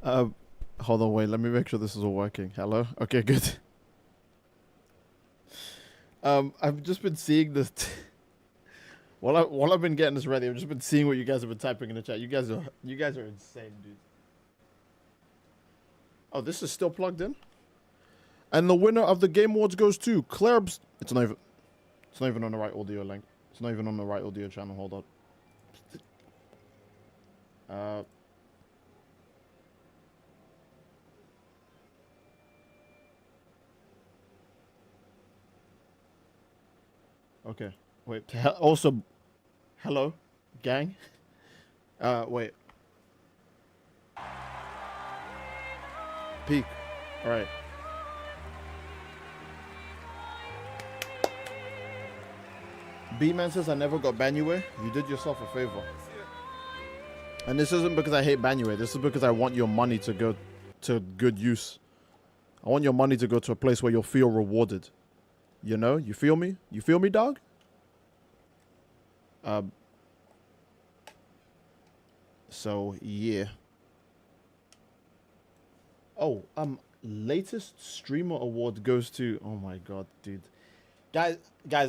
Uh, Hold on, wait. Let me make sure this is all working. Hello. Okay, good. I've just been seeing this. While I've been getting this ready, I've just been seeing what you guys have been typing in the chat. You guys are insane, dude. Oh, this is still plugged in. And the winner of the Game Awards goes to Clarebs. It's not even on the right audio link. It's not even on the right audio channel. Hold on. Okay. Wait. Also, hello, gang. Wait. Peak. All right. B-Man says I never got Banue. You did yourself a favor. And this isn't because I hate Banue. This is because I want your money to go to good use. I want your money to go to a place where you'll feel rewarded. You know? You feel me? You feel me, dog? So, yeah. Oh, latest streamer award goes to... Oh my god, dude. Guys,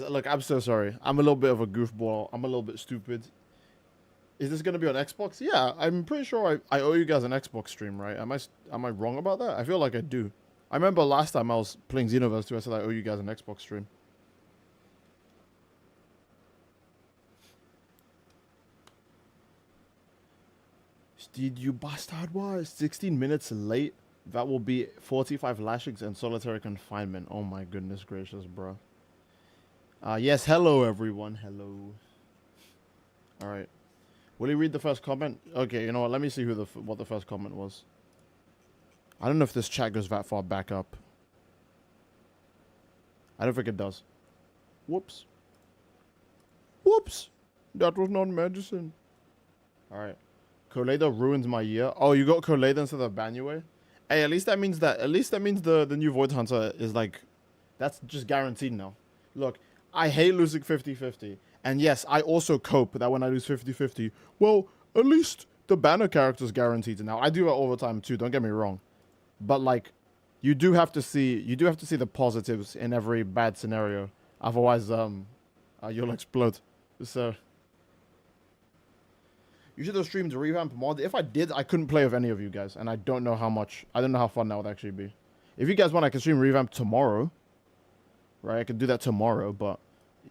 look, I'm so sorry. I'm a little bit of a goofball. I'm a little bit stupid. Is this gonna be on Xbox? Yeah, I'm pretty sure I owe you guys an Xbox stream, right? Am I wrong about that? I feel like I do. I remember last time I was playing Xenoverse 2, I said I owe you guys an Xbox stream. Did you bastard was 16 minutes late? That will be 45 lashings and solitary confinement. Oh my goodness gracious, bro. Yes, hello everyone. Hello. All right. Will he read the first comment? Okay, you know what? Let me see what the first comment was. I don't know if this chat goes that far back up. I don't think it does. Whoops. Whoops. That was not medicine. All right. Koledo ruins my year. Oh, you got Koledo instead of Banue? Hey, at least that means the new Void Hunter is like, that's just guaranteed now. Look, I hate losing 50-50. And yes, I also cope that when I lose 50-50, well, at least the banner character's guaranteed now. I do it all the time too, don't get me wrong. But like, you do have to see the positives in every bad scenario. Otherwise, you'll explode. So you should have streamed revamp mod. If I did, I couldn't play with any of you guys, and I don't know how fun that would actually be. If you guys want, I can stream revamp tomorrow. Right, I can do that tomorrow, but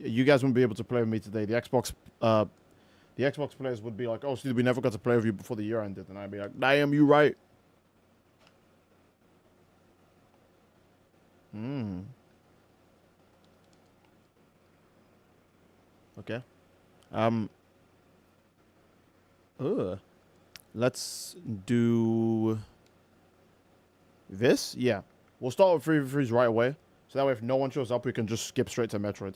you guys wouldn't be able to play with me today. The Xbox players would be like, "Oh, Steve, we never got to play with you before the year ended," and I'd be like, "Damn, you right." Okay. Let's do this. Yeah, we'll start with Free Freeze right away, so that way if no one shows up, we can just skip straight to Metroid.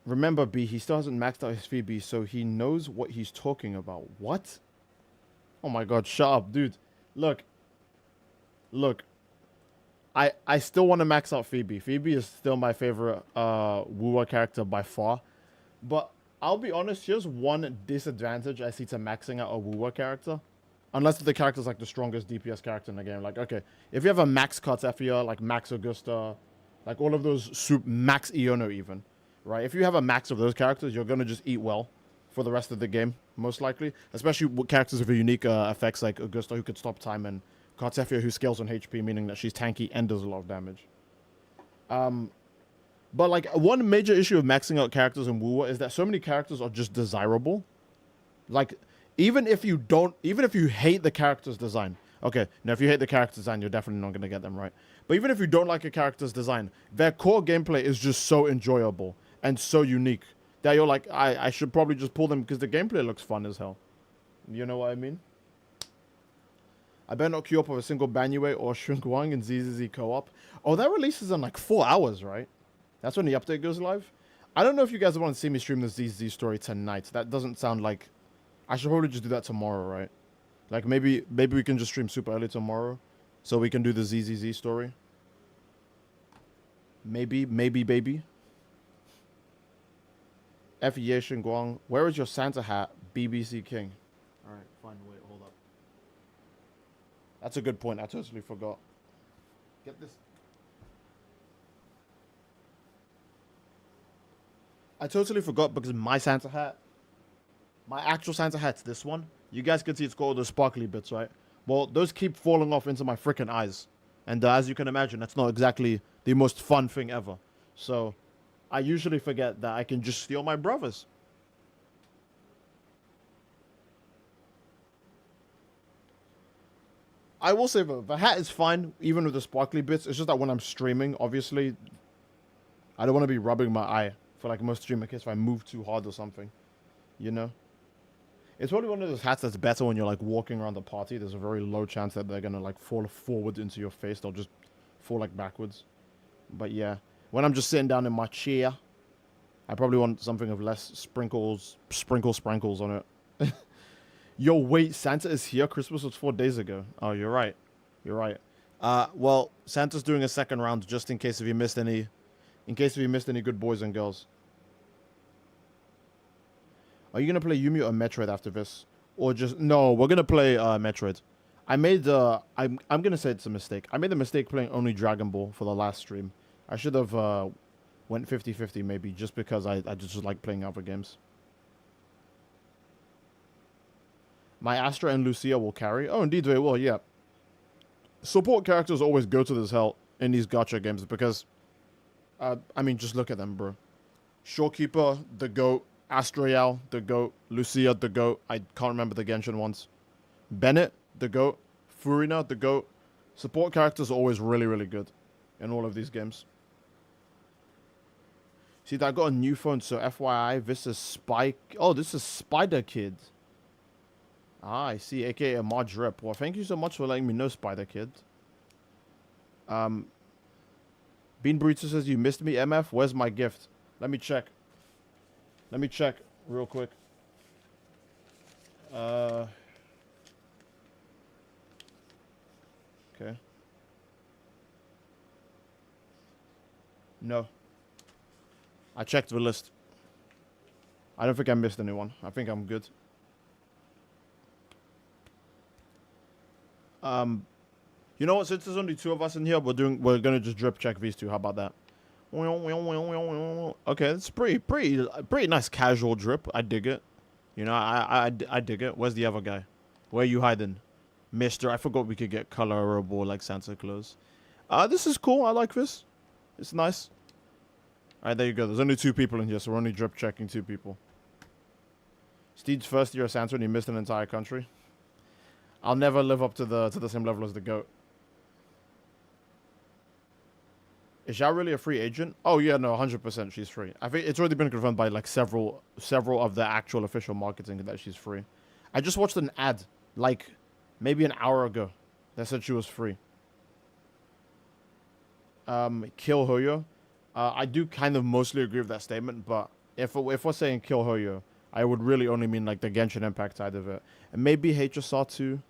Remember, B, he still hasn't maxed out his Phoebe, so he knows what he's talking about. What? Oh my god, shut up, dude. Look. I still want to max out Phoebe. Phoebe is still my favorite Wuwa character by far. But I'll be honest, here's one disadvantage I see to maxing out a Wuwa character. Unless the character's like the strongest DPS character in the game. Like, okay, if you have a max Kartefia, like max Augusta, like all of those max Iono even, right? If you have a max of those characters, you're going to just eat well for the rest of the game, most likely. Especially with characters with unique effects like Augusta, who could stop time, and Kartefia, who scales on HP, meaning that she's tanky and does a lot of damage. But like one major issue of maxing out characters in Wuwa is that so many characters are just desirable. Like, even if you hate the character's design, okay, now if you hate the character's design, you're definitely not going to get them right. But even if you don't like a character's design, their core gameplay is just so enjoyable and so unique that you're like, I should probably just pull them because the gameplay looks fun as hell. You know what I mean? I better not queue up with a single Banue or Shrinkwang in ZZZ co-op. Oh, that releases in like 4 hours, right? That's when the update goes live. I don't know if you guys want to see me stream the ZZZ story tonight. That doesn't sound like... I should probably just do that tomorrow, right? Like, maybe we can just stream super early tomorrow so we can do the ZZZ story. Maybe, baby. F. Ye Shingguang. Where is your Santa hat, BBC King? Alright, fine. Wait, hold up. That's a good point. I totally forgot. Get this. I totally forgot because my Santa hat, my actual Santa hat's this one. You guys can see it's got all the sparkly bits, right? Well, those keep falling off into my freaking eyes. And as you can imagine, that's not exactly the most fun thing ever. So, I usually forget that I can just steal my brother's. I will say the hat is fine, even with the sparkly bits. It's just that when I'm streaming, obviously, I don't want to be rubbing my eye for like most streamer kids if I move too hard or something. You know? It's probably one of those hats that's better when you're like walking around the party. There's a very low chance that they're gonna like fall forward into your face. They'll just fall like backwards. But yeah, when I'm just sitting down in my chair, I probably want something of less sprinkles on it. Yo, wait, Santa is here? Christmas was 4 days ago. Oh, you're right. You're right. Well, Santa's doing a second round just in case if you missed any good boys and girls. Are you gonna play Yumi or Metroid after this? Or just no, we're gonna play Metroid. I made I'm gonna say it's a mistake. I made the mistake playing only Dragon Ball for the last stream. I should have went 50-50 maybe, just because I just like playing other games. My Astra and Lucia will carry. Oh, indeed they will, yeah. Support characters always go to this hell in these gacha games because, I mean, just look at them, bro. Shorekeeper, the GOAT. Astrael, the GOAT. Lucia, the GOAT. I can't remember the Genshin ones. Bennett, the GOAT. Furina, the GOAT. Support characters are always really, really good in all of these games. See, I got a new phone, so FYI, this is Spike. Oh, this is Spider Kid. Ah, I see, aka a mod drip. Well, thank you so much for letting me know, Spider Kid. Bean Burrito says, you missed me, MF? Where's my gift? Let me check. Let me check real quick. Okay. No. I checked the list. I don't think I missed anyone. I think I'm good. You know what? Since there's only 2 of us in here, we're gonna just drip check these 2. How about that? Okay, it's pretty nice casual drip. I dig it. You know, I dig it. Where's the other guy? Where are you hiding, Mister? I forgot we could get colorable like Santa Claus. This is cool. I like this. It's nice. All right, there you go. There's only 2 people in here, so we're only drip checking 2 people. Steed's first year of Santa, and he missed an entire country. I'll never live up to the same level as the GOAT. Is Xiao really a free agent? Oh yeah, no, 100% she's free. I think it's already been confirmed by like several of the actual official marketing that she's free. I just watched an ad like maybe an hour ago that said she was free. Kill Hoyo. I do kind of mostly agree with that statement, but if we're saying Kill Hoyo, I would really only mean like the Genshin Impact side of it. And maybe HSR too.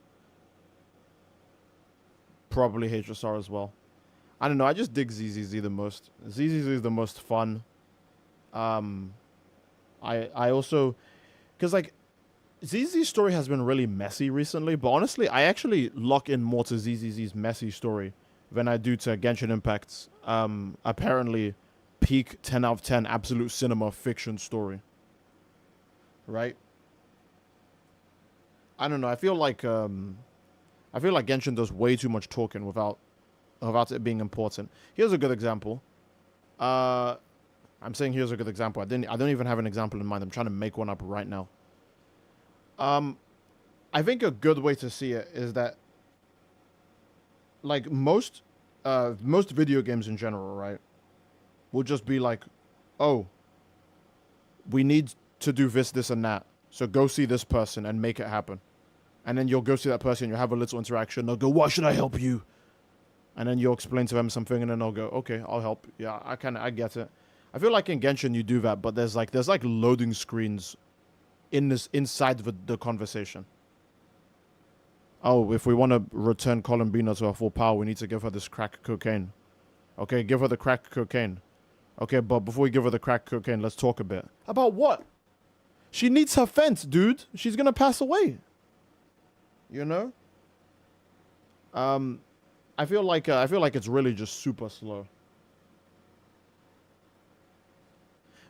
Probably HSR as well. I don't know. I just dig ZZZ the most. ZZZ is the most fun. I also, because like ZZZ's story has been really messy recently, but honestly, I actually lock in more to ZZZ's messy story than I do to Genshin Impact's apparently peak 10 out of 10 absolute cinema fiction story. Right? I don't know. I feel like Genshin does way too much talking without it being important. Here's a good example. I'm saying here's a good example. I don't even have an example in mind. I'm trying to make one up right now. I think a good way to see it is that like most video games in general, right, will just be like, oh, we need to do this, and that. So go see this person and make it happen. And then you'll go see that person, you'll have a little interaction. They'll go, why should I help you? And then you'll explain to them something, and then they'll go, okay, I'll help. Yeah, I get it. I feel like in Genshin you do that, but there's like loading screens inside the conversation. Oh, if we want to return Columbina to her full power, we need to give her this crack cocaine. Okay, give her the crack cocaine. Okay, but before we give her the crack cocaine, let's talk a bit. About what? She needs her fence, dude. She's gonna pass away. You know? I feel like it's really just super slow.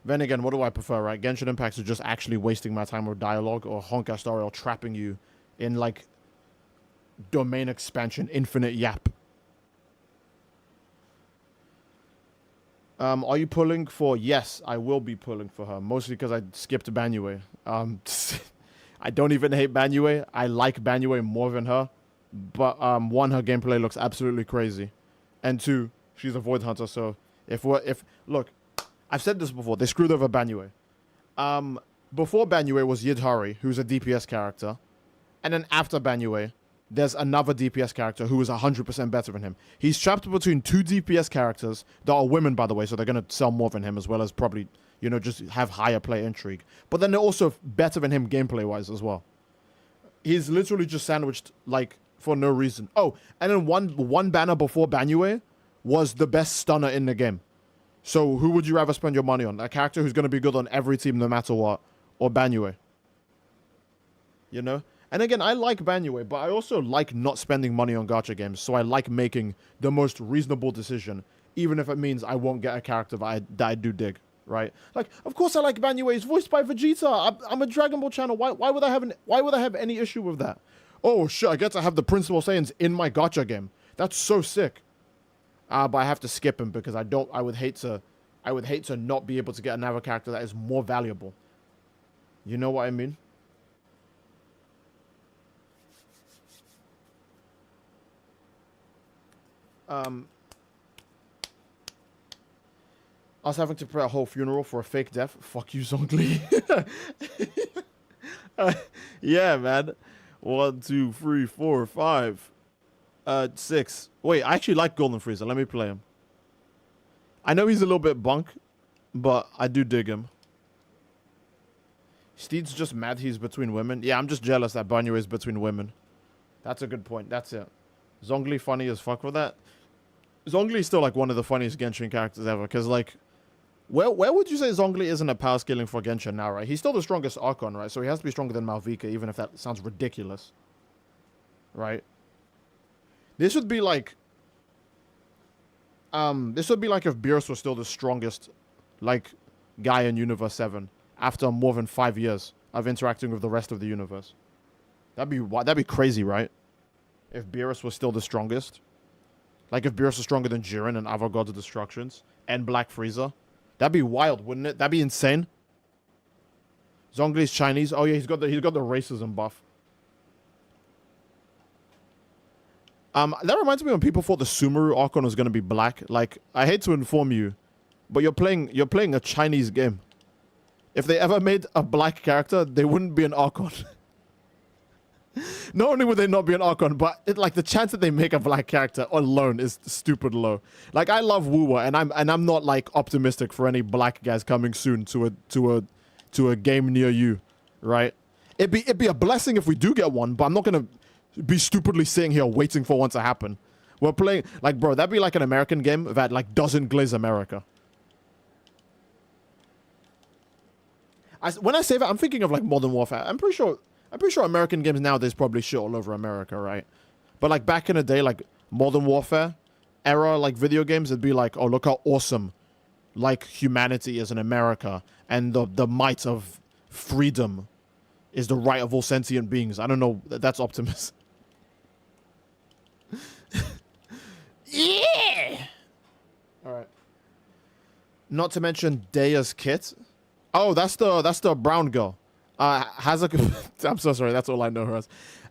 Then again, what do I prefer, right? Genshin Impact is just actually wasting my time with dialogue, or Honkai Star Rail trapping you in, like, domain expansion, infinite yap. Are you pulling for... Yes, I will be pulling for her, mostly because I skipped Banyue. I don't even hate Banyue. I like Banyue more than her. But, one, her gameplay looks absolutely crazy. And two, she's a Void Hunter, so look... I've said this before. They screwed over Banyue. Before Banyue was Yidhari, who's a DPS character. And then after Banyue, there's another DPS character who is 100% better than him. He's trapped between two DPS characters that are women, by the way, so they're going to sell more than him, as well as probably, you know, just have higher play intrigue. But then they're also better than him gameplay-wise as well. He's literally just sandwiched, like, for no reason. Oh, and then one banner before Banyue was the best stunner in the game. So, who would you rather spend your money on? A character who's going to be good on every team no matter what? Or Banyue? You know? And again, I like Banyue, but I also like not spending money on gacha games. So, I like making the most reasonable decision, even if it means I won't get a character that I do dig, right? Like, of course I like Banyue. He's voiced by Vegeta. I'm a Dragon Ball channel. Why would I have any issue with that? Oh, shit, I get to have the Principal Saiyans in my gacha game. That's so sick. But I have to skip him because I would hate to not be able to get another character that is more valuable. You know what I mean? Us having to prepare a whole funeral for a fake death. Fuck you, Zhongli. Yeah, man. 1, 2, 3, 4, 5. 6. Wait, I actually like Golden Frieza. Let me play him. I know he's a little bit bunk, but I do dig him. Steed's just mad he's between women. Yeah, I'm just jealous that Banyu is between women. That's a good point. That's it. Zhongli funny as fuck with that. Zhongli is still like one of the funniest Genshin characters ever. Because like, where would you say Zhongli isn't a power scaling for Genshin now, right? He's still the strongest Archon, right? So he has to be stronger than Malvika, even if that sounds ridiculous. Right? This would be like if Beerus was still the strongest, like, guy in Universe 7 after more than 5 years of interacting with the rest of the universe. That'd be crazy, right? If Beerus was still the strongest. Like, if Beerus was stronger than Jiren and other Gods of Destructions and Black Frieza. That'd be wild, wouldn't it? That'd be insane. Zhongli's Chinese. Oh yeah, he's got the racism buff. That reminds me when people thought the Sumeru Archon was gonna be black. Like, I hate to inform you, but you're playing a Chinese game. If they ever made a black character, they wouldn't be an Archon. Not only would they not be an Archon, but like the chance that they make a black character alone is stupid low. Like, I love Wuwa, and I'm not like optimistic for any black guys coming soon to a game near you, right? It'd be a blessing if we do get one, but I'm not gonna be stupidly sitting here waiting for one to happen. We're playing, like, bro, that'd be like an American game that like doesn't glaze America. When I say that, I'm thinking of like Modern Warfare. I'm pretty sure American games nowadays probably shit all over America, right? But like back in the day, like Modern Warfare era, like video games, it'd be like, oh, look how awesome like humanity is in America, and the might of freedom is the right of all sentient beings. I don't know, that's Optimus. Yeah. All right. Not to mention Daya's kit. Oh, that's the brown girl. Hazuka. I'm so sorry. That's all I know her as.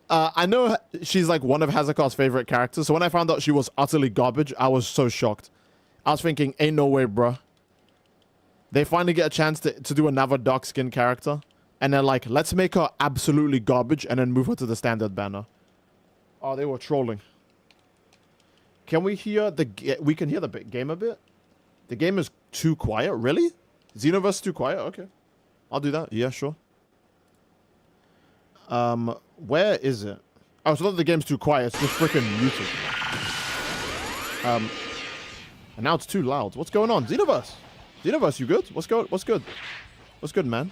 I know she's like one of Hazuka's favorite characters. So when I found out she was utterly garbage, I was so shocked. I was thinking, ain't no way, bruh. They finally get a chance to do another dark skin character, and they're like, let's make her absolutely garbage and then move her to the standard banner. Oh, they were trolling. Can we hear we can hear the game a bit? The game is too quiet? Really? Xenoverse is too quiet? Okay. I'll do that. Yeah, sure. Where is it? Oh, it's not that the game's too quiet. It's just freaking muted. And now it's too loud. What's going on? Xenoverse! Xenoverse, you good? What's good? What's good, man?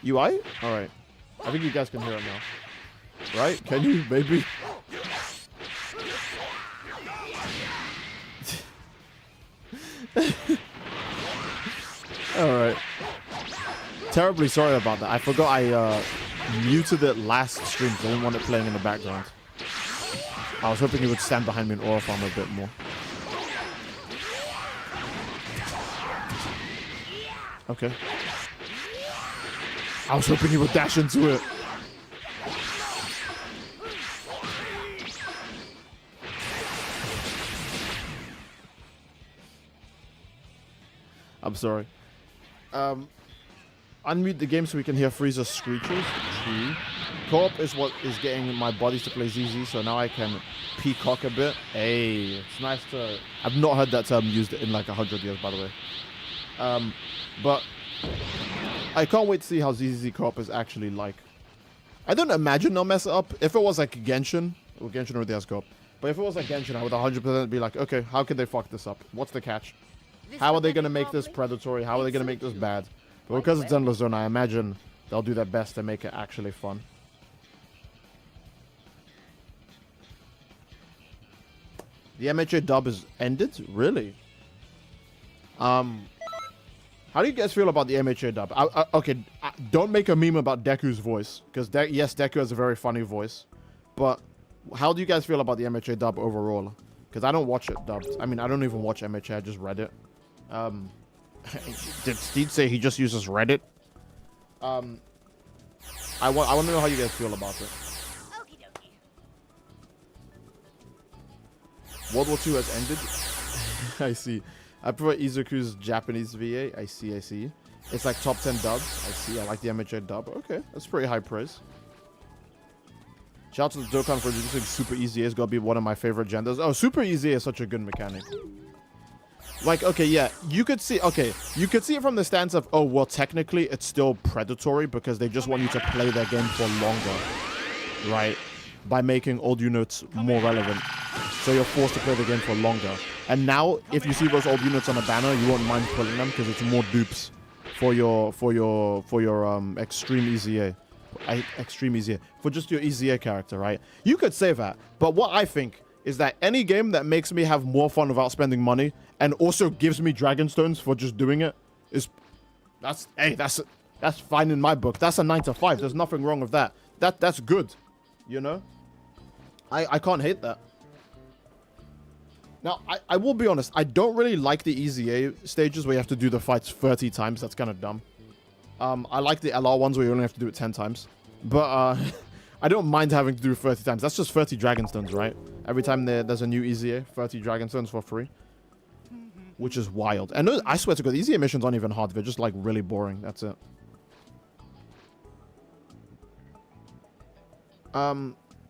You aight? Alright. I think you guys can hear it now. Right? Can you? Maybe? Alright. Terribly sorry about that. I forgot I muted it last stream because I didn't want it playing in the background. I was hoping he would stand behind me in aura farm a bit more. Okay. I was hoping he would dash into it. I'm sorry. Unmute the game so we can hear Frieza's screeches. True. Co-op is what is getting my buddies to play ZZ, so now I can peacock a bit. Hey, it's nice to... I've not heard that term used in like 100 years, by the way. But I can't wait to see how ZZ co-op is actually like. I don't imagine they'll mess it up. If it was like Genshin, well, Genshin already has co-op. But if it was like Genshin, I would 100% be like, okay, how could they fuck this up? What's the catch? How are they going to make this predatory? How are they going to make this bad? But because it's Endless Zone, I imagine they'll do their best to make it actually fun. The MHA dub is ended? Really? How do you guys feel about the MHA dub? Okay, don't make a meme about Deku's voice. Because, yes, Deku has a very funny voice. But how do you guys feel about the MHA dub overall? Because I don't watch it dubbed. I mean, I don't even watch MHA. I just read it. Did Steve say he just uses Reddit? I want to know how you guys feel about it. World War II has ended. I see. I prefer Izuku's Japanese VA. I see. It's like top 10 dubs. I see. I like the MHA dub. Okay, that's pretty high praise. Shout out to the Dokkan for introducing Super Easy. It's gotta be one of my favorite genders. Oh, Super Easy is such a good mechanic. Like, okay, yeah, you could see it from the stance of, oh, well, technically it's still predatory because they just want you to play their game for longer, right? By making old units more relevant. So you're forced to play the game for longer. And now, if you see those old units on a banner, you won't mind pulling them because it's more dupes for your extreme EZA. Extreme EZA. For just your EZA character, right? You could say that. But what I think is that any game that makes me have more fun without spending money and also gives me Dragonstones for just doing it that's fine in my book. That's a 9 to 5. There's nothing wrong with that. That's good. You know? I can't hate that. Now, I will be honest. I don't really like the EZA stages where you have to do the fights 30 times. That's kind of dumb. I like the LR ones where you only have to do it 10 times. But I don't mind having to do it 30 times. That's just 30 Dragonstones, right? Every time there's a new EZA, 30 Dragonstones for free. Which is wild. And I swear to God, the EZA missions aren't even hard. They're just like really boring. That's it.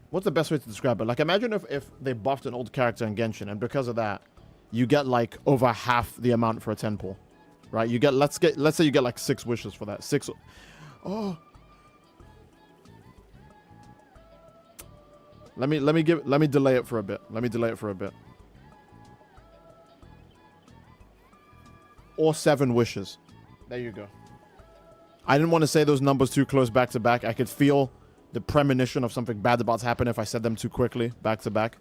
What's the best way to describe it? Like, imagine if they buffed an old character in Genshin, and because of that, you get like over half the amount for a 10 pull. Right? You get let's say you get like 6 wishes for that. 6. Oh. Let me delay it for a bit. Or 7 wishes. There you go. I didn't want to say those numbers too close back to back. I could feel the premonition of something bad about to happen if I said them too quickly back to back.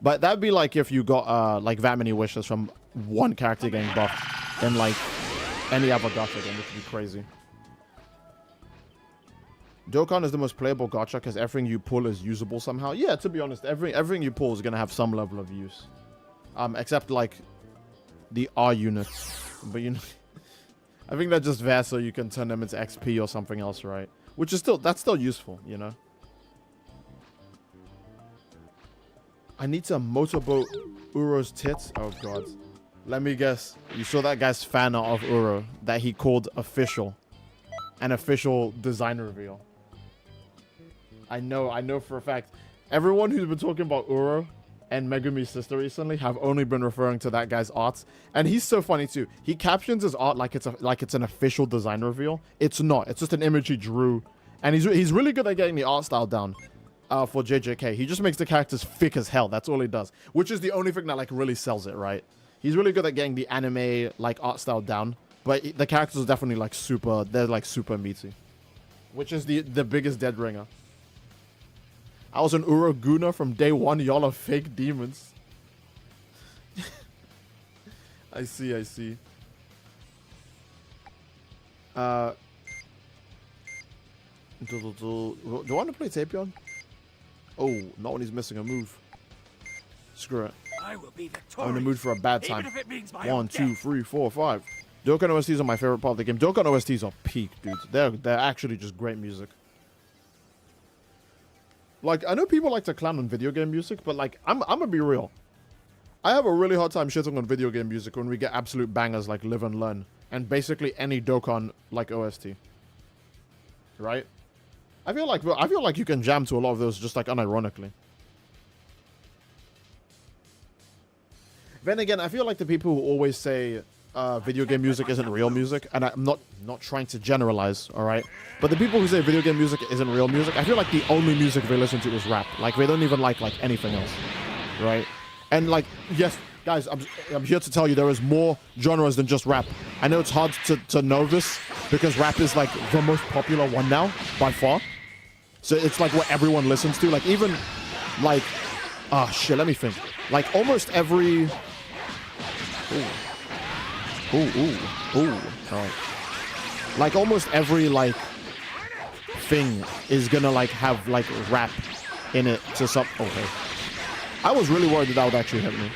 But that'd be like if you got like that many wishes from one character getting buffed in like any other gacha game, which would be crazy. Dokkan is the most playable gacha because everything you pull is usable somehow. Yeah, to be honest, everything you pull is gonna have some level of use. Except like the R units. But you know, I think they're just there so you can turn them into XP or something else, right? Which is that's still useful, you know. I need to motorboat Uro's tits. Oh god. Let me guess. You saw that guy's fan art of Uro that he called official. An official design reveal. I know for a fact. Everyone who's been talking about Uro and Megumi's sister recently have only been referring to that guy's art. And he's so funny too. He captions his art like it's an official design reveal. It's not. It's just an image he drew. And he's really good at getting the art style down for JJK. He just makes the characters thick as hell. That's all he does. Which is the only thing that like really sells it, right? He's really good at getting the anime like art style down. But the characters are definitely like super, they're like super meaty. Which is the biggest dead ringer. I was an Uraguna from day one. Y'all are fake demons. I see. Do I want to play Tapion? Oh, not when he's missing a move. Screw it. I'm in the mood for a bad time. 1, 2, 3, 4, 5. Dokkan OSTs are my favorite part of the game. Dokkan OSTs are peak, dudes. They're actually just great music. Like, I know people like to clown on video game music, but like, I'm gonna be real. I have a really hard time shitting on video game music when we get absolute bangers like Live and Learn and basically any Dokkan like OST. Right? I feel like you can jam to a lot of those just like unironically. Then again, I feel like the people who always say video game music isn't real music, and I'm not trying to generalize, all right? But the people who say video game music isn't real music, I feel like the only music they listen to is rap. Like, they don't even like anything else, right? And like, yes, guys, I'm here to tell you there is more genres than just rap. I know it's hard to know this because rap is like the most popular one now by far. So it's like what everyone listens to. Like even like, shit, let me think. Like almost every. Ooh. All right. Like almost every like thing is gonna like have like rap in it to some. Okay. I was really worried that would actually hit me.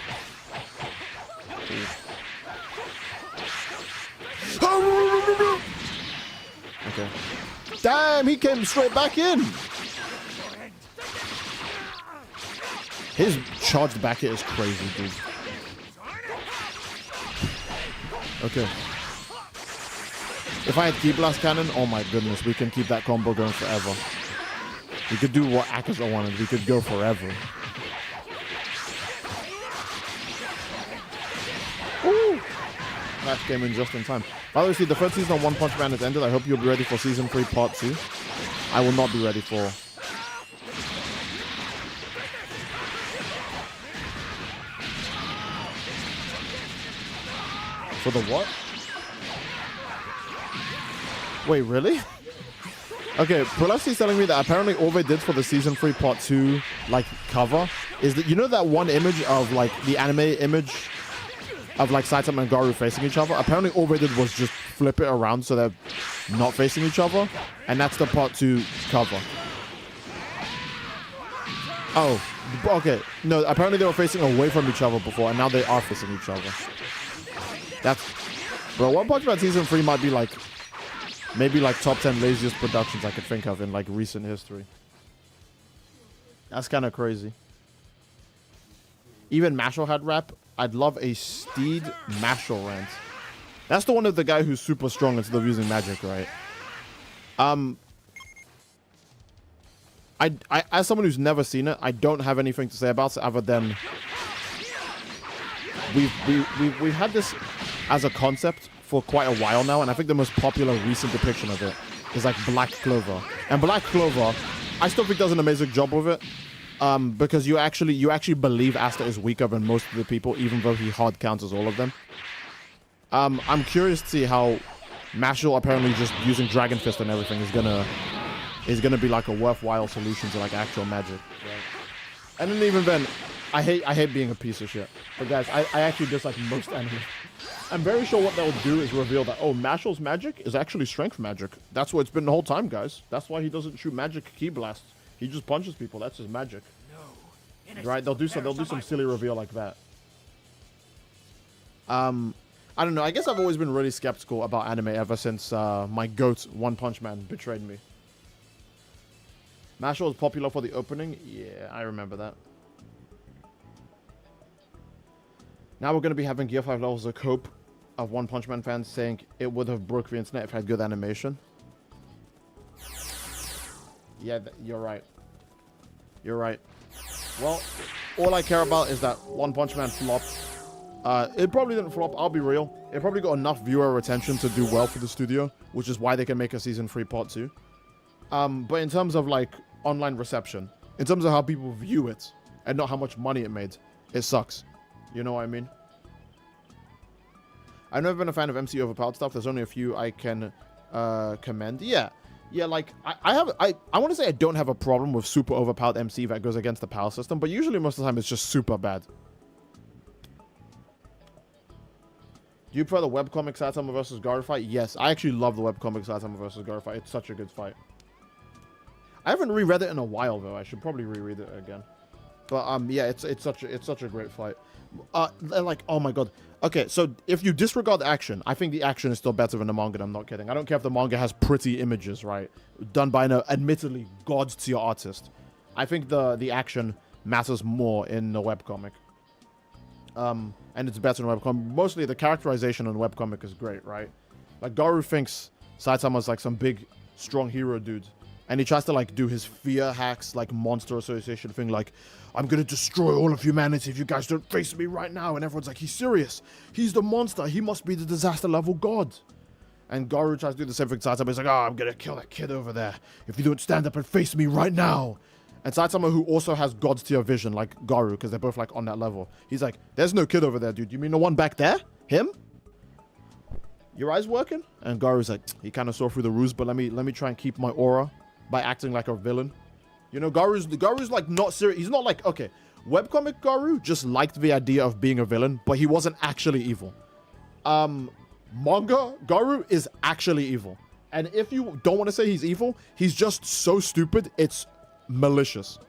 Okay. Damn, he came straight back in. His charged back hit is crazy, dude. Okay. If I had Ki Blast Cannon, oh my goodness, we can keep that combo going forever. We could do what Akaza wanted. We could go forever. Ooh! That came in just in time. By the way, see, the first season of One Punch Man has ended. I hope you'll be ready for Season 3 Part 2. I will not be ready for... For the what? Wait, really? Okay, Prolesti's telling me that apparently all they did for the Season 3 Part 2, like, cover, is that, you know that one image of, like, the anime image of, like, Saitama and Garou facing each other? Apparently all they did was just flip it around so they're not facing each other, and that's the Part 2 cover. Oh, okay. No, apparently they were facing away from each other before, and now they are facing each other. That's... Bro, One Punch Man Season 3 might be, like... Maybe, like, top 10 laziest productions I could think of in, like, recent history. That's kind of crazy. Even Mashal had rap. I'd love a Steed Mashal rant. That's the one of the guy who's super strong instead of using magic, right? I as someone who's never seen it, I don't have anything to say about it other than... We've had this as a concept for quite a while now, and I think the most popular recent depiction of it is like Black Clover. And Black Clover, I still think does an amazing job with it, because you actually believe Asta is weaker than most of the people, even though he hard counters all of them. I'm curious to see how Mashal apparently just using Dragon Fist and everything is gonna be like a worthwhile solution to like actual magic. Right? And then even then, I hate being a piece of shit. But guys, I actually dislike most anime. I'm very sure what they'll do is reveal that, oh, Mashal's magic is actually strength magic. That's what it's been the whole time, guys. That's why he doesn't shoot magic ki blasts. He just punches people. That's his magic. No. Right? They'll do some silly reveal like that. I don't know. I guess I've always been really skeptical about anime ever since my GOAT One Punch Man betrayed me. Mashal was popular for the opening. Yeah, I remember that. Now we're going to be having Gear 5 levels of cope of One Punch Man fans saying it would have broke the internet if it had good animation. Yeah, you're right. You're right. Well, all I care about is that One Punch Man flopped. It probably didn't flop, I'll be real. It probably got enough viewer retention to do well for the studio, which is why they can make a Season 3 Part 2. But in terms of, like, online reception, in terms of how people view it, and not how much money it made, it sucks. You know what I mean? I've never been a fan of MC overpowered stuff. There's only a few I can commend. Yeah. Yeah, like I want to say I don't have a problem with super overpowered MC that goes against the power system, but usually most of the time it's just super bad. Do you prefer the webcomic Saitama versus Garu fight? Yes, I actually love the webcomic Saitama versus Garu fight. It's such a good fight. I haven't reread it in a while though. I should probably reread it again. But yeah, it's such a great fight. Like, oh my god. Okay, so if you disregard action, I think the action is still better than the manga. I'm not kidding. I don't care if the manga has pretty images, right? Done by an admittedly god-tier artist. I think the action matters more in the webcomic. And it's better in webcomic. Mostly the characterization in webcomic is great, right? Like Garu thinks Saitama's like some big, strong hero dude. And he tries to like do his fear hacks, like monster association thing, like, I'm gonna destroy all of humanity if you guys don't face me right now. And everyone's like, he's serious. He's the monster. He must be the disaster level god. And Garu tries to do the same thing to Saitama. He's like, oh, I'm gonna kill that kid over there if you don't stand up and face me right now. And Saitama, who also has god's tier vision, like Garu, because they're both like on that level. He's like, there's no kid over there, dude. You mean the one back there? Him? Your eyes working? And Garu's like, he kind of saw through the ruse, but let me try and keep my aura by acting like a villain. You know, Garu's like not serious. He's not like, okay, webcomic Garu just liked the idea of being a villain, but he wasn't actually evil. Manga Garu is actually evil. And if you don't want to say he's evil, he's just so stupid, it's malicious.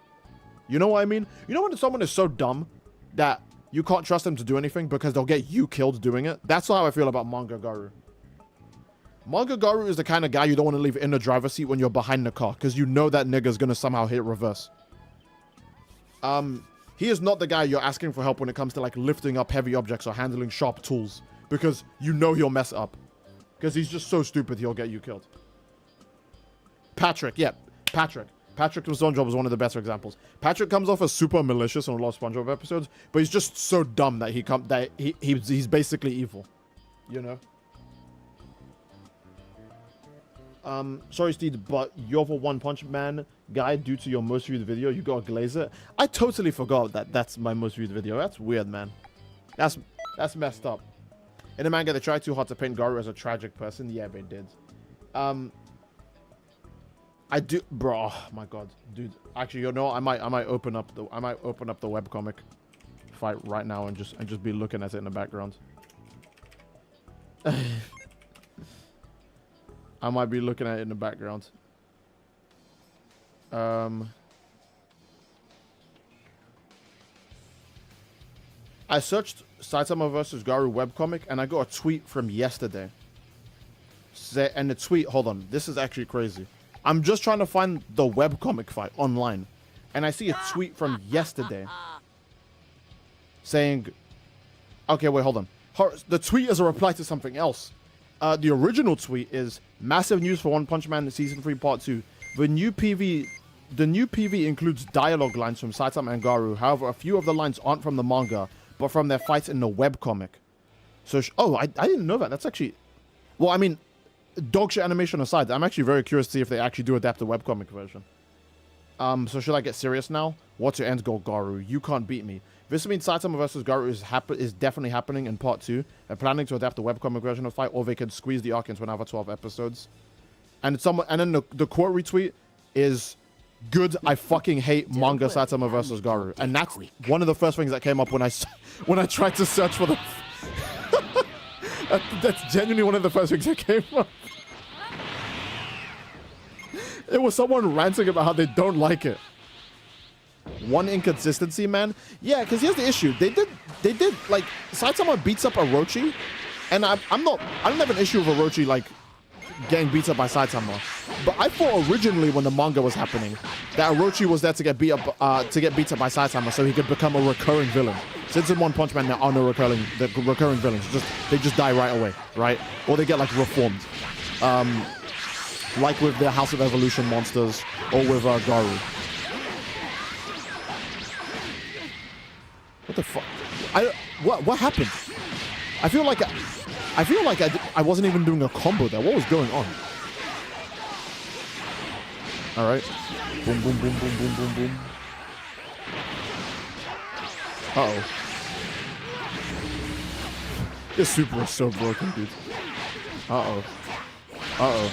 You know what I mean? You know when someone is so dumb that you can't trust them to do anything because they'll get you killed doing it? That's how I feel about Manga Garu. Manga Garu is the kind of guy you don't want to leave in the driver's seat when you're behind the car, because you know that nigga's gonna somehow hit reverse. He is not the guy you're asking for help when it comes to like lifting up heavy objects or handling sharp tools, because you know he'll mess up. Because he's just so stupid he'll get you killed. Patrick, yeah, Patrick from SpongeBob was one of the better examples. Patrick comes off as super malicious on a lot of SpongeBob episodes, but he's just so dumb that he's basically evil. You know? Sorry, Steve, but you're the One Punch Man guy due to your most viewed video. You gotta glaze it. I totally forgot that that's my most viewed video. That's weird, man. That's messed up. In the manga, they tried too hard to paint Garu as a tragic person. Yeah, they did. I do, bro. Oh my god, dude. Actually, you know, I might open up the webcomic fight right now and just be looking at it in the background. I might be looking at it in the background. I searched Saitama vs. Garu webcomic and I got a tweet from yesterday. And the tweet, hold on, this is actually crazy. I'm just trying to find the webcomic fight online. And I see a tweet from yesterday saying, okay, wait, hold on. The tweet is a reply to something else. The original tweet is, massive news for One Punch Man Season 3 Part 2. The new PV includes dialogue lines from Saitama and Garu. However, a few of the lines aren't from the manga, but from their fights in the webcomic. So, I didn't know that. That's actually... Well, I mean, dog shit animation aside, I'm actually very curious to see if they actually do adapt the webcomic version. So should I get serious now? What's your end goal, Garu? You can't beat me. This means Saitama vs. Garu is definitely happening in Part 2. They're planning to adapt the webcomic version of the fight, or they could squeeze the arc into another 12 episodes. And then the quote retweet is, good, I fucking hate manga Saitama vs. Garu. And that's one of the first things that came up when I tried to search for the... That's genuinely one of the first things that came up. It was someone ranting about how they don't like it. One inconsistency, man. Yeah, because here's the issue. They did like, Saitama beats up Orochi, and I don't have an issue with Orochi like getting beat up by Saitama. But I thought originally when the manga was happening that Orochi was there to get beat up by Saitama so he could become a recurring villain. Since in One Punch Man there are no recurring villains, they just die right away, right? Or they get like reformed. Like with the House of Evolution monsters or with Garu. What the fuck? What happened? I feel like I wasn't even doing a combo there. What was going on? All right. Boom, boom, boom, boom, boom, boom, boom. Uh-oh. This super is so broken, dude. Uh-oh. Uh-oh.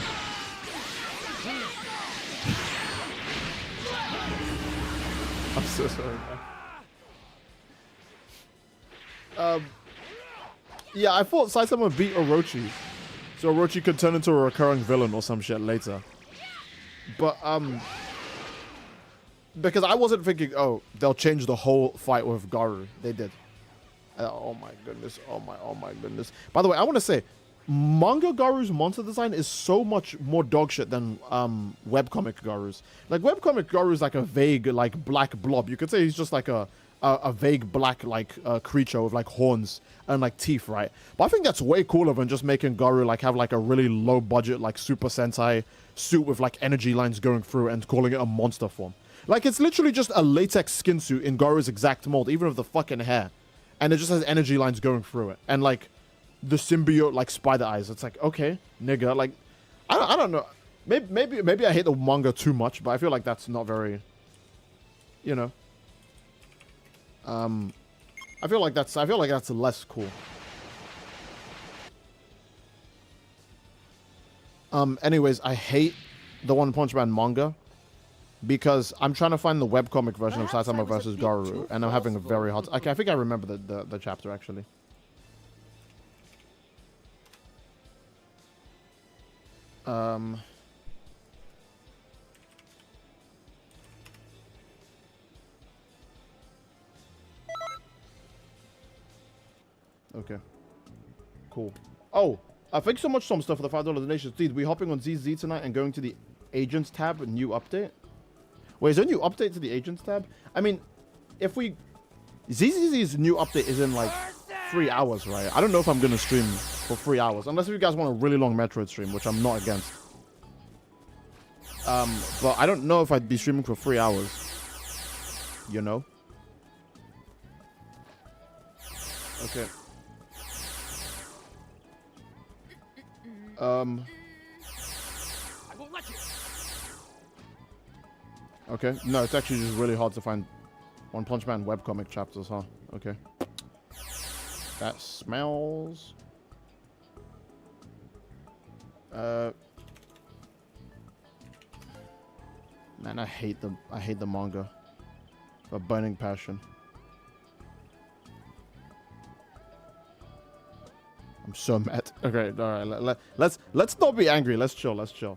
So sorry, man. Yeah, I thought Saitama beat Orochi, so Orochi could turn into a recurring villain or some shit later. But because I wasn't thinking, oh, they'll change the whole fight with Garu. They did. Oh my goodness. Oh my goodness. By the way, I want to say, manga Garu's monster design is so much more dogshit than webcomic Garu's. Like webcomic Garu is like a vague like black blob. You could say he's just like a vague black like creature with like horns and like teeth, right? But I think that's way cooler than just making Garu like have like a really low budget like Super Sentai suit with like energy lines going through and calling it a monster form. Like it's literally just a latex skin suit in Garu's exact mold, even with the fucking hair, and it just has energy lines going through it and like the symbiote like spider eyes. It's like, okay, nigga, like I don't know. Maybe I hate the manga too much, but I feel like that's not very, you know. I feel like that's less cool. Anyways, I hate the One Punch Man manga because I'm trying to find the webcomic version of Saitama versus Garu, and I'm having a very hard. Okay, I think I remember the chapter actually. Okay. Cool. Oh, thanks so much, Tom, stuff for the $5 donations. Dude, we hopping on ZZ tonight and going to the Agents tab, a new update. Wait, is there a new update to the Agents tab? I mean, if we... ZZZ's new update is in, like, 3 hours, right? I don't know if I'm going to stream for 3 hours. Unless you guys want a really long Metroid stream, which I'm not against. But I don't know if I'd be streaming for 3 hours. You know? Okay. I won't let you. Okay. No, it's actually just really hard to find One Punch Man webcomic chapters, huh? Okay. That smells. Man, I hate the manga. A burning passion. I'm so mad. Okay, all right. Let's not be angry. Let's chill. Let's chill.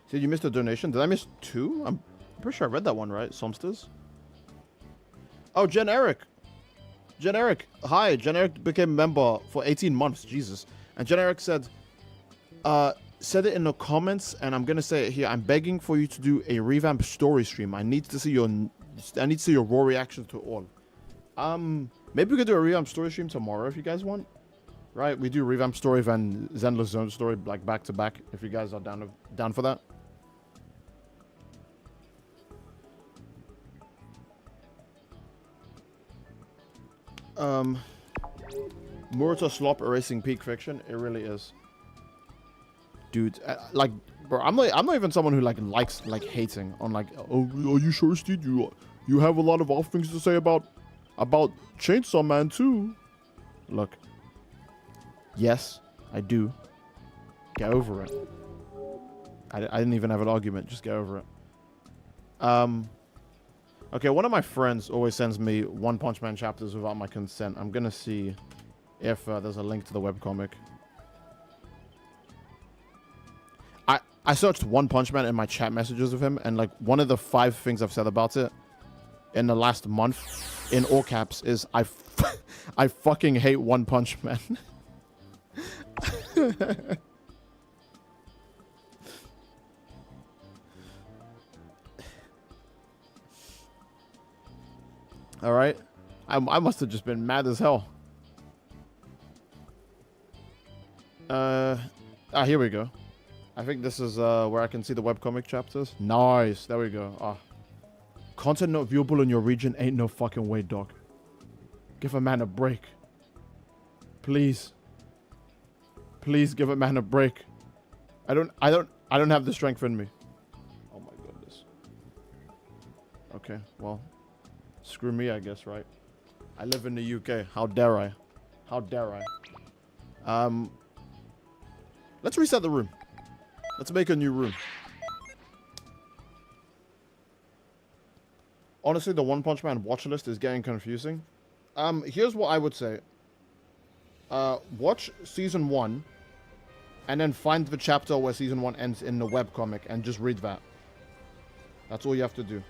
Did you miss the donation? Did I miss 2? I'm pretty sure I read that one, right? Somsters. Oh, Jen Eric. Jen Eric. Hi. Jen Eric became a member for 18 months. Jesus. And Jen Eric said it in the comments, and I'm gonna say it here. I'm begging for you to do a revamp story stream. I need to see your raw reactions to it all. Maybe we could do a revamp story stream tomorrow if you guys want. Right? We do revamp story and Zenless Zone story like back to back if you guys are down for that. Murata Slop erasing peak fiction. It really is. Dude, like, bro, I'm not even someone who likes hating on like, oh, are you sure, Steve? You have a lot of off things to say about Chainsaw Man too. Look, yes, I do. Get over it. I didn't even have an argument. Just get over it. Okay, one of my friends always sends me One Punch Man chapters without my consent. I'm gonna see if there's a link to the webcomic. I searched One Punch Man in my chat messages with him, and like one of the 5 things I've said about it in the last month, in all caps, is I fucking hate One Punch Man. All right, I must have just been mad as hell. Here we go. I think this is where I can see the webcomic chapters. Nice. There we go. Content not viewable in your region ain't no fucking way, dog. Give a man a break. Please. Please give a man a break. I don't have the strength in me. Oh my goodness. Okay, well. Screw me, I guess, right? I live in the UK. How dare I? How dare I? Let's reset the room. Let's make a new room. Honestly, the One Punch Man watch list is getting confusing. Here's what I would say. Watch season 1, and then find the chapter where season 1 ends in the webcomic, and just read that. That's all you have to do.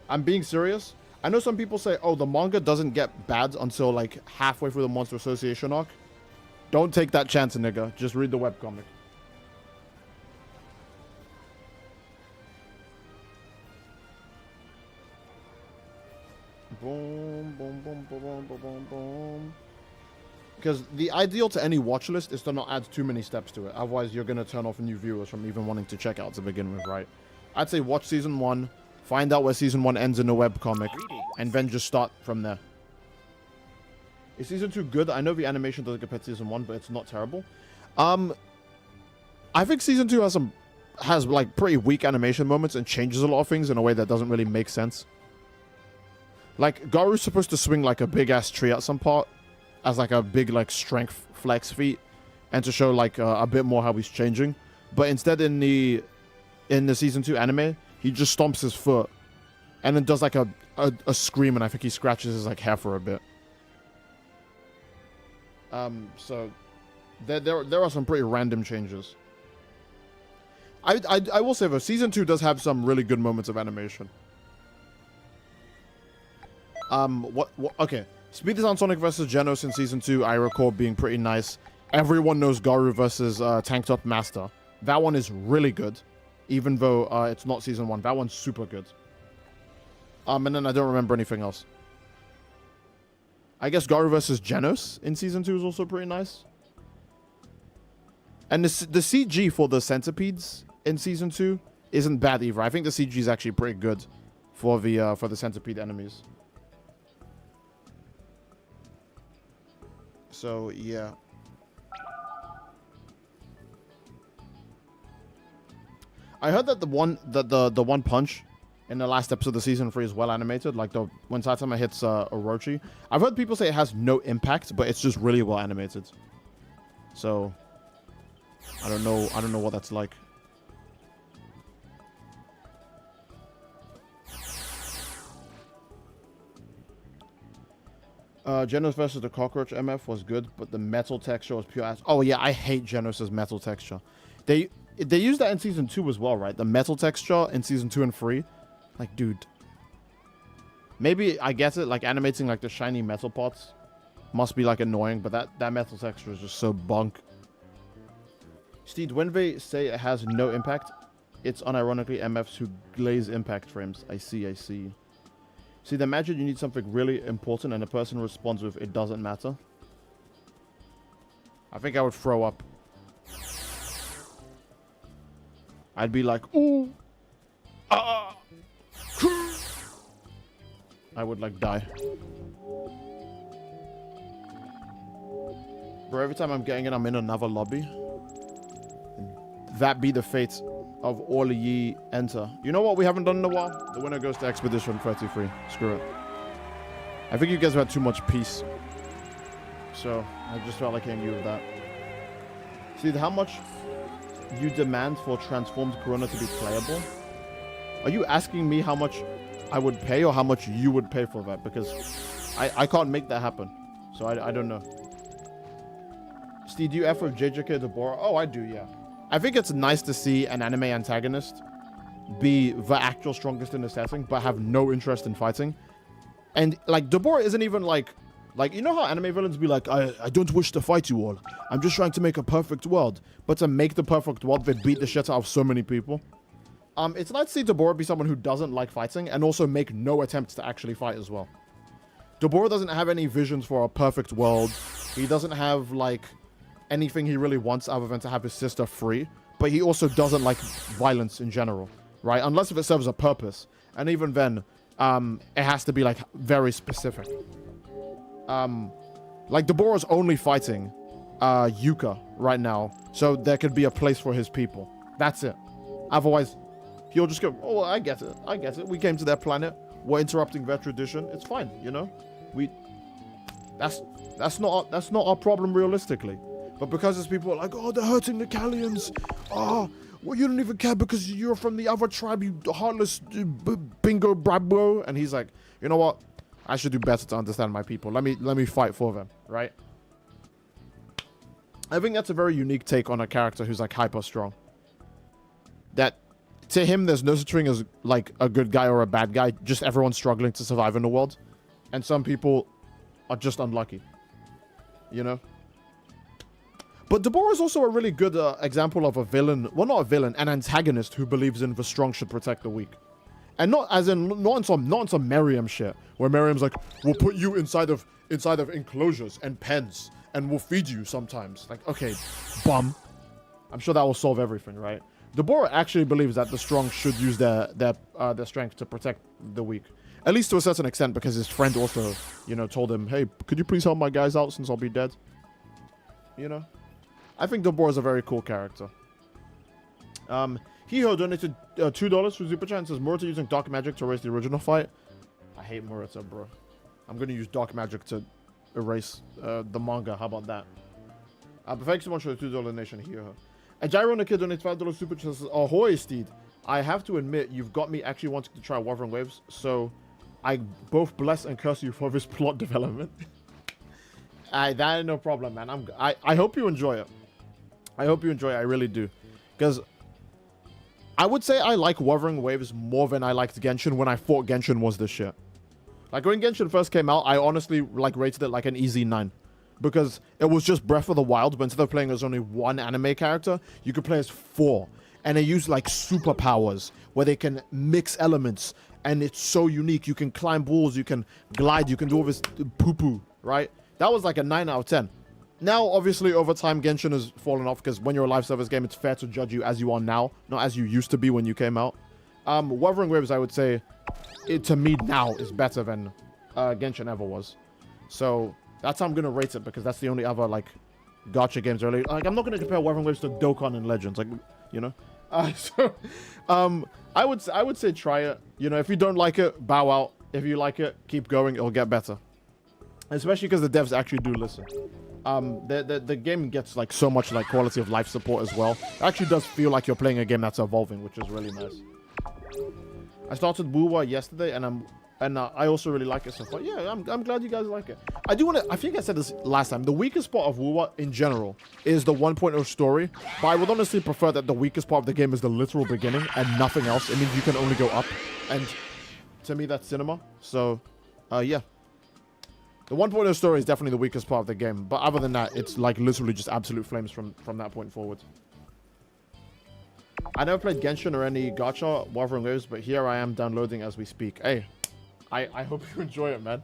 I'm being serious. I know some people say, oh, the manga doesn't get bad until like halfway through the Monster Association arc. Don't take that chance, nigga. Just read the webcomic. Boom, boom, boom, boom, boom, boom, boom, boom. Because the ideal to any watch list is to not add too many steps to it. Otherwise, you're going to turn off new viewers from even wanting to check out to begin with, right? I'd say watch season 1, find out where season 1 ends in the webcomic, and then just start from there. Is season 2 good? I know the animation doesn't compare to season 1, but it's not terrible. I think season 2 has like pretty weak animation moments and changes a lot of things in a way that doesn't really make sense. Like, Garu's supposed to swing like a big-ass tree at some part as like a big like strength flex feat and to show like a bit more how he's changing. But instead in the season 2 anime, he just stomps his foot and then does like a scream, and I think he scratches his like hair for a bit. So there are some pretty random changes. I will say though, season 2 does have some really good moments of animation. Okay. Speed is on Sonic vs. Genos in season 2, I recall being pretty nice. Everyone knows Garu versus Tank Top Master. That one is really good, even though it's not season 1. That one's super good. And then I don't remember anything else. I guess Garu versus Genos in season 2 is also pretty nice. And the CG for the centipedes in season 2 isn't bad either. I think the CG is actually pretty good for the centipede enemies. So yeah. I heard that the one punch in the last episode of season 3 is well animated, like when Saitama hits Orochi. I've heard people say it has no impact, but it's just really well animated. So I don't know what that's like. Genos versus the Cockroach MF was good, but the metal texture was pure ass. Oh yeah, I hate Genos' metal texture. They used that in season 2 as well, right? The metal texture in season 2 and 3. Like, dude. Maybe I get it, like animating like the shiny metal parts must be like annoying, but that metal texture is just so bunk. Steve, when they say it has no impact, it's unironically MFs who glaze impact frames. I see. See, imagine you need something really important and the person responds with, it doesn't matter. I think I would throw up. I'd be like, ooh. I would like die. Bro, every time I'm getting in, I'm in another lobby. That be the fate of all ye enter. You know what we haven't done in a while? The winner goes to Expedition 33. Screw it. I think you guys have had too much peace. So, I just felt like hitting you with that. See, how much you demand for transformed Corona to be playable? Are you asking me how much I would pay or how much you would pay for that? Because I can't make that happen. So, I don't know. Steve, do you F with JJK Deborah? Oh, I do, yeah. I think it's nice to see an anime antagonist be the actual strongest in the setting, but have no interest in fighting. And, like, Deborah isn't even, like, you know how anime villains be like, I don't wish to fight you all. I'm just trying to make a perfect world. But to make the perfect world, they beat the shit out of so many people. It's nice to see Deborah be someone who doesn't like fighting and also make no attempts to actually fight as well. Deborah doesn't have any visions for a perfect world. He doesn't have, like, anything he really wants other than to have his sister free, but he also doesn't like violence in general, right? Unless if it serves a purpose, and even then, it has to be like very specific. Like Deborah's only fighting Yuka right now, so there could be a place for his people. That's it. Otherwise, he'll just go, oh, I get it. We came to their planet. We're interrupting their tradition. It's fine, you know. That's not our problem realistically. But because there's people like, oh, they're hurting the Callians. Oh, well, you don't even care because you're from the other tribe, you heartless bingo brabo. And he's like, you know what? I should do better to understand my people. Let me fight for them, right? I think that's a very unique take on a character who's like hyper strong. That to him, there's no such thing as like a good guy or a bad guy. Just everyone's struggling to survive in the world. And some people are just unlucky, you know? But Deborah is also a really good example of a villain. Well, not a villain, an antagonist who believes in the strong should protect the weak. And not in some Miriam shit, where Miriam's like, we'll put you inside of enclosures and pens, and we'll feed you sometimes. Like, okay, bum. I'm sure that will solve everything, right? Deborah actually believes that the strong should use their strength to protect the weak. At least to a certain extent, because his friend also, you know, told him, hey, could you please help my guys out since I'll be dead? You know? I think Deborah is a very cool character. Hiho donated $2 for Super Chat and says, Murata using dark magic to erase the original fight. I hate Murata, bro. I'm going to use dark magic to erase the manga. How about that? But thanks so much for the $2 donation, Hiho. And Gyro Nakid donates $5 Super Chat and says, ahoy, Steed. I have to admit, you've got me actually wanting to try Wuthering Waves, so I both bless and curse you for this plot development. That ain't no problem, man. I hope you enjoy it. I hope you enjoy it. I really do. Because I would say I like Wuthering Waves more than I liked Genshin when I thought Genshin was the shit. Like, when Genshin first came out, I honestly, like, rated it like an easy 9. Because it was just Breath of the Wild, but instead of playing as only one anime character, you could play as 4. And they use, like, superpowers, where they can mix elements. And it's so unique. You can climb walls, you can glide, you can do all this poo-poo, right? That was like a 9 out of 10. Now, obviously, over time, Genshin has fallen off because when you're a live service game, it's fair to judge you as you are now, not as you used to be when you came out. Wuthering Waves, I would say, to me now, is better than Genshin ever was. So that's how I'm going to rate it, because that's the only other, like, gacha games really. Like, I'm not going to compare Wuthering Waves to Dokkan and Legends, like, you know? I would say try it. You know, if you don't like it, bow out. If you like it, keep going. It'll get better. Especially because the devs actually do listen. The game gets like so much like quality of life support as well. It actually does feel like you're playing a game that's evolving, which is really nice. I started Wuwa yesterday, and I also really like it so far. Yeah, I'm glad you guys like it. I think I said this last time. The weakest part of Wuwa in general is the 1.0 story, but I would honestly prefer that the weakest part of the game is the literal beginning and nothing else. It means you can only go up, and to me that's cinema. So, yeah. The 1.0 story is definitely the weakest part of the game, but other than that, it's like literally just absolute flames from that point forward. I never played Genshin or any gacha Wuthering Waves, but here I am downloading as we speak. Hey, I hope you enjoy it, man.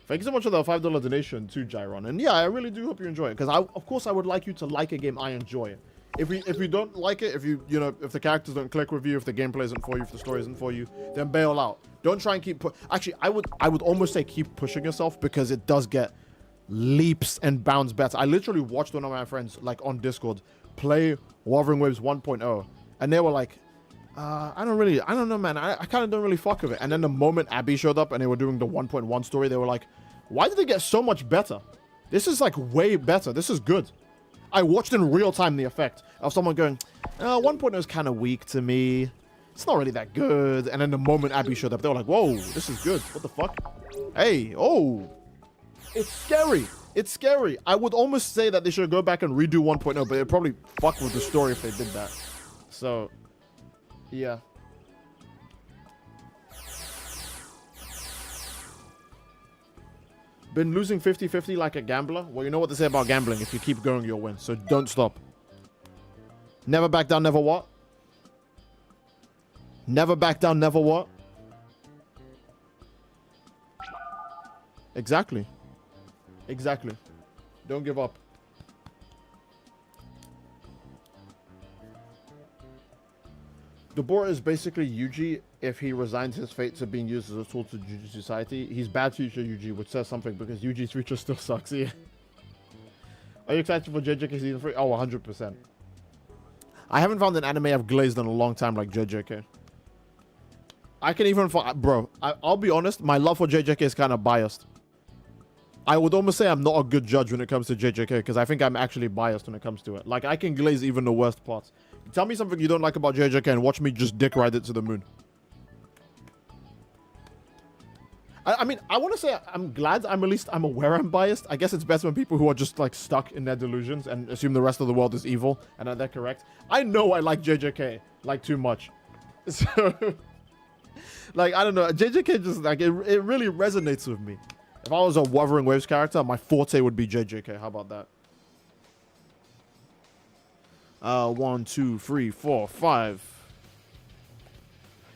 Thank you so much for the $5 donation to Gyron. And yeah, I really do hope you enjoy it, because of course I would like you to like a game I enjoy. If you don't like it, if if the characters don't click with you, if the gameplay isn't for you, if the story isn't for you, then bail out. Don't try and keep actually, I would almost say keep pushing yourself, because it does get leaps and bounds better. I literally watched one of my friends like on Discord play Wuthering Waves 1.0, and they were like, I don't know, man. I kind of don't really fuck with it. And then the moment Abby showed up and they were doing the 1.1 story, they were like, why did it get so much better? This is like way better. This is good. I watched in real time the effect of someone going, 1.0 is kind of weak to me. It's not really that good. And then the moment Abby showed up, they were like, whoa, this is good. What the fuck? Hey, oh. It's scary. It's scary. I would almost say that they should go back and redo 1.0, but it'd probably fuck with the story if they did that. So, yeah. Been losing 50-50 like a gambler? Well, you know what they say about gambling. If you keep going, you'll win. So don't stop. Never back down, never what? Never back down, never what? Exactly. Exactly. Don't give up. Deborah is basically Yuji if he resigns his fate to being used as a tool to Jujutsu Society. He's bad future Yuji, which says something because Yuji's future still sucks. Yeah. Are you excited for JJK Season 3? Oh, 100%. I haven't found an anime I've glazed in a long time like JJK. I can even find... Bro, I'll be honest. My love for JJK is kind of biased. I would almost say I'm not a good judge when it comes to JJK because I think I'm actually biased when it comes to it. Like, I can glaze even the worst parts. Tell me something you don't like about JJK and watch me just dick ride it to the moon. I mean, I want to say I'm glad I'm aware I'm biased. I guess it's best when people who are just like stuck in their delusions and assume the rest of the world is evil and that they're correct. I know I like JJK like too much. So, like, I don't know. JJK just like, it really resonates with me. If I was a Wuthering Waves character, my forte would be JJK. How about that? 1, 2, 3, 4, 5.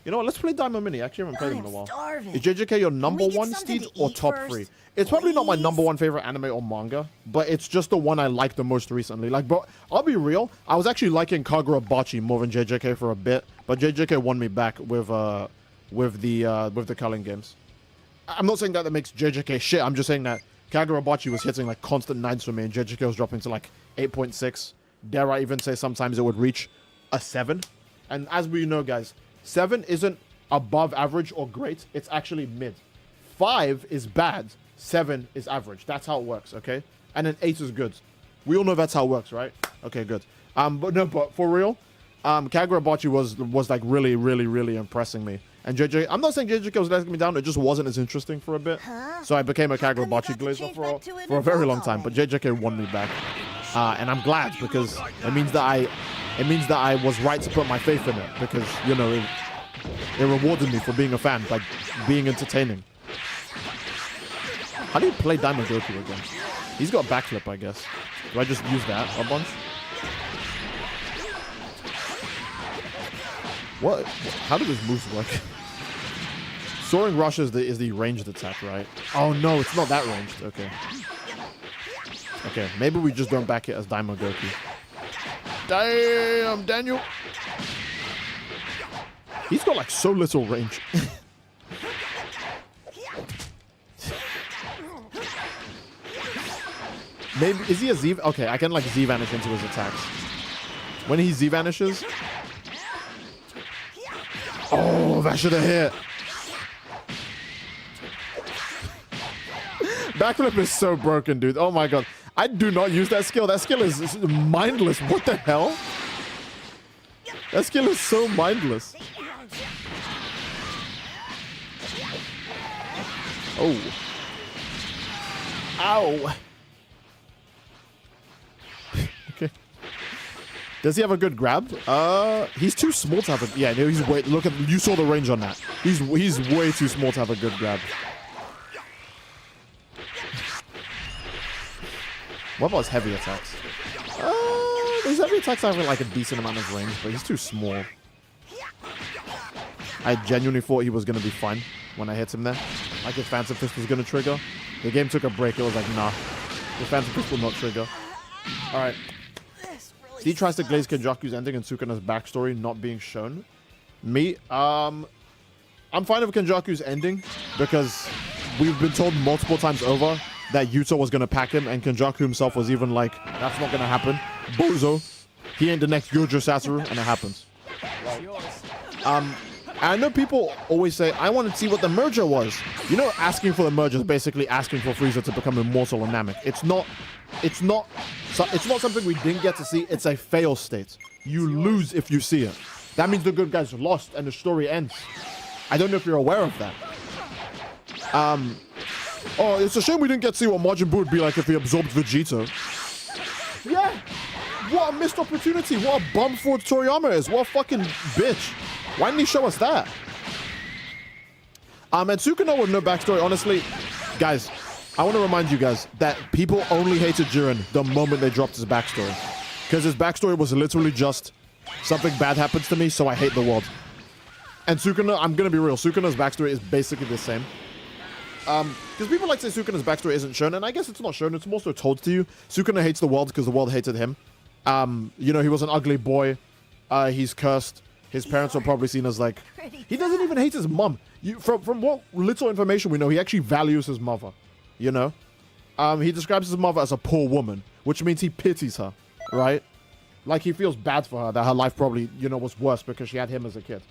You know what? Let's play Diamond Mini. I actually haven't played them in a while. Starving. Is JJK your number one, Steed, or top first? 3? It's probably not my number 1 favorite anime or manga, but it's just the one I like the most recently. Like, bro, I'll be real. I was actually liking Kagurabachi more than JJK for a bit, but JJK won me back with the Culling games. I'm not saying that makes JJK shit. I'm just saying that Kagurabachi was hitting like constant 9s for me, and JJK was dropping to like 8.6. Dare I even say sometimes it would reach a 7? And as we know, guys, 7 isn't above average or great. It's actually mid. 5 is bad. 7 is average. That's how it works, okay? And then 8 is good. We all know that's how it works, right? Okay, good. But for real, Kagurabachi was like really, really, really impressing me. And JJ, I'm not saying JJK was letting me down. It just wasn't as interesting for a bit. So I became a Kagurabachi glazer for a very long time. But JJK won me back, and I'm glad because it means that I was right to put my faith in it because, you know, it rewarded me for being a fan by being entertaining. How do you play Diamond Goku again? He's got backflip, I guess. Do I just use that a bunch? What? How do these moves work? Soaring Rush is the ranged attack, right? Oh no, it's not that ranged. Okay. Okay, maybe we just don't back it as Daima Goku. Damn, Daniel. He's got like so little range. Maybe, is he a Z? Okay, I can like Z vanish into his attacks. When he Z vanishes. Oh, that should have hit. Backflip is so broken, dude. Oh my god. I do not use that skill. That skill is mindless. What the hell? That skill is so mindless. Oh. Ow. Okay. Does he have a good grab? He's too small to have a... Yeah, he's way... Look at... You saw the range on that. He's way too small to have a good grab. What about his heavy attacks? His heavy attacks have like a decent amount of range, but he's too small. I genuinely thought he was going to be fine when I hit him there. Like his Phantom Fist was going to trigger. The game took a break. It was like, nah. The Phantom Fist will not trigger. Alright. He tries to glaze Kenjaku's ending and Sukuna's backstory not being shown. Me, I'm fine with Kenjaku's ending because we've been told multiple times over that Yuta was going to pack him, and Kenjaku himself was even like, that's not going to happen. Bozo. He ain't the next Gojo Satoru, and it happens. I know people always say, I want to see what the merger was. You know, asking for the merger is basically asking for Frieza to become immortal and Namek. It's not something we didn't get to see. It's a fail state. You lose if you see it. That means the good guys lost and the story ends. I don't know if you're aware of that. Oh, it's a shame we didn't get to see what Majin Buu would be like if he absorbed Vegeta. Yeah. What a missed opportunity. What a bum Ford Toriyama is. What a fucking bitch. Why didn't he show us that? And Sukuna with no backstory. Honestly, guys, I want to remind you guys that people only hated Jiren the moment they dropped his backstory. Because his backstory was literally just something bad happens to me, so I hate the world. And Sukuna, I'm going to be real, Sukuna's backstory is basically the same. Because people like to say Sukuna's backstory isn't shown, and I guess it's not shown, it's more so told to you. Sukuna hates the world because the world hated him. You know, he was an ugly boy. He's cursed. His parents were probably seen as like... He doesn't even hate his mom. From what little information we know, he actually values his mother. You know? He describes his mother as a poor woman, which means he pities her, right? Like, he feels bad for her, that her life probably, you know, was worse because she had him as a kid.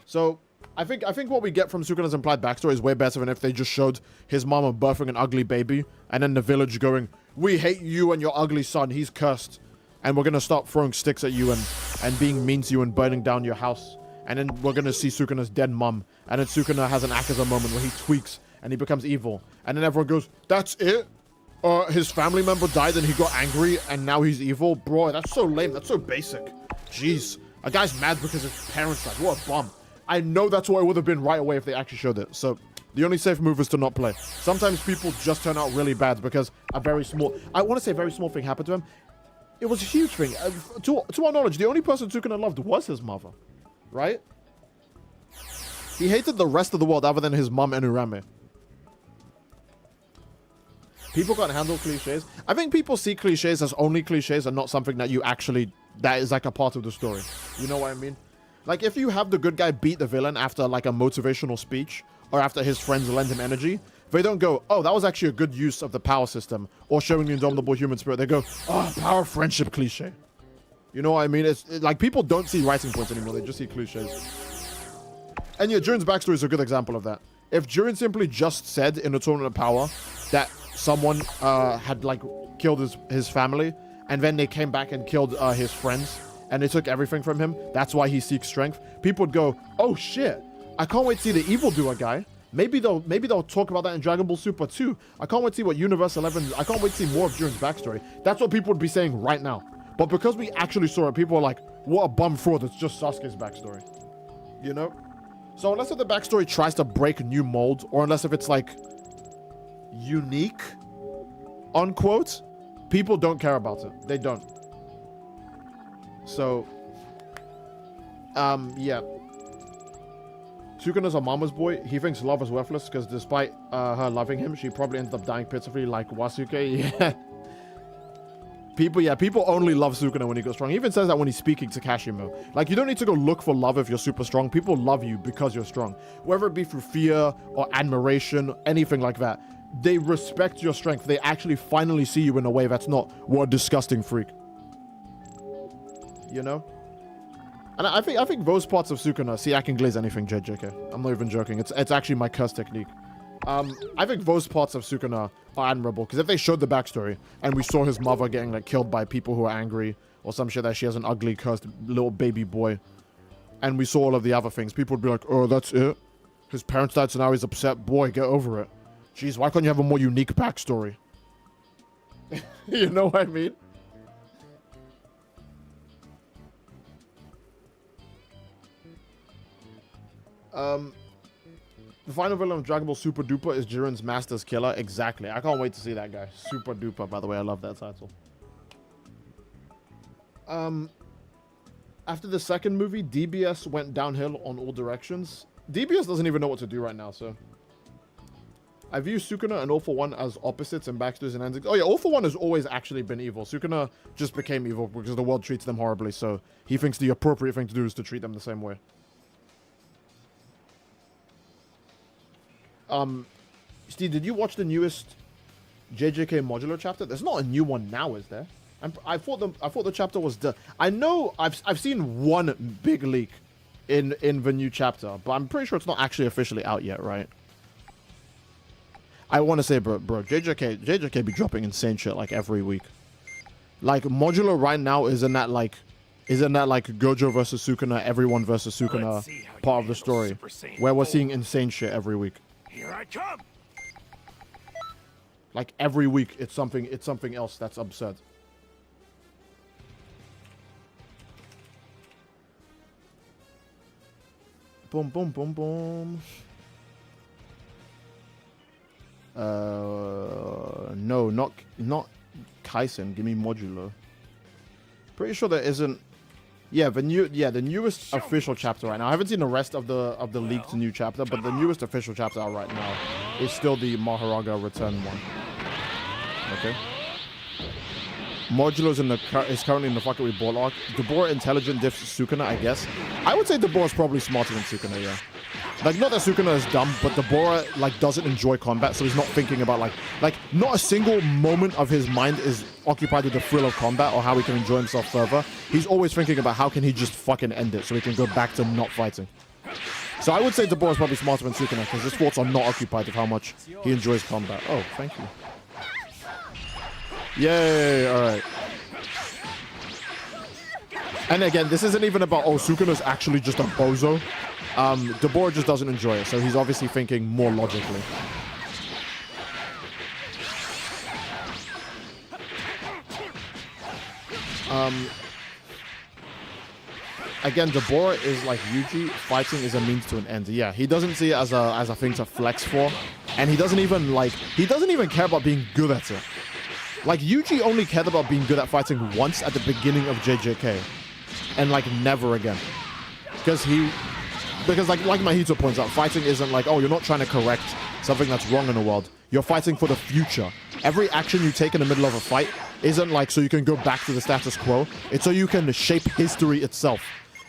So, I think what we get from Sukuna's implied backstory is way better than if they just showed his mama birthing an ugly baby and then the village going, we hate you and your ugly son, he's cursed. And we're gonna start throwing sticks at you and being mean to you and burning down your house. And then we're gonna see Sukuna's dead mum. And then Sukuna has an Akaza moment where he tweaks and he becomes evil. And then everyone goes, that's it? His family member died and he got angry and now he's evil? Bro, that's so lame, that's so basic. Jeez, a guy's mad because his parents died, what a bum. I know that's what it would have been right away if they actually showed it. So the only safe move is to not play. Sometimes people just turn out really bad because a very small, I want to say a very small thing happened to him. It was a huge thing. To our knowledge, the only person Sukuna loved was his mother, right? He hated the rest of the world other than his mom and Urame. People can't handle cliches. I think people see cliches as only cliches and not something that you actually, that is like a part of the story. You know what I mean? Like, if you have the good guy beat the villain after, like, a motivational speech, or after his friends lend him energy, they don't go, oh, that was actually a good use of the power system, or showing the indomitable human spirit. They go, oh, power friendship cliche. You know what I mean? Like, people don't see writing points anymore. They just see cliches. And yeah, Jiren's backstory is a good example of that. If Jiren simply just said in the Tournament of Power that someone had, like, killed his family, and then they came back and killed his friends, and they took everything from him, that's why he seeks strength, people would go, oh shit, I can't wait to see the evildoer guy. Maybe they'll talk about that in Dragon Ball Super 2. I can't wait to see what Universe 11, I can't wait to see more of Jiren's backstory. That's what people would be saying right now. But because we actually saw it, people are like, what a bum fraud, it's just Sasuke's backstory. You know? So unless if the backstory tries to break new molds, or unless if it's like unique, unquote, people don't care about it. They don't. So, yeah. Sukuna's a mama's boy. He thinks love is worthless because despite her loving him, she probably ended up dying pitifully like Wasuke. Yeah. People only love Sukuna when he goes strong. He even says that when he's speaking to Kashimo. Like, you don't need to go look for love if you're super strong. People love you because you're strong. Whether it be through fear or admiration, anything like that. They respect your strength. They actually finally see you in a way that's not, what a disgusting freak. You know? And I think those parts of Sukuna, see, I can glaze anything, JJK. I'm not even joking. It's actually my curse technique. I think those parts of Sukuna are admirable, because if they showed the backstory, and we saw his mother getting, like, killed by people who are angry, or some shit that she has an ugly, cursed little baby boy, and we saw all of the other things, people would be like, oh, that's it? His parents died, so now he's upset. Boy, get over it. Jeez, why can't you have a more unique backstory? You know what I mean? The final villain of Dragon Ball Super Duper is Jiren's Master's Killer. Exactly. I can't wait to see that guy. Super Duper, by the way. I love that title. After the second movie, DBS went downhill on all directions. DBS doesn't even know what to do right now, so... I view Sukuna and All For One as opposites in backstories and endings. Oh yeah, All For One has always actually been evil. Sukuna just became evil because the world treats them horribly, so he thinks the appropriate thing to do is to treat them the same way. Steve, did you watch the newest JJK modular chapter? There's not a new one now, is there? I thought the chapter was done. I know I've seen one big leak in the new chapter, but I'm pretty sure it's not actually officially out yet, right? I want to say, bro, JJK be dropping insane shit like every week. Like modular right now isn't that like Gojo versus Sukuna, everyone versus Sukuna part of the story, where we're seeing insane shit every week. Here I come. Like every week, it's something else that's absurd. Boom, boom, boom, boom. No, not Kaisen. Give me modular. Pretty sure there isn't. Yeah, the newest official chapter right now. I haven't seen the rest of the leaked new chapter, but the newest official chapter out right now is still the Maharaga return one. Okay. Modular's is currently in the Fuck It We Ball arc. Deborah intelligent diffs Sukuna, I guess. I would say Deborah's probably smarter than Sukuna, yeah. Like, not that Sukuna is dumb, but Deborah, like, doesn't enjoy combat, so he's not thinking about, like, not a single moment of his mind is occupied with the thrill of combat or how he can enjoy himself further. He's always thinking about how can he just fucking end it so he can go back to not fighting. So I would say Dabura is probably smarter than Sukuna because his thoughts are not occupied with how much he enjoys combat. Oh, thank you. Yay, alright. And again, this isn't even about, oh, Sukuna's actually just a bozo. Dabura just doesn't enjoy it, so he's obviously thinking more logically. Again, Dabura is like Yuji. Fighting is a means to an end. Yeah, he doesn't see it as a thing to flex for, and he doesn't even care about being good at it. Like Yuji only cared about being good at fighting once at the beginning of JJK, and like never again, because like Mahito points out, fighting isn't like, oh, you're not trying to correct something that's wrong in the world. You're fighting for the future. Every action you take in the middle of a fight isn't like so you can go back to the status quo. It's so you can shape history itself.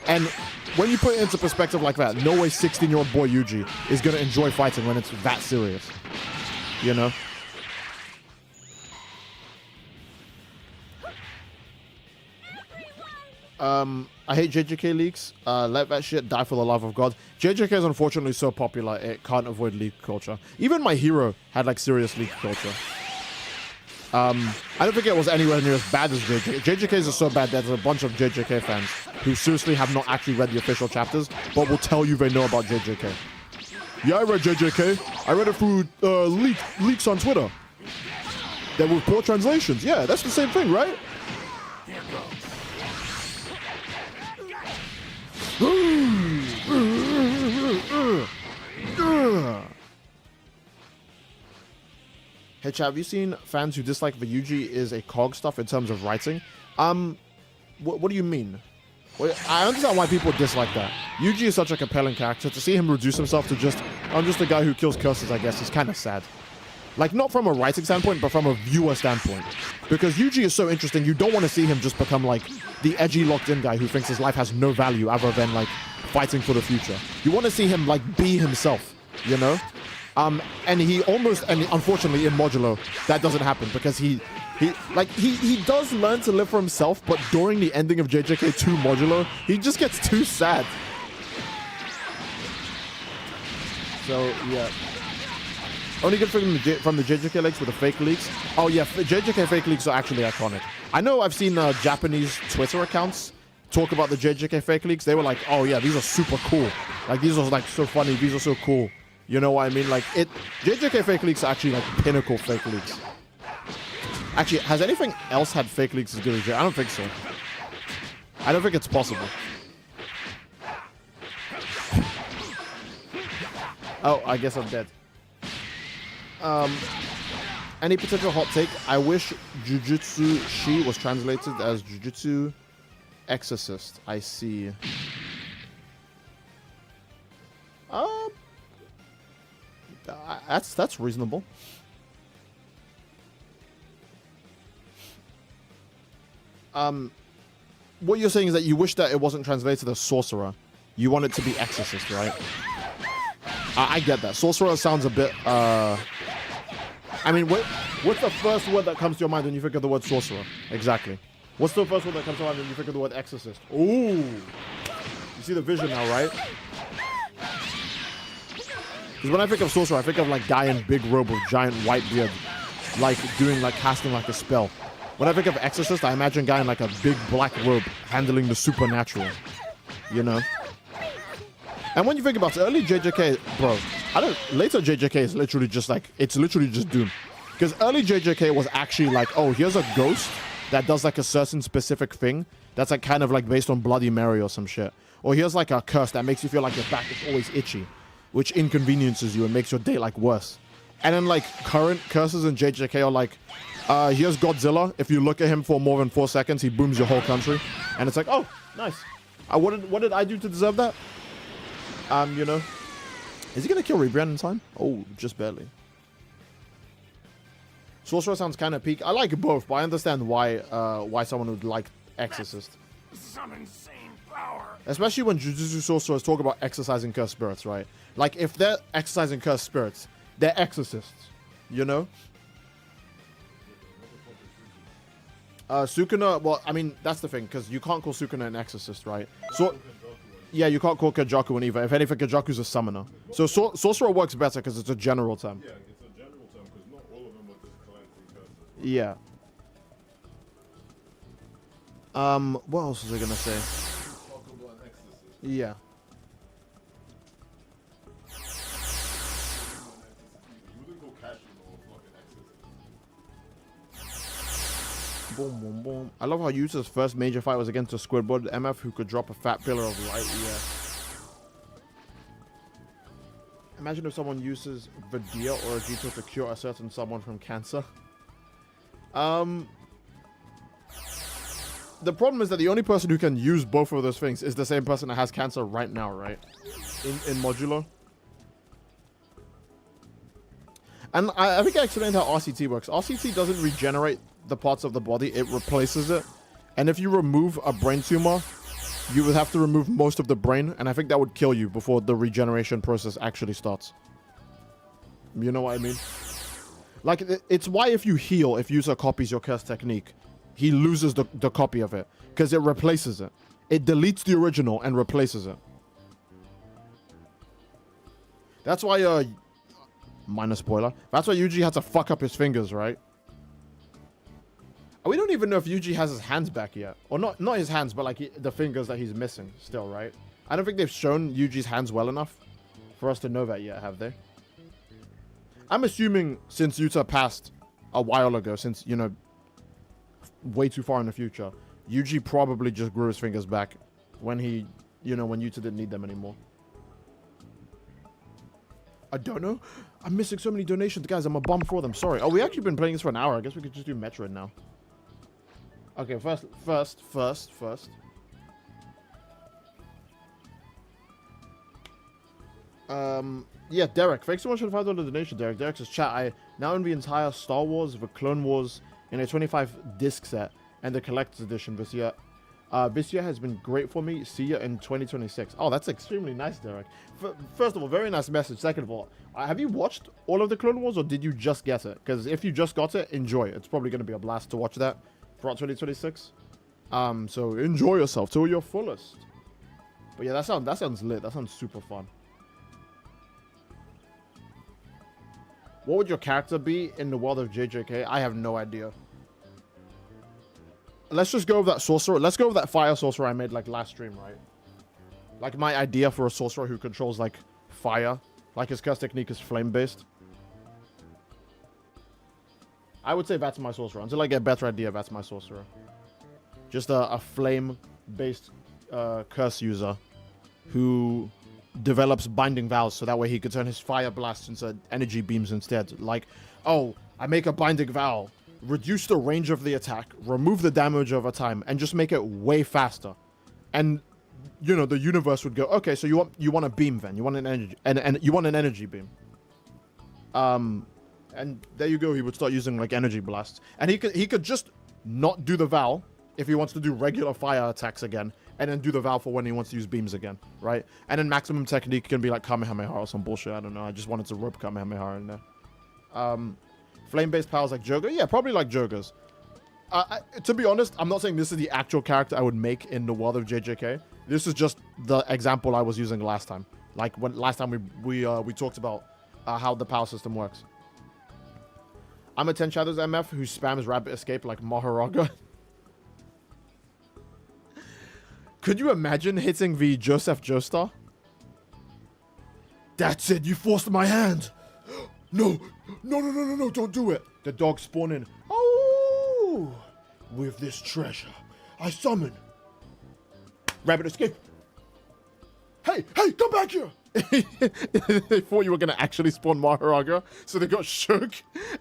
And when you put it into perspective like that, no way 16-year-old boy Yuji is going to enjoy fighting when it's that serious. You know? I hate JJK leaks. Let that shit die for the love of God. JJK is unfortunately so popular, it can't avoid leak culture. Even My Hero had like serious leak culture. I don't think it was anywhere near as bad as JJK. JJKs are so bad that there's a bunch of JJK fans who seriously have not actually read the official chapters, but will tell you they know about JJK. Yeah, I read JJK. I read it through leaks on Twitter. There were poor translations. Yeah, that's the same thing, right? Hey chat, have you seen fans who dislike the Yuji is a cog stuff in terms of writing? What do you mean? Well, I understand why people dislike that. Yuji is such a compelling character. To see him reduce himself to just, I'm just a guy who kills curses, I guess, is kind of sad. Like, not from a writing standpoint, but from a viewer standpoint. Because Yuji is so interesting, you don't want to see him just become, like, the edgy, locked-in guy who thinks his life has no value other than, like, fighting for the future. You want to see him, like, be himself, you know? And he almost, and unfortunately in Modulo, that doesn't happen because he does learn to live for himself, but during the ending of JJK 2 Modulo, he just gets too sad. So, yeah. Only good thing from the JJK leaks were the fake leaks. Oh yeah, JJK fake leaks are actually iconic. I know I've seen Japanese Twitter accounts talk about the JJK fake leaks. They were like, oh yeah, these are super cool. Like, these are like so funny. These are so cool. You know what I mean? Like, JJK fake leaks are actually like pinnacle fake leaks. Actually, has anything else had fake leaks as good as JJK? I don't think so. I don't think it's possible. Oh, I guess I'm dead. Any potential hot take? I wish Jujutsu Shi was translated as Jujutsu Exorcist. I see. That's reasonable. What you're saying is that you wish that it wasn't translated as sorcerer. You want it to be exorcist, right? I get that. Sorcerer sounds a bit, I mean, what's the first word that comes to your mind when you think of the word sorcerer? Exactly. What's the first word that comes to mind when you think of the word exorcist? Ooh. You see the vision now, right? Because when I think of sorcerer, I think of like guy in big robe with giant white beard, like doing like casting like a spell. When I think of exorcist, I imagine guy in like a big black robe handling the supernatural, you know? And when you think about it, early JJK, bro, later JJK is literally just like, it's literally just Doom. Because early JJK was actually like, oh, here's a ghost that does like a certain specific thing that's like kind of like based on Bloody Mary or some shit. Or here's like a curse that makes you feel like your back is always itchy, which inconveniences you and makes your day like worse. And then like current curses in JJK are like, here's Godzilla. If you look at him for more than 4 seconds, he booms your whole country. And it's like, oh, nice. What did I do to deserve that? You know, is he gonna kill Rebrand in time? Oh, just barely. Sorcerer sounds kind of peak. I like both, but I understand why someone would like Exorcist. Some insane power. Especially when Jujutsu sorcerers talk about exercising cursed spirits, right? Like, if they're exercising cursed spirits, they're exorcists, you know? Sukuna, well, I mean, that's the thing, because you can't call Sukuna an exorcist, right? So, Yeah, you can't call Kajaku an either. If anything, Kajaku's a summoner. So sorcerer works better because it's a general term. Yeah, it's a general term because not all of them are just cleansing curses. Yeah. What else was I gonna say? Talk about an exorcist. Yeah. You wouldn't go casual or fucking exorcist. Boom, boom, boom. I love how Yuta's first major fight was against a Squidward MF who could drop a fat pillar of light. Yeah. Imagine if someone uses Vidya or Ajito to cure a certain someone from cancer. The problem is that the only person who can use both of those things is the same person that has cancer right now, right? In Modulo. And I think I explained how RCT works. RCT doesn't regenerate the parts of the body, it replaces it. And if you remove a brain tumor, you would have to remove most of the brain, and I think that would kill you before the regeneration process actually starts. You know what I mean? Like, it's why if you heal, if user copies your curse technique, he loses the copy of it, because it replaces it. It deletes the original and replaces it. That's why, minor spoiler, that's why Yuji had to fuck up his fingers, right? We don't even know if Yuji has his hands back yet. Or not his hands, but like the fingers that he's missing still, right? I don't think they've shown Yuji's hands well enough for us to know that yet, have they? I'm assuming since Yuta passed a while ago, since, you know, way too far in the future, Yuji probably just grew his fingers back when he, you know, when Yuta didn't need them anymore. I don't know. I'm missing so many donations, guys. I'm a bum for them. Sorry. Oh, we actually been playing this for an hour. I guess we could just do Metroid now. Okay, first. Yeah, Derek. Thanks so much for the $5 donation, Derek. Derek says, chat, I now own the entire Star Wars, the Clone Wars in a 25 disc set and the collector's edition this year. This year has been great for me. See you in 2026. Oh, that's extremely nice, Derek. First of all, very nice message. Second of all, have you watched all of the Clone Wars or did you just get it? Because if you just got it, enjoy it. It's probably going to be a blast to watch that throughout 2026. So enjoy yourself to your fullest. But yeah, that sounds lit. That sounds super fun. What would your character be in the world of JJK? I have no idea. Let's just go with that sorcerer. Let's go with that fire sorcerer I made like last stream, right? Like my idea for a sorcerer who controls like fire. Like his curse technique is flame based. I would say that's my sorcerer. Until I get a better idea, that's my sorcerer. Just a flame based curse user who develops binding vows so that way he could turn his fire blasts into energy beams instead. Like, oh, I make a binding vow, reduce the range of the attack, remove the damage over time, and just make it way faster. And you know, the universe would go, okay, so you want a beam then, you want an energy, and you want an energy beam. And there you go. He would start using like energy blasts, and he could just not do the vow if he wants to do regular fire attacks again, and then do the vow for when he wants to use beams again, right? And then maximum technique can be like Kamehameha or some bullshit. I don't know. I just wanted to rope Kamehameha in there. Flame-based powers like Jogo? Yeah, probably like Jogo's. To be honest, I'm not saying this is the actual character I would make in the world of JJK. This is just the example I was using last time. Like when last time we talked about how the power system works. I'm a 10 Shadows MF who spams Rabbit Escape like Maharaga. Could you imagine hitting the Joseph Joestar? That's it, you forced my hand. No, don't do it. The dog spawn in. Oh, with this treasure, I summon Rabbit Escape. Hey, come back here. They thought you were going to actually spawn Maharaga, so they got shook,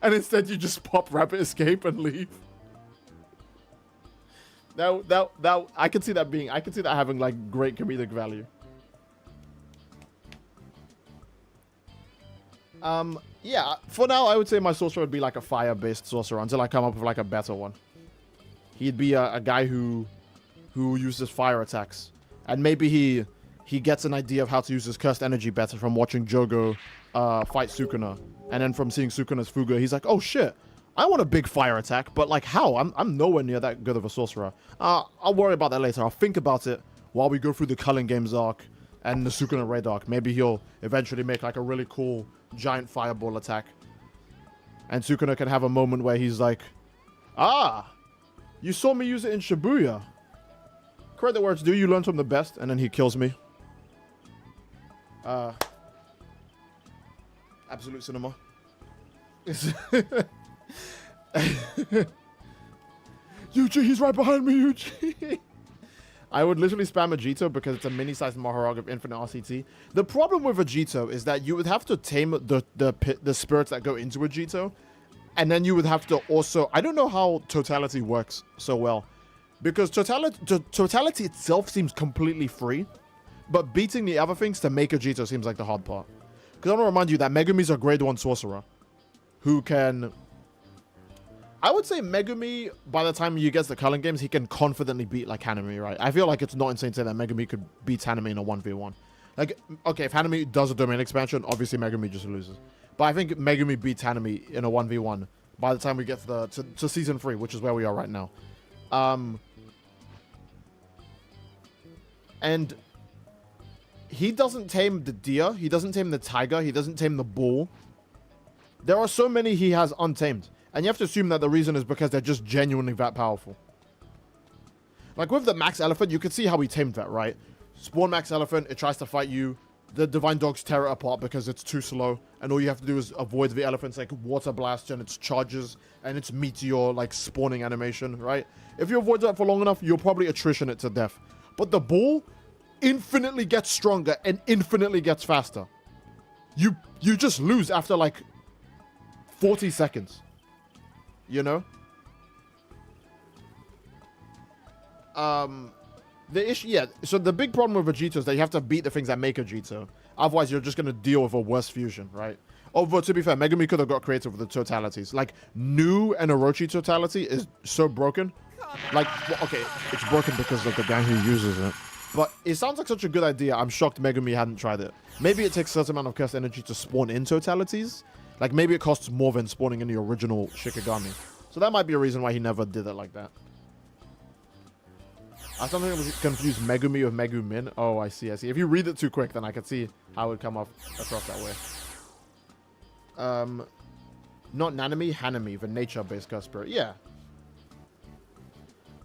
and instead you just pop Rabbit Escape and leave. That I can see that having like great comedic value. Yeah, for now I would say my sorcerer would be like a fire-based sorcerer until I come up with like a better one. He'd be a guy who uses fire attacks, and maybe he gets an idea of how to use his cursed energy better from watching Jogo fight Sukuna, and then from seeing Sukuna's Fuga, he's like, oh shit, I want a big fire attack, but like how? I'm nowhere near that good of a sorcerer. I'll worry about that later. I'll think about it while we go through the Culling Games arc and the Sukuna Raid arc. Maybe he'll eventually make like a really cool giant fireball attack. And Sukuna can have a moment where he's like, ah, you saw me use it in Shibuya. Correct the words, do you learn from the best? And then he kills me. Absolute cinema. Yuji, he's right behind me, Yuji. I would literally spam Vegito because it's a mini-sized Maharag of infinite RCT. The problem with Vegito is that you would have to tame the spirits that go into Vegito. And then you would have to also... I don't know how Totality works so well. Because Totality itself seems completely free. But beating the other things to make Vegito seems like the hard part. Because I want to remind you that Megumi's a grade 1 sorcerer. Who can... I would say Megumi, by the time you get the Culling Games, he can confidently beat, like, Hanami, right? I feel like it's not insane to say that Megumi could beat Hanami in a 1v1. Like, okay, if Hanami does a domain expansion, obviously Megumi just loses. But I think Megumi beats Hanami in a 1v1 by the time we get to Season 3, which is where we are right now. And he doesn't tame the deer, he doesn't tame the tiger, he doesn't tame the bull. There are so many he has untamed. And you have to assume that the reason is because they're just genuinely that powerful. Like with the Max Elephant, you can see how he tamed that, right? Spawn Max Elephant, it tries to fight you. The Divine Dogs tear it apart because it's too slow. And all you have to do is avoid the elephant's like water blast and its charges and its meteor like spawning animation, right? If you avoid that for long enough, you'll probably attrition it to death. But the bull infinitely gets stronger and infinitely gets faster. You just lose after like 40 seconds. You know? The issue, yeah, so the big problem with Vegito is that you have to beat the things that make Vegito. Otherwise, you're just going to deal with a worse fusion, right? Although, to be fair, Megumi could have got creative with the totalities. Like, Nu and Orochi totality is so broken. Like, well, okay, it's broken because of the guy who uses it. But it sounds like such a good idea. I'm shocked Megumi hadn't tried it. Maybe it takes a certain amount of cursed energy to spawn in totalities. Like, maybe it costs more than spawning in the original Shikigami. So that might be a reason why he never did it like that. I sometimes confuse Megumi with Megumin. Oh, I see. If you read it too quick, then I can see how it would come off across that way. Not Nanami, Hanami, the nature-based curse spirit. Yeah.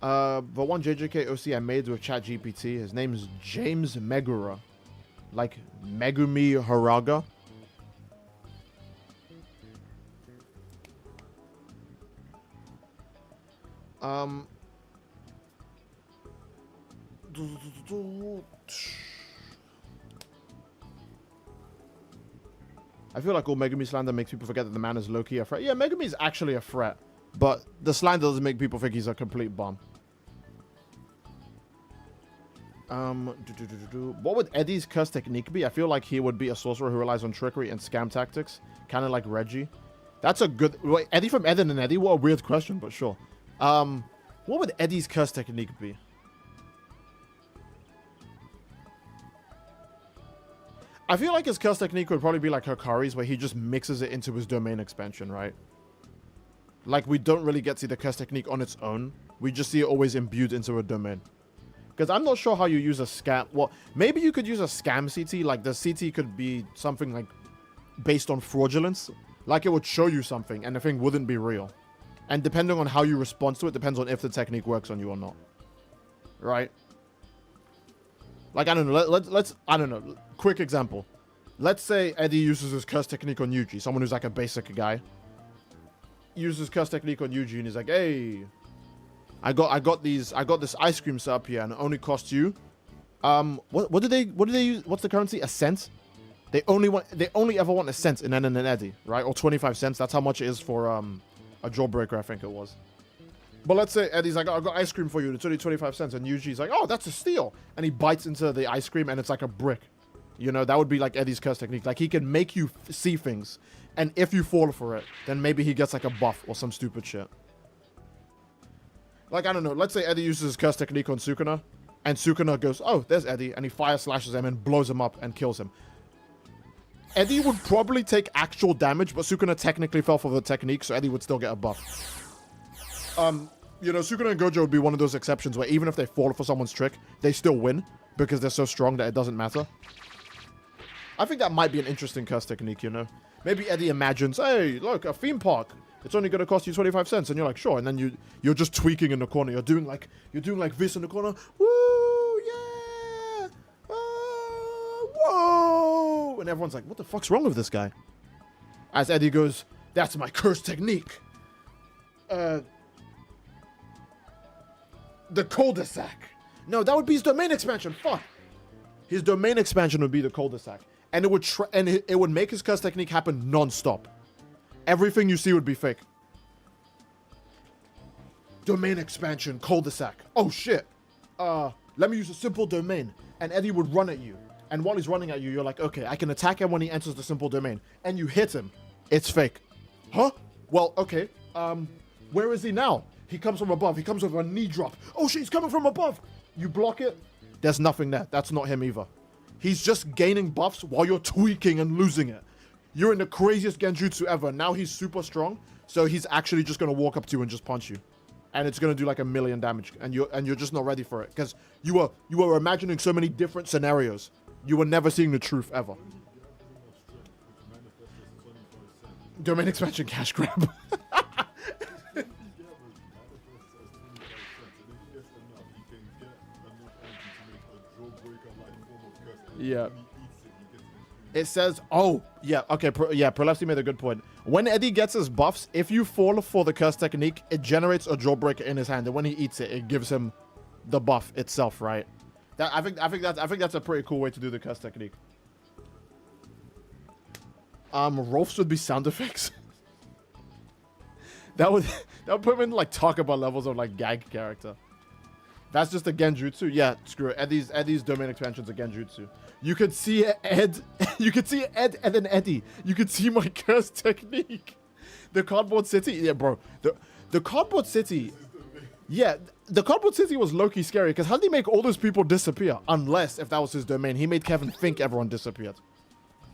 The one JJK OC I made with ChatGPT, his name is James Megura. Like Megumi Haraga. I feel like all Megumi slander makes people forget that the man is low-key a threat. Yeah, Megumi is actually a threat, but the slander doesn't make people think he's a complete bum. What would Eddie's curse technique be? I feel like he would be a sorcerer who relies on trickery and scam tactics, kind of like Reggie. That's a good... Wait, Eddie from Ed and Eddie? What a weird question, but sure. What would Eddie's curse technique be? I feel like his curse technique would probably be like Hikari's, where he just mixes it into his domain expansion, right? Like, we don't really get to see the curse technique on its own. We just see it always imbued into a domain. Because I'm not sure how you use a scam. Well, maybe you could use a scam CT. Like, the CT could be something like based on fraudulence. Like, it would show you something, and the thing wouldn't be real. And depending on how you respond to it, depends on if the technique works on you or not. Right? Like, I don't know. Let's I don't know. Quick example. Let's say Eddie uses his curse technique on Yuji. Someone who's like a basic guy. Uses curse technique on Yuji and he's like, hey, I got this ice cream set up here and it only costs you. What do they use? What's the currency? A cent? They only ever want a cent in N and Eddie, right? Or 25 cents. That's how much it is for a jawbreaker, I think it was. But let's say Eddie's like, oh, I got ice cream for you. It's only 25 cents. And Yuji's like, oh, that's a steal. And he bites into the ice cream and it's like a brick. You know, that would be like Eddie's curse technique. Like, he can make you see things. And if you fall for it, then maybe he gets like a buff or some stupid shit. Like, I don't know. Let's say Eddie uses his curse technique on Sukuna. And Sukuna goes, oh, there's Eddie. And he fire slashes him and blows him up and kills him. Eddie would probably take actual damage, but Sukuna technically fell for the technique, so Eddie would still get a buff. you know, Sukuna and Gojo would be one of those exceptions where even if they fall for someone's trick, they still win because they're so strong that it doesn't matter. I think that might be an interesting curse technique, you know? Maybe Eddie imagines, hey, look, a theme park. It's only going to cost you 25 cents. And you're like, sure. And then you're just tweaking in the corner. You're doing like this in the corner. Woo, yeah. Whoa. And everyone's like, what the fuck's wrong with this guy? As Eddie goes, that's my curse technique. The cul-de-sac. No, that would be his domain expansion. Fuck. His domain expansion would be the cul-de-sac. And it would make his curse technique happen non-stop. Everything you see would be fake. Domain expansion, cul-de-sac. Oh shit. Let me use a simple domain. And Eddie would run at you. And while he's running at you, you're like, okay, I can attack him when he enters the simple domain. And you hit him. It's fake. Huh? Well, okay. Where is he now? He comes from above. He comes with a knee drop. Oh shit, he's coming from above. You block it. There's nothing there. That's not him either. He's just gaining buffs while you're tweaking and losing it. You're in the craziest genjutsu ever. Now he's super strong, so he's actually just gonna walk up to you and just punch you, and it's gonna do like 1,000,000 damage, and you're just not ready for it because you were imagining so many different scenarios. You were never seeing the truth ever. Domain expansion cash grab. Yeah. It says, oh, yeah, okay, Prolapsy made a good point. When Eddie gets his buffs, if you fall for the curse technique, it generates a jawbreaker in his hand, and when he eats it, it gives him the buff itself, right? I think that's a pretty cool way to do the curse technique. Rolfs would be sound effects. that would put him in like talk about levels of like gag character. That's just a genjutsu. Yeah, screw it. Eddie's domain expansion's a genjutsu. You could see Ed. You could see Ed and then Eddie. You could see my curse technique. The cardboard city. Yeah, bro. The cardboard city. Yeah, the cardboard city was low-key scary because how did he make all those people disappear? Unless if that was his domain, he made Kevin think everyone disappeared.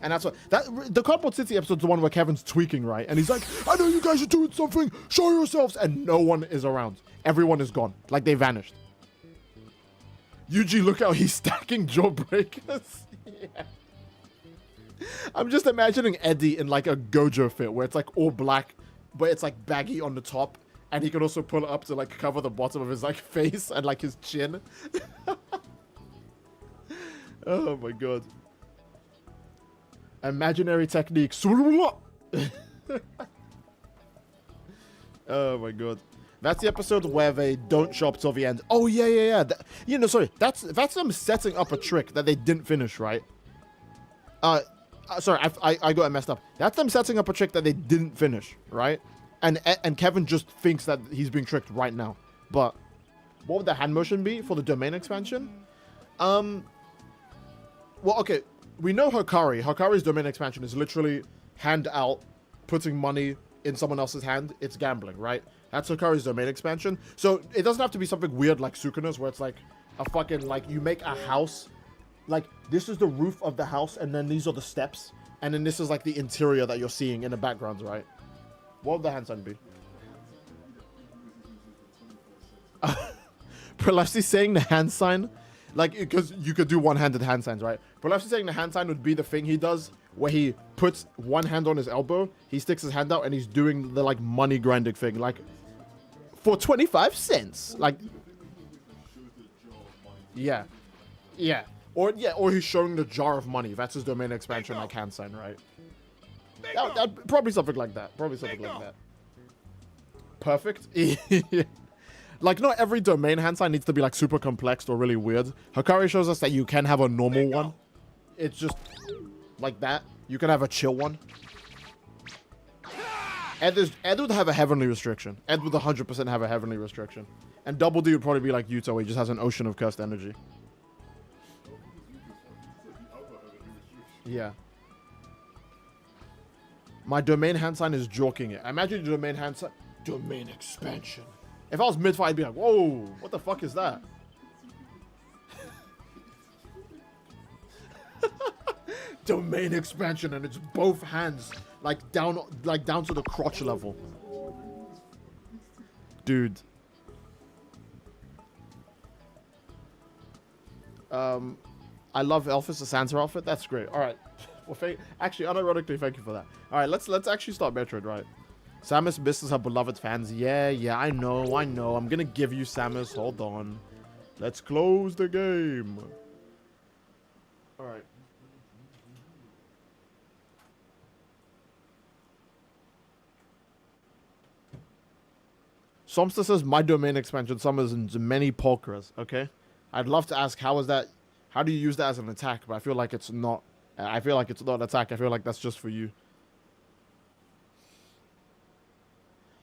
And that's what the cardboard city episode's the one where Kevin's tweaking, right? And he's like, I know you guys are doing something. Show yourselves. And no one is around. Everyone is gone. Like they vanished. Yuji, look how he's stacking jawbreakers. Yeah. I'm just imagining Eddie in like a Gojo fit where it's like all black, but it's like baggy on the top, and he can also pull it up to like cover the bottom of his like face and like his chin. Oh my god. Imaginary technique. Oh my god. That's the episode where they don't show up till the end. Oh, yeah. That's them setting up a trick that they didn't finish, right? Sorry, I got it messed up. That's them setting up a trick that they didn't finish, right? And Kevin just thinks that he's being tricked right now. But what would the hand motion be for the domain expansion? Well, okay. We know Hikari. Hikari's domain expansion is literally hand out, putting money in someone else's hand. It's gambling, right? That's Hikari's domain expansion. So it doesn't have to be something weird like Sukuna's where it's like a fucking, like, you make a house. Like, this is the roof of the house, and then these are the steps. And then this is, like, the interior that you're seeing in the background, right? What would the hand sign be? Prolapsi saying the hand sign, like, because you could do one-handed hand signs, right? Prolapsi saying the hand sign would be the thing he does where he puts one hand on his elbow, he sticks his hand out, and he's doing the, like, money grinding thing, like, for 25 cents. Like, yeah. Or he's showing the jar of money. That's his domain expansion, like, hand sign, right? That, probably something like that. Perfect. Like, not every domain hand sign needs to be, like, super complex or really weird. Hikari shows us that you can have a normal one. It's just like that. You can have a chill one. Ed would have a heavenly restriction. Ed would 100% have a heavenly restriction. And Double D would probably be like Yuta, where he just has an ocean of cursed energy. Yeah. My domain hand sign is joking it. I imagine your domain hand sign. Domain expansion. If I was mid-fight, I'd be like, whoa, what the fuck is that? Domain expansion, and it's both hands, down to the crotch level. Dude. I love Elphys, the Santa outfit. That's great. All right. Well, actually, unironically, thank you for that. All right, let's actually start Metroid, right? Samus misses her beloved fans. Yeah, I know. I'm gonna give you Samus. Hold on. Let's close the game. All right. Somster says my domain expansion summons many pulchras. Okay, I'd love to ask how do you use that as an attack? But I feel like it's not. I feel like it's not an attack. I feel like that's just for you.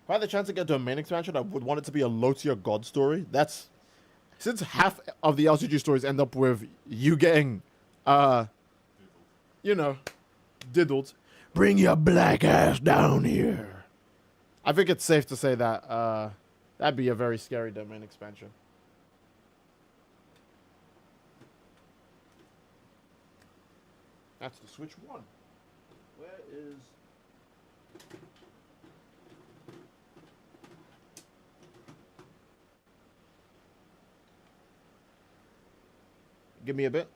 If I had the chance to get domain expansion, I would want it to be a low tier god story. That's since half of the LCG stories end up with you getting, diddled. Bring your black ass down here. I think it's safe to say that that'd be a very scary domain expansion. That's the Switch 1. Where is... Give me a bit.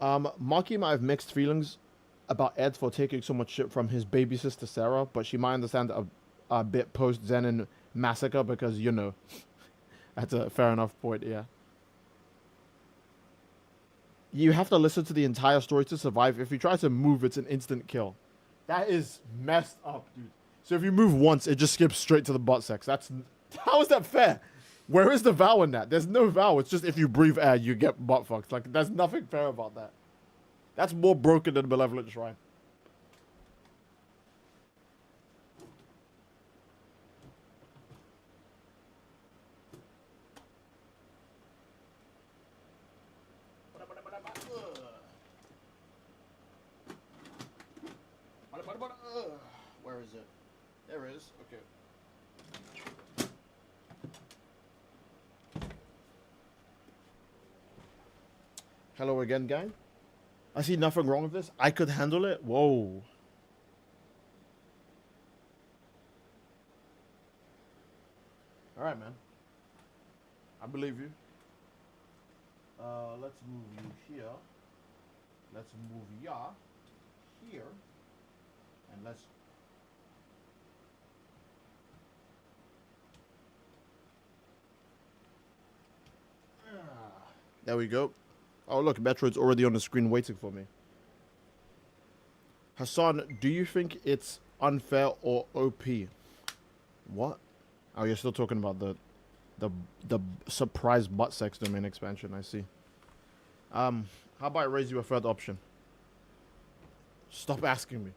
Maki might have mixed feelings about Ed for taking so much shit from his baby sister Sarah, but she might understand a bit post Zenin massacre because, that's a fair enough point, yeah. You have to listen to the entire story to survive. If you try to move, it's an instant kill. That is messed up, dude. So if you move once, it just skips straight to the butt sex. How is that fair? Where is the vow in that? There's no vow. It's just if you breathe air, you get butt fucked. Like, there's nothing fair about that. That's more broken than Malevolent Shrine. Where is it? There it is. Okay. Hello again, gang. I see nothing wrong with this. I could handle it. Whoa. All right, man. I believe you. Let's move you here. Let's move ya here. And let's... There we go. Oh, look, Metroid's already on the screen waiting for me. Hassan, do you think it's unfair or OP? What? Oh, you're still talking about the surprise butt sex domain expansion, I see. How about I raise you a third option? Stop asking me.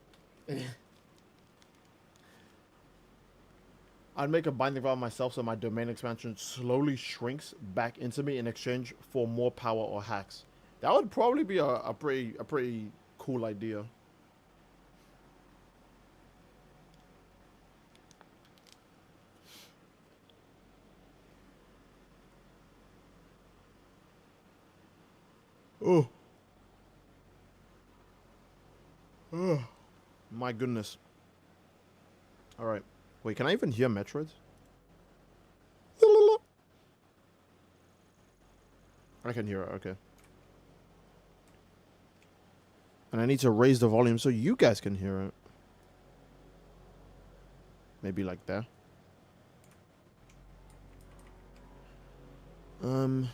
I'd make a binding vow myself so my domain expansion slowly shrinks back into me in exchange for more power or hacks. That would probably be a pretty cool idea. Oh. Oh. My goodness. All right. Wait, can I even hear Metroid? I can hear it, okay. And I need to raise the volume so you guys can hear it. Maybe like that. Oh,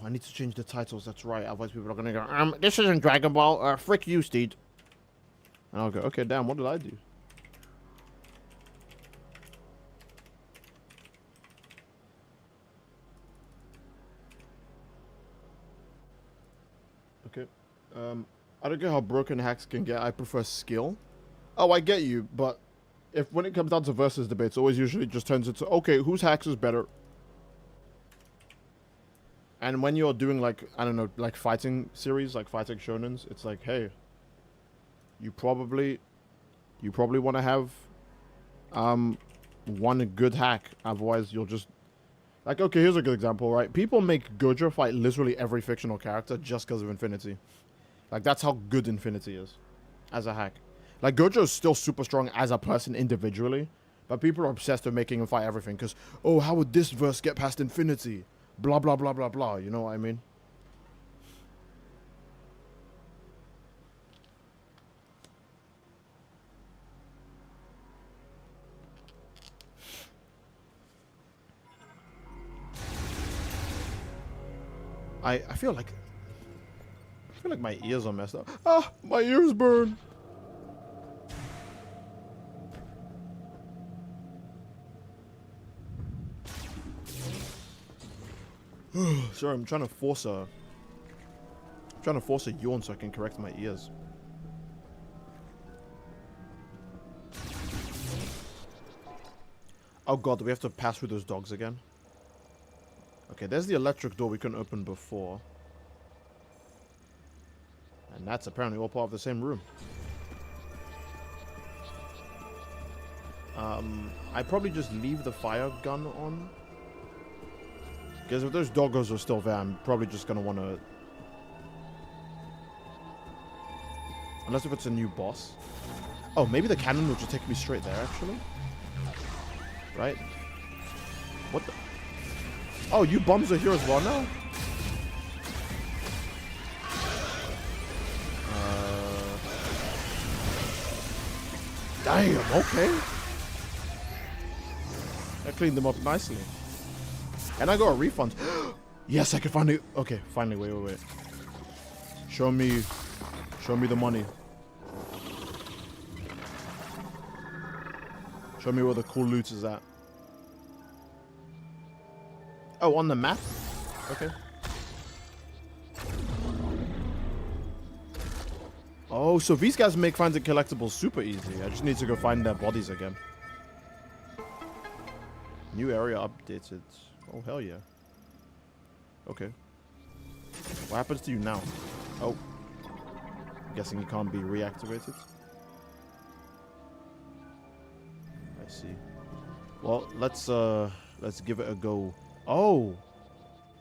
I need to change the titles, that's right. Otherwise people are gonna go, this isn't Dragon Ball, frick you, Steed. And I'll go, okay, damn, what did I do? Okay. I don't get how broken hacks can get. I prefer skill. Oh, I get you, but when it comes down to versus debates, it always usually just turns into, okay, whose hacks is better? And when you're doing, like, I don't know, like fighting series, like fighting shonens, it's like, hey, you probably want to have one good hack. Otherwise, you'll just... Like, okay, here's a good example, right? People make Gojo fight literally every fictional character just because of Infinity. Like, that's how good Infinity is as a hack. Like, Gojo is still super strong as a person individually, but people are obsessed with making him fight everything because, oh, how would this verse get past Infinity? blah, blah, blah, blah, blah. You know what I mean? I feel like my ears are messed up. Ah, my ears burn. Sorry, I'm trying to force a yawn so I can correct my ears. Oh god, do we have to pass through those dogs again? Okay, there's the electric door we couldn't open before. And that's apparently all part of the same room. I'd probably just leave the fire gun on. Because if those doggos are still there, I'm probably just going to want to... Unless if it's a new boss. Oh, maybe the cannon will just take me straight there, actually. Right? What the... Oh, you bums are here as well now? Damn, okay. I cleaned them up nicely. And I got a refund. Yes, I can finally... Okay, finally, wait. Show me the money. Show me where the cool loot is at. Oh, on the map? Okay. Oh, so these guys make finding collectibles super easy. I just need to go find their bodies again. New area updated. Oh, hell yeah. Okay. What happens to you now? Oh. I'm guessing you can't be reactivated. I see. Well, let's give it a go. Oh.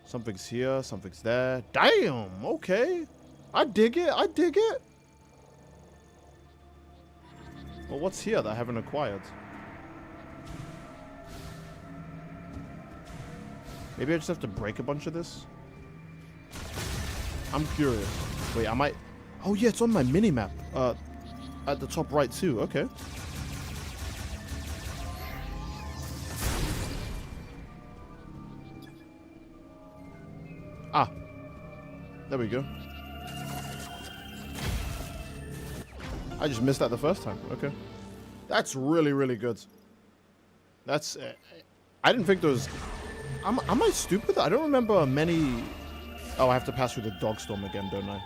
Something's here, something's there. Damn, okay. I dig it. Well, what's here that I haven't acquired? Maybe I just have to break a bunch of this? I'm curious. Wait, I might... Oh, yeah, it's on my mini-map. At the top right, too. Okay. Ah. There we go. I just missed that the first time. Okay. That's really, really good. That's... I didn't think there was... Am I stupid? I don't remember many... Oh, I have to pass through the dog storm again, don't I?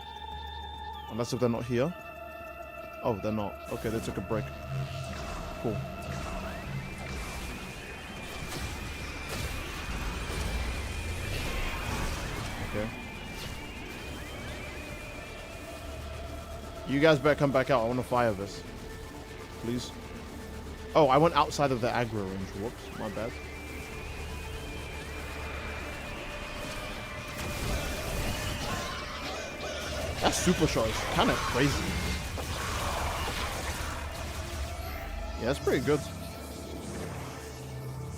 Unless if they're not here. Oh, they're not. Okay, they took a break. Cool. Okay. You guys better come back out. I want to fire this. Please. Oh, I went outside of the aggro range. Whoops, my bad. That super shot is kind of crazy. Yeah, that's pretty good.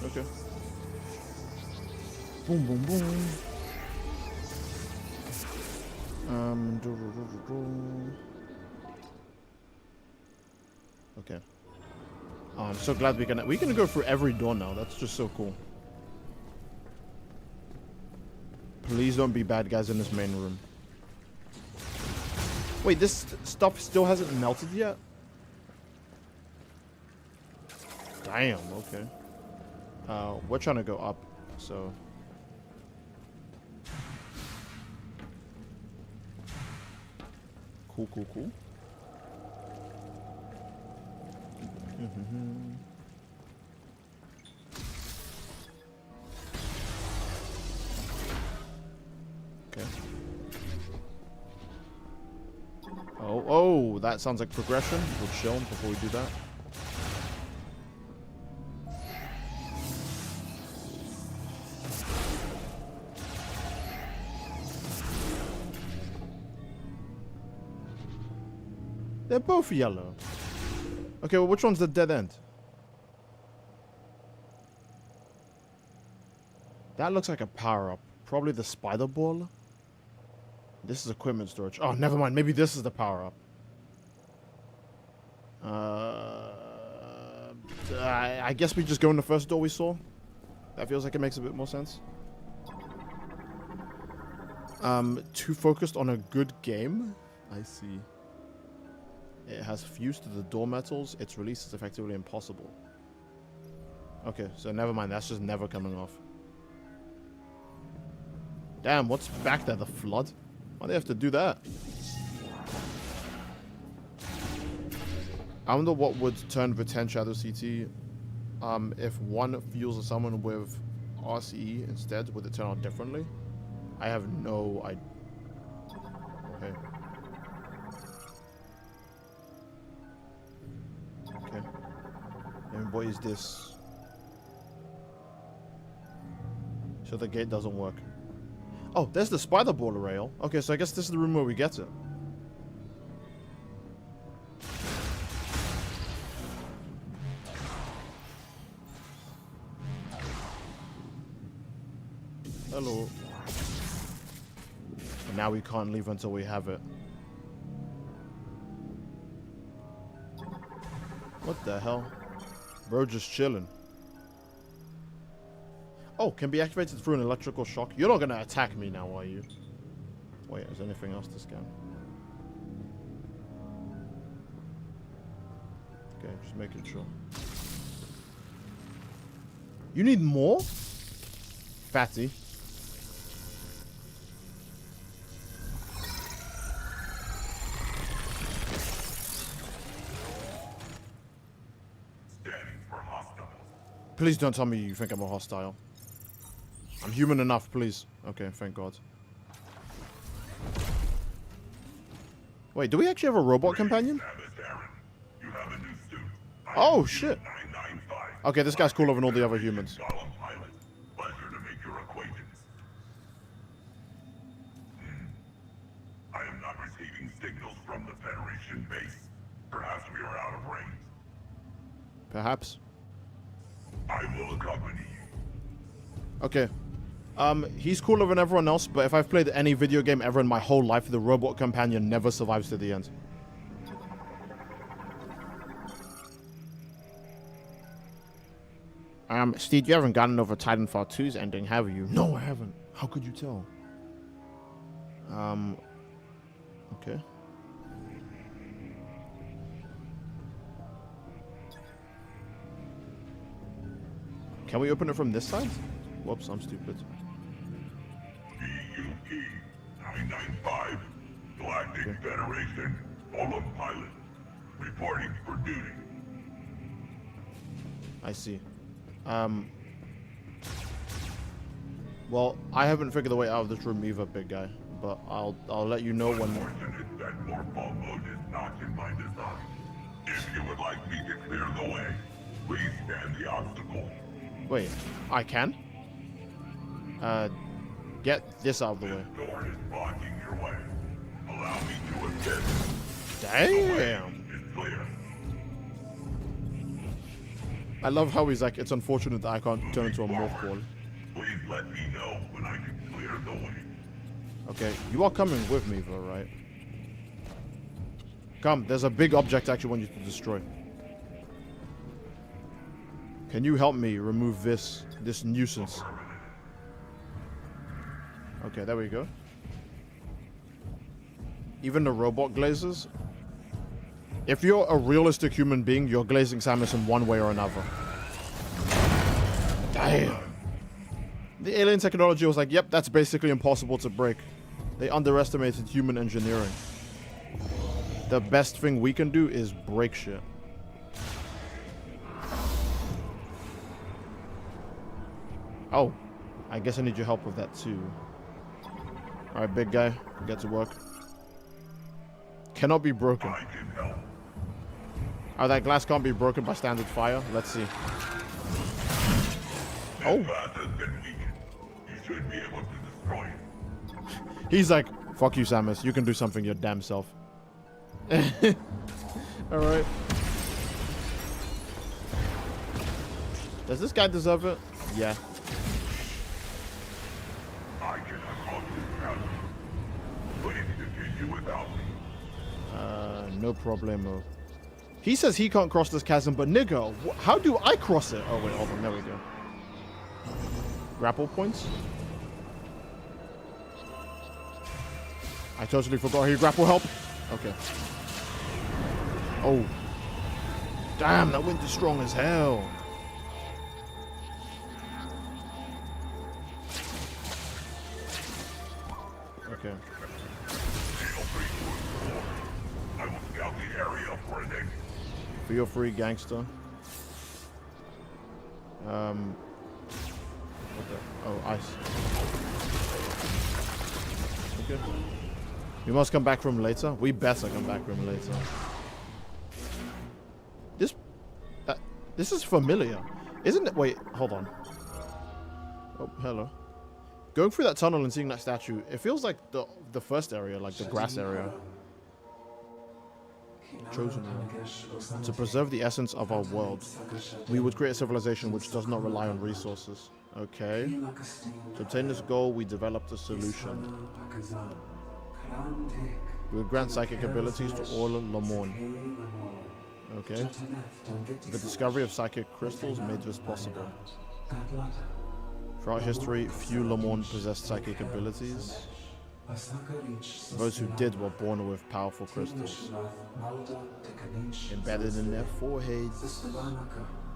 Okay. Boom, boom, boom. Okay. Oh, I'm so glad we can go through every door now. That's just so cool. Please don't be bad guys in this main room. Wait, this stuff still hasn't melted yet? Damn, okay. We're trying to go up, so... Cool. Okay. Oh, that sounds like progression. We'll chill before we do that. They're both yellow. Okay, well, which one's the dead end? That looks like a power-up. Probably the spider ball. This is equipment storage. Oh, never mind. Maybe this is the power up. I guess we just go in the first door we saw. That feels like it makes a bit more sense. Too focused on a good game? I see. It has fused to the door metals. Its release is effectively impossible. Okay, so never mind. That's just never coming off. Damn, what's back there? The flood? Why do they have to do that? I wonder what would turn Viten Shadow CT if one fuels someone with RCE instead. Would it turn out differently? I have no idea. Okay. Okay. And what is this? So the gate doesn't work. Oh, there's the spider ball rail. Okay, so I guess this is the room where we get it. Hello. And now we can't leave until we have it. What the hell? Bro, just chilling. Oh, can be activated through an electrical shock. You're not gonna attack me now, are you? Wait, is there anything else to scan? Okay, just making sure. You need more? Fatty. Please don't tell me you think I'm a hostile. I'm human enough, please. Okay, thank God. Wait, do we actually have a robot companion? Oh, shit. Okay, this guy's cooler than all the other humans. I am not receiving signals from the Federation base. Perhaps we are out of range. Perhaps. I will accompany you. Okay. He's cooler than everyone else, but if I've played any video game ever in my whole life, the robot companion never survives to the end. Steve, you haven't gotten over Titanfall 2's ending, have you? No, I haven't. How could you tell? Okay. Can we open it from this side? Whoops, I'm stupid. BUP 995, Galactic Federation, Fulham Pilot, reporting for duty. I see. Well, I haven't figured the way out of this room either, big guy. But I'll let you know when. Unfortunate that morpho mode is not in my design. If you would like me to clear the way, please stand the obstacle. Wait, I can? Get this out of the way. This door is blocking your way. Allow me to assist. Damn. It's clear. I love how he's like, it's unfortunate that I can't turn into a morph ball. Please let me know when I can clear the way. Okay, you are coming with me though, right? Come, there's a big object I actually want you to destroy. Can you help me remove this nuisance? Okay, there we go. Even the robot glazes. If you're a realistic human being, you're glazing Samus in one way or another. Damn. The alien technology was like, yep, that's basically impossible to break. They underestimated human engineering. The best thing we can do is break shit. Oh, I guess I need your help with that too. Alright, big guy, get to work. Cannot be broken. I can help. Oh, that glass can't be broken by standard fire. Let's see. Oh. Glass has been weakened. You should be able to destroy it. He's like, fuck you, Samus. You can do something your damn self. Alright. Does this guy deserve it? Yeah. I cannot cross this chasm. Please continue without me. No problemo. He says he can't cross this chasm, but nigga, how do I cross it? Oh wait, hold on, there we go. Grapple points? I totally forgot he grapple help. Okay. Oh. Damn, that wind is strong as hell. Okay. Feel free to explore. I will scout the area for an exit. Feel free, gangster. What the? Oh, ice. Okay. We must come back from later. We better come back from later. This is familiar, isn't it? Wait, hold on. Oh, hello. Going through that tunnel and seeing that statue, it feels like the first area, like the grass area. Chosen one. To preserve the essence of our world, we would create a civilization which does not rely on resources. Okay. To obtain this goal, we developed a solution. We would grant psychic abilities to all Lamorn. Okay. The discovery of psychic crystals made this possible. Throughout history, few Lamorn possessed psychic abilities. Those who did were born with powerful crystals embedded in their foreheads.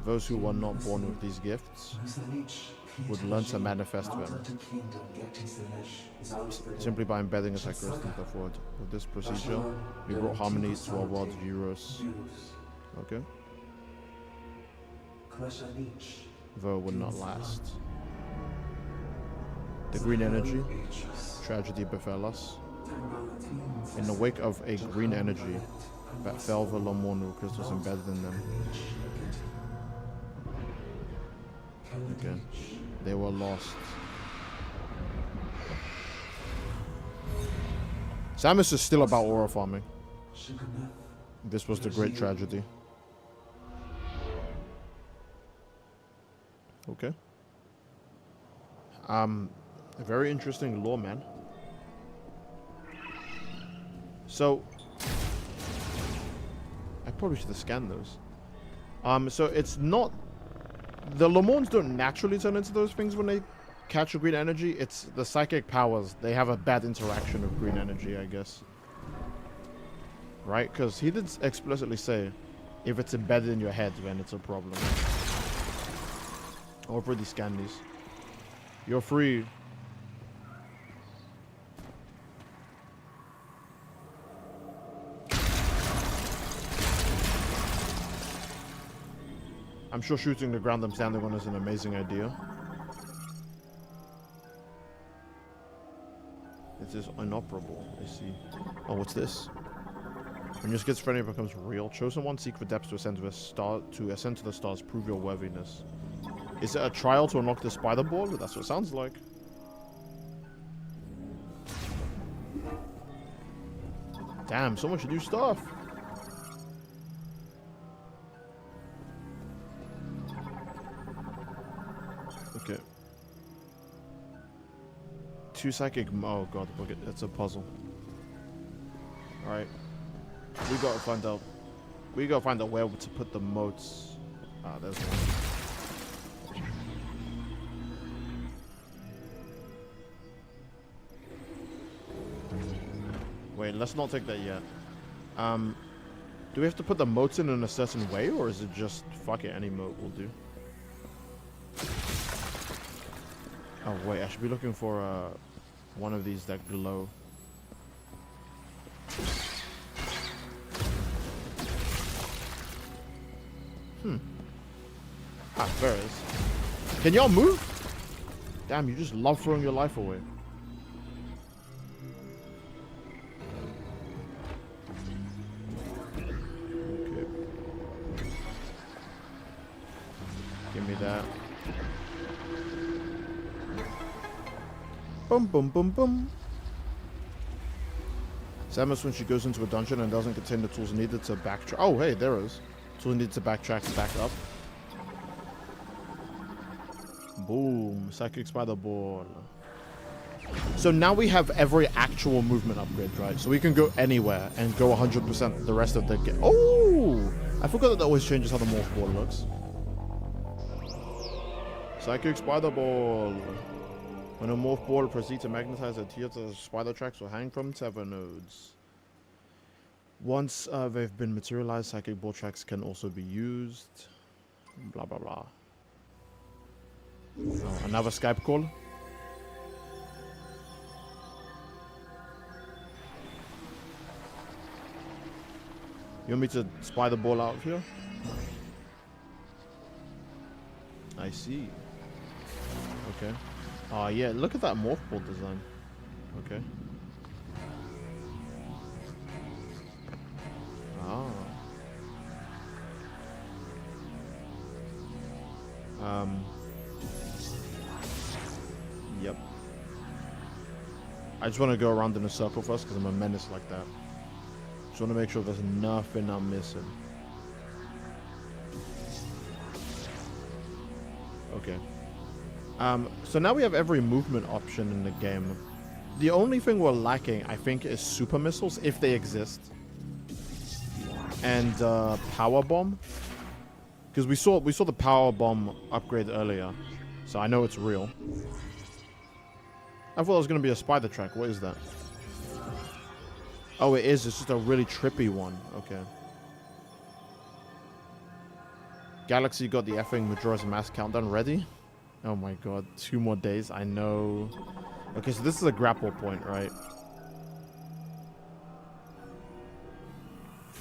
Those who were not born with these gifts would learn to manifest them simply by embedding a psychic crystal in their forehead. With this procedure, we brought harmony to our world, Euros. Okay. Though it would not last. The green energy. Tragedy befell us. In the wake of a green energy that fell, the Lamorn crystals embedded in them. Okay. They were lost. Samus is still about aura farming. This was the great tragedy. Okay. A very interesting lore, man. So, I probably should have scanned those. So it's not... The Lamorns don't naturally turn into those things when they catch a green energy. It's the psychic powers. They have a bad interaction with green energy, I guess. Right? Because he did explicitly say, if it's embedded in your head, then it's a problem. I'll already scan these. You're free. I'm sure shooting the ground I'm standing on is an amazing idea. It is inoperable, I see. Oh, what's this? When your schizophrenia becomes real, chosen one, seek the depths to ascend to the stars, prove your worthiness. Is it a trial to unlock the spider ball? That's what it sounds like. Damn, so much new stuff. Okay. 2 psychic. Oh god, look, it's a puzzle. Alright. We gotta find out. We gotta find out where to put the moats. Ah, there's one. Wait, let's not take that yet. Do we have to put the moats in a certain way, or is it just fuck it, any moat will do? Oh wait, I should be looking for one of these that glow. Ah, there it is. Can y'all move? Damn, you just love throwing your life away. Okay. Give me that. Boom, boom, boom, boom. Samus, when she goes into a dungeon and doesn't contain the tools needed to backtrack. Oh, hey, there is. Tools needed to backtrack back up. Boom. Psychic spider ball. So now we have every actual movement upgrade, right? So we can go anywhere and go 100% the rest of the game. Oh! I forgot that always changes how the morph ball looks. Psychic Spider Ball. When a morph ball proceeds to magnetize a tier to spider tracks will hang from tether nodes. Once they've been materialized, psychic ball tracks can also be used. Blah, blah, blah. Oh, another Skype call. You want me to spy the ball out here? I see. Okay. Oh, yeah, look at that morph ball design. Okay. Ah. Yep. I just want to go around in a circle first because I'm a menace like that. Just want to make sure there's nothing I'm missing. Okay. So now we have every movement option in the game. The only thing we're lacking, I think, is super missiles, if they exist. And power bomb. Because we saw the power bomb upgrade earlier. So I know it's real. I thought it was going to be a spider track. What is that? Oh, it is. It's just a really trippy one. Okay. Galaxy got the effing Majora's Mask countdown ready. Oh my god. 2 more days. I know. Okay, so this is a grapple point, right?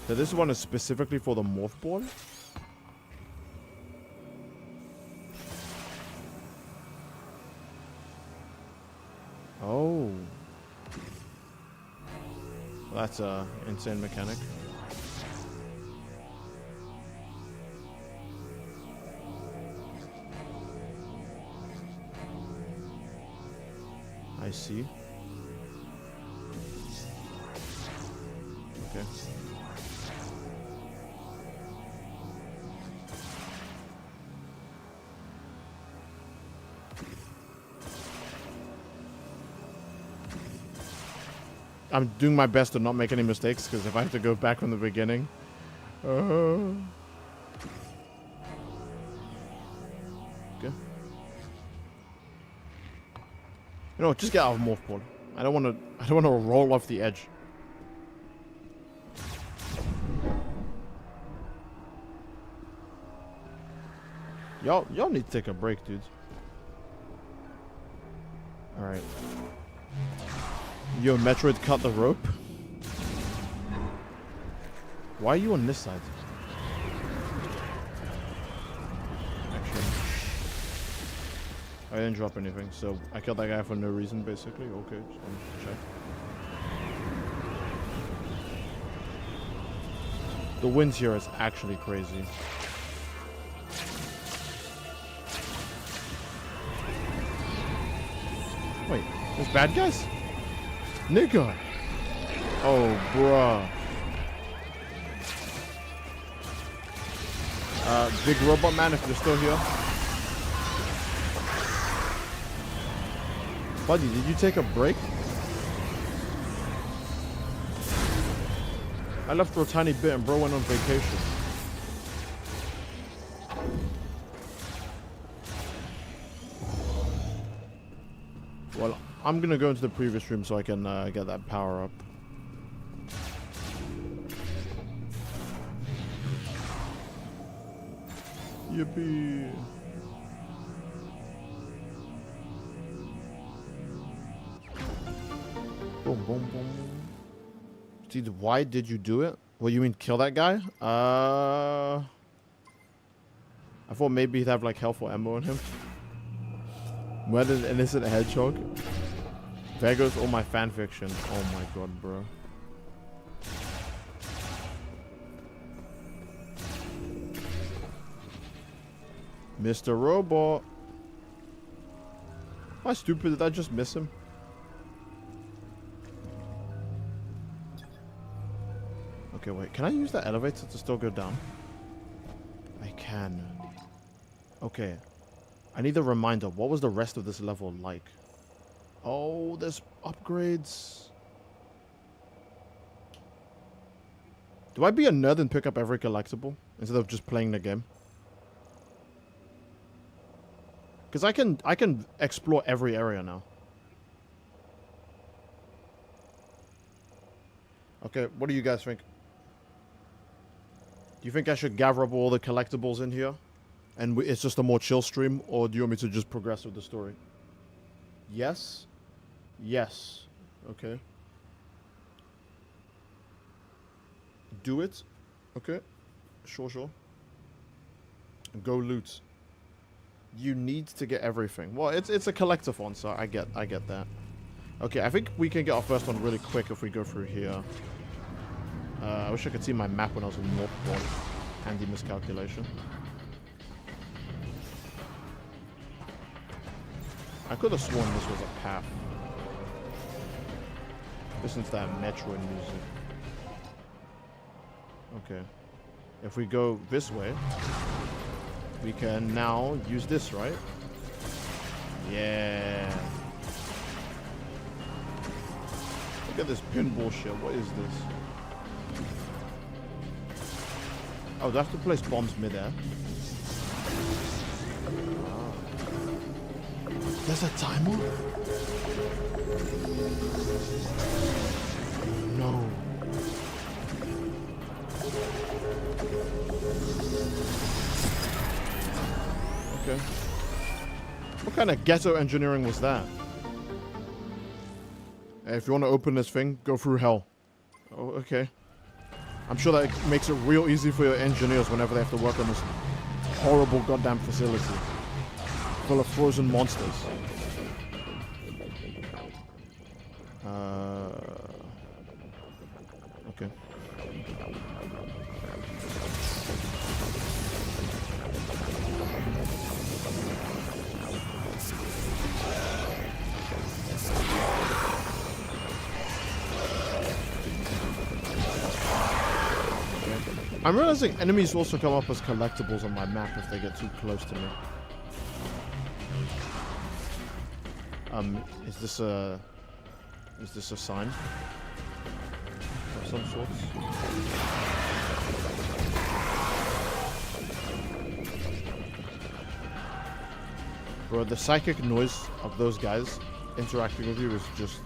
So this one is specifically for the morph ball. Oh. That's a insane mechanic. I see. Okay. I'm doing my best to not make any mistakes, because if I have to go back from the beginning... Okay. You know what, just get out of morph ball. I don't want to roll off the edge. Y'all need to take a break, dudes. All right. Yo, Metroid cut the rope. Why are you on this side? Actually, I didn't drop anything, so I killed that guy for no reason, basically. Okay, just wanted to check. The wind here is actually crazy. Wait, there's bad guys? Nigga! Oh, bruh. Big robot man, if you're still here. Buddy, did you take a break? I left for a tiny bit and bro went on vacation. Well, I'm gonna go into the previous room so I can get that power up. Yippee. Boom, boom, boom. Dude, why did you do it? What, you mean kill that guy? I thought maybe he'd have like health or ammo on him. Murdered an innocent hedgehog. There goes all my fan fiction. Oh my god, bro. Mr. Robot. How stupid did I just miss him? Okay, wait. Can I use that elevator to still go down? I can. Okay. I need a reminder. What was the rest of this level like? Oh, there's upgrades. Do I be a nerd and pick up every collectible instead of just playing the game? Because I can explore every area now. Okay, what do you guys think? Do you think I should gather up all the collectibles in here? And it's just a more chill stream? Or do you want me to just progress with the story? Yes? Yes. Okay. Do it? Okay. Sure. Go loot. You need to get everything. Well, it's a collectathon, so I get that. Okay, I think we can get our first one really quick if we go through here. I wish I could see my map when I was in North Point. Handy miscalculation. I could have sworn this was a path. Listen to that Metroid music. Okay. If we go this way, we can now use this, right? Yeah. Look at this pinball shit. What is this? Oh, do I have to place bombs mid-air? Ah. There's a timer? No. Okay. What kind of ghetto engineering was that? Hey, if you want to open this thing, go through hell. Oh, okay. I'm sure that makes it real easy for your engineers whenever they have to work on this horrible goddamn facility full of frozen monsters. Okay. I'm realizing enemies also come up as collectibles on my map if they get too close to me. Is this a sign of some sorts? Bro, the psychic noise of those guys interacting with you is just...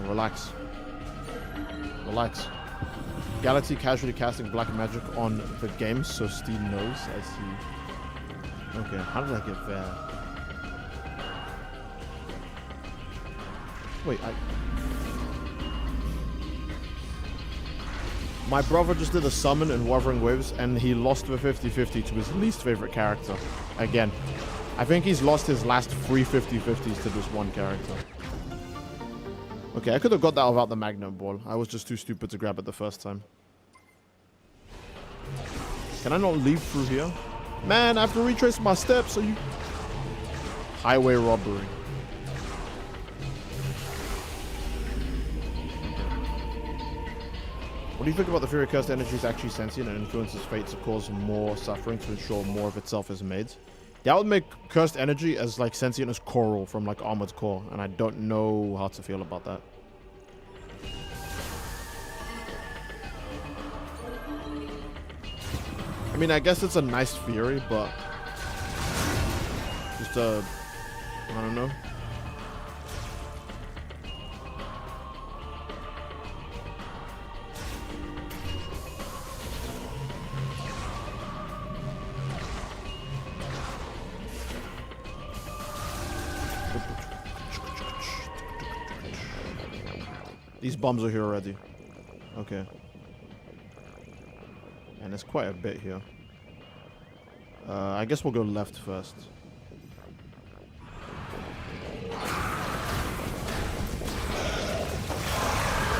Relax. Relax. Galaxy casually casting black magic on the game, so Steve knows. I see. Okay, how did I get there? Wait, my brother just did a summon in Wuthering Waves, and he lost the 50-50 to his least favorite character. Again. I think he's lost his last 3 50-50s to this one character. Okay, I could have got that without the magnet ball. I was just too stupid to grab it the first time. Can I not leave through here? Man, I have to retrace my steps. Are you... Highway robbery. What do you think about the theory cursed energy is actually sentient and influences fate to cause more suffering to ensure more of itself is made? That would make cursed energy as like sentient as Coral from like Armored Core, and I don't know how to feel about that. I mean, I guess it's a nice theory, but just I don't know. These bombs are here already. Okay. And there's quite a bit here. I guess we'll go left first.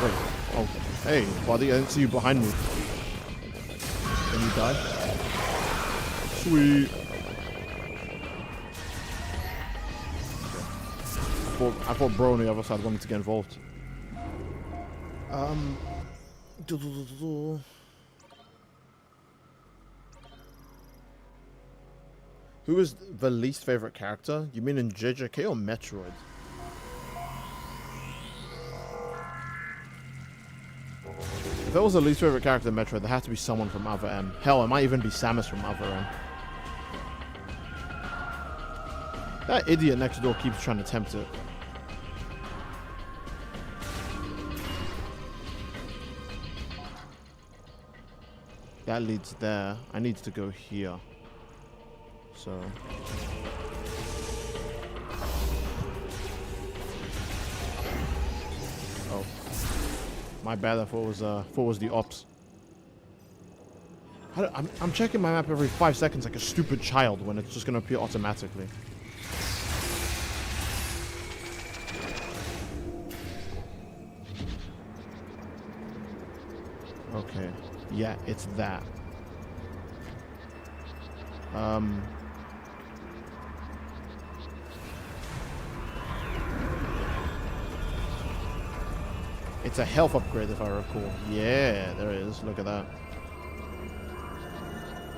Wait. Oh. Hey, buddy, I didn't see you behind me. Can you die? Sweet. I thought bro on the other side wanted to get involved. Who is the least favorite character? You mean in JJK or Metroid? If there was a least favorite character in Metroid, there had to be someone from Other M. Hell, it might even be Samus from Other M. That idiot next door keeps trying to tempt it. That leads there. I need to go here. So... Oh. My bad, I thought it was the ops. I'm checking my map every 5 seconds like a stupid child when it's just going to appear automatically. Okay. Yeah, it's that. It's a health upgrade if I recall. Yeah, there it is. Look at that.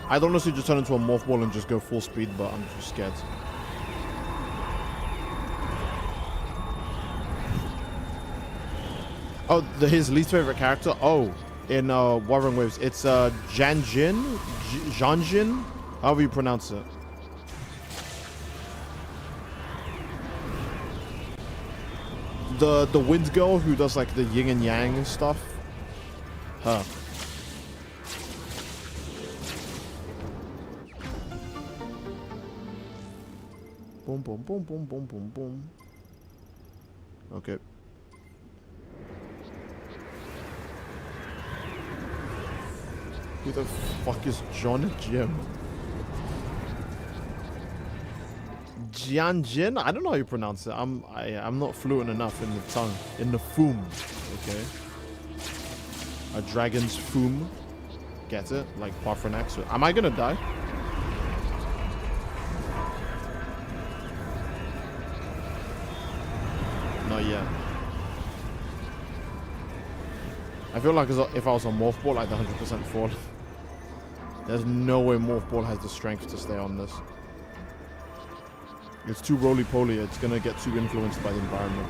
I'd honestly just turn into a morph ball and just go full speed, but I'm too scared. Oh, his least favorite character? Oh, in Wuthering Waves. It's Janjin? Janjin? However you pronounce it. The wind girl who does like the yin and yang and stuff. Her. Boom, boom, boom, boom, boom, boom, boom. Okay. Who the fuck is John Jim? Jianjin? I don't know how you pronounce it. I'm not fluent enough in the tongue. In the foom. Okay. A dragon's foom. Get it? Like Parphrenax. Am I gonna die? Not yet. I feel like if I was a morph ball, I'd 100% fall. There's no way morph ball has the strength to stay on this. It's too roly-poly. It's gonna get too influenced by the environment.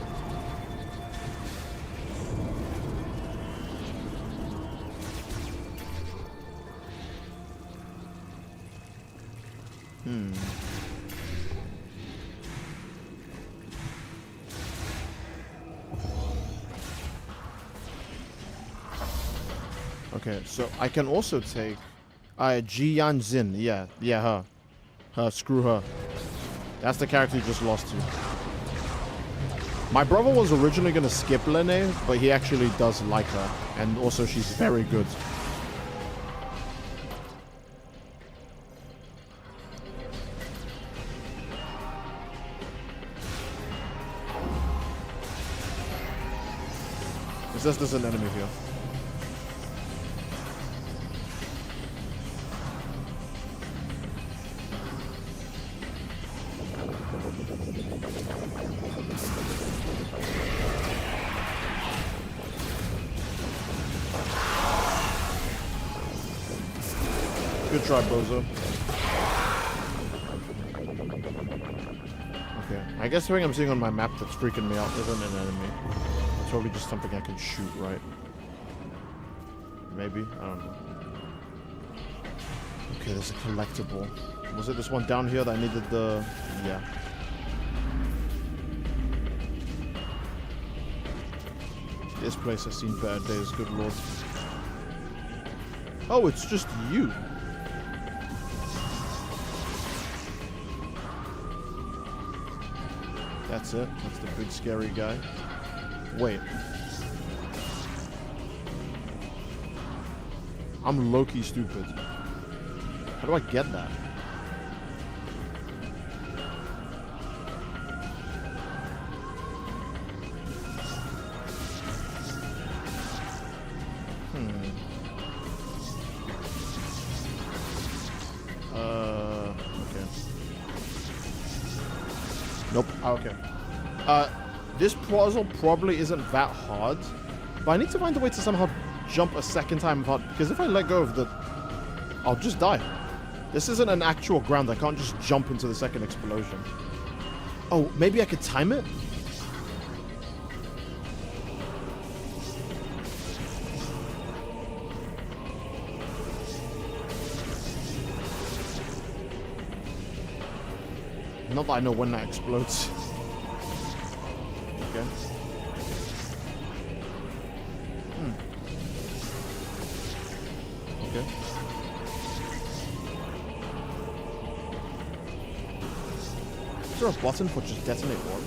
Okay, so I can also take Jianjin. Yeah, her. Screw her. That's the character you just lost to. My brother was originally going to skip Lene, but he actually does like her. And also she's very good. It says there's an enemy here. Good try, Bozo. Okay, I guess the thing I'm seeing on my map that's freaking me out isn't an enemy. It's probably just something I can shoot, right? Maybe? I don't know. Okay, there's a collectible. Was it this one down here that I needed the... Yeah. This place has seen better days, good lord. Oh, it's just you. That's it. That's the big scary guy. Wait. I'm low-key stupid. How do I get that? Okay. Nope. Okay. This puzzle probably isn't that hard, but I need to find a way to somehow jump a second time without, because if I let go of the... I'll just die. This isn't an actual ground. I can't just jump into the second explosion. Oh, maybe I could time it? Not that I know when that explodes. Okay. Okay. Is there a button for just detonate one?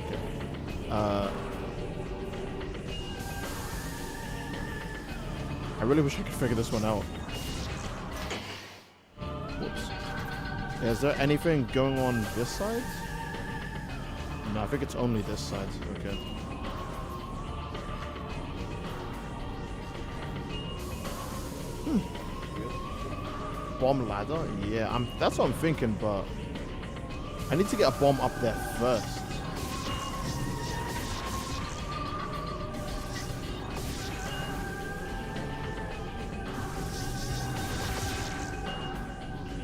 Okay. I really wish I could figure this one out. Whoops. Yeah, is there anything going on this side? No, I think it's only this side. Okay. Bomb ladder? Yeah, that's what I'm thinking, but I need to get a bomb up there first.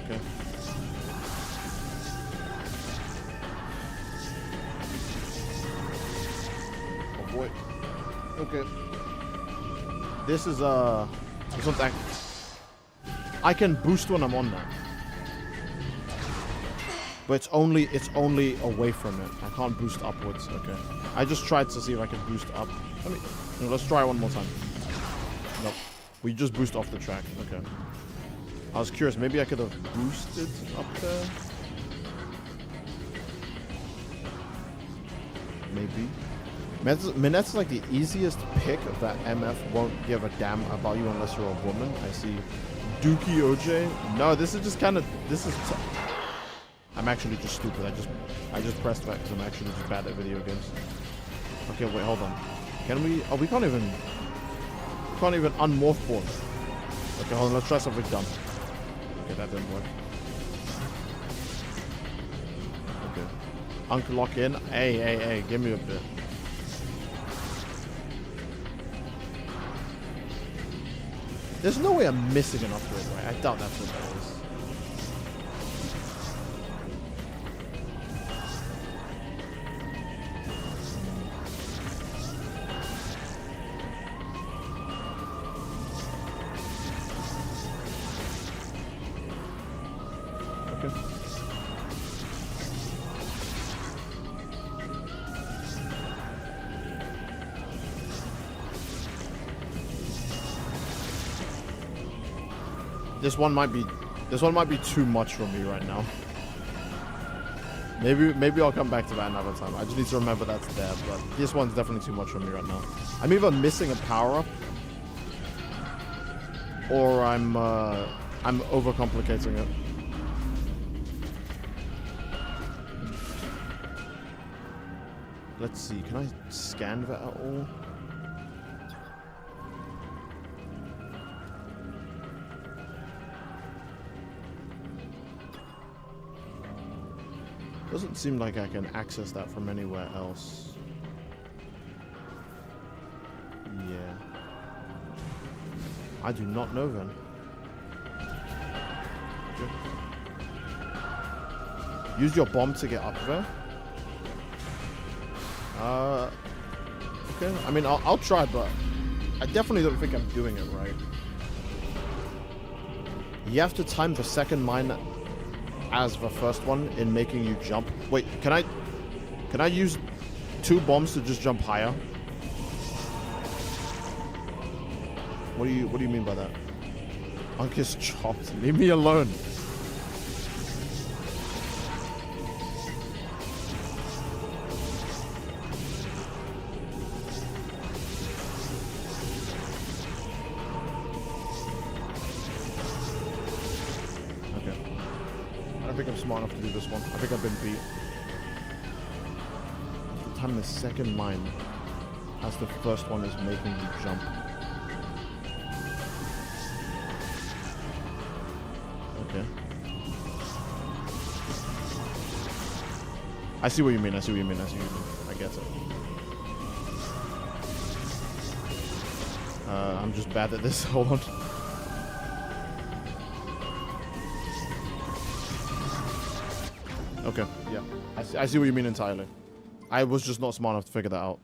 Okay. Oh boy. Okay. This is something. I can boost when I'm on that, but it's only away from it. I can't boost upwards. Okay, I just tried to see if I can boost up. Let's try one more time. Nope, we just boost off the track. Okay, I was curious. Maybe I could have boosted up there. Maybe. Minette's like the easiest pick that MF won't give a damn about you unless you're a woman. I see. Dookie OJ? No, this is just kind of. I'm actually just stupid. I just pressed that because I'm actually just bad at video games. Okay, wait, hold on. Can we? Oh, we can't even unmorph form. Okay, hold on. Let's try something dumb. Okay, that didn't work. Okay. Uncle lock in. Hey, give me a bit. There's no way I'm missing an upgrade, right? I doubt that's what that is. Okay. This one might be too much for me right now. Maybe I'll come back to that another time. I just need to remember that's there, but this one's definitely too much for me right now. I'm either missing a power-up or I'm overcomplicating it. Let's see, can I scan that at all? Doesn't seem like I can access that from anywhere else. Yeah. I do not know then. Okay. Use your bomb to get up there. Okay. I mean, I'll try, but I definitely don't think I'm doing it right. You have to time the second mine as the first one in making you jump. Wait, can I use 2 bombs to just jump higher? What do you mean by that? Uncle's chopped. Leave me alone. I think I'm smart enough to do this one. I think I've been beat. The time the second mine as the first one is making you jump. Okay. I see what you mean. I get it. I'm just bad at this. Hold on. Okay, yeah. I see what you mean entirely. I was just not smart enough to figure that out.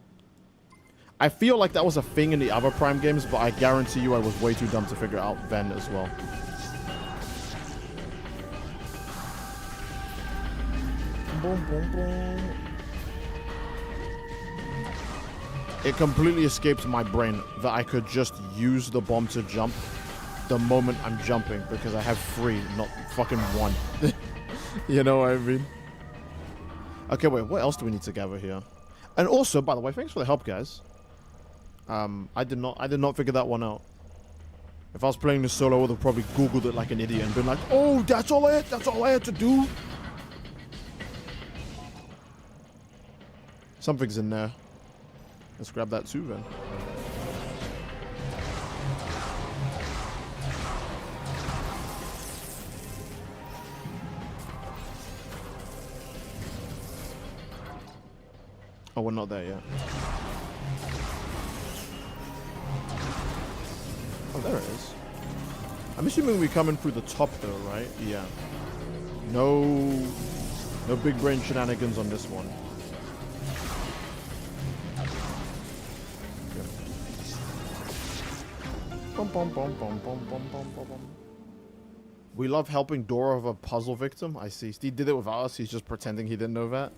I feel like that was a thing in the other Prime games, but I guarantee you I was way too dumb to figure it out then as well. Boom, boom, boom. It completely escaped my brain that I could just use the bomb to jump the moment I'm jumping because I have 3, not fucking 1. You know what I mean? Okay, wait, what else do we need to gather here? And also, by the way, thanks for the help, guys. I did not figure that one out. If I was playing this solo, I would have probably Googled it like an idiot and been like, oh, that's all I had to do. Something's in there. Let's grab that too, then. Oh, we're not there yet. Oh, there it is. I'm assuming we're coming through the top, though, right? Yeah. No big brain shenanigans on this one. Bum, bum, bum, bum, bum, bum, bum, bum, bum. We love helping Dora of a puzzle victim. I see. Steve did it without us. He's just pretending he didn't know that.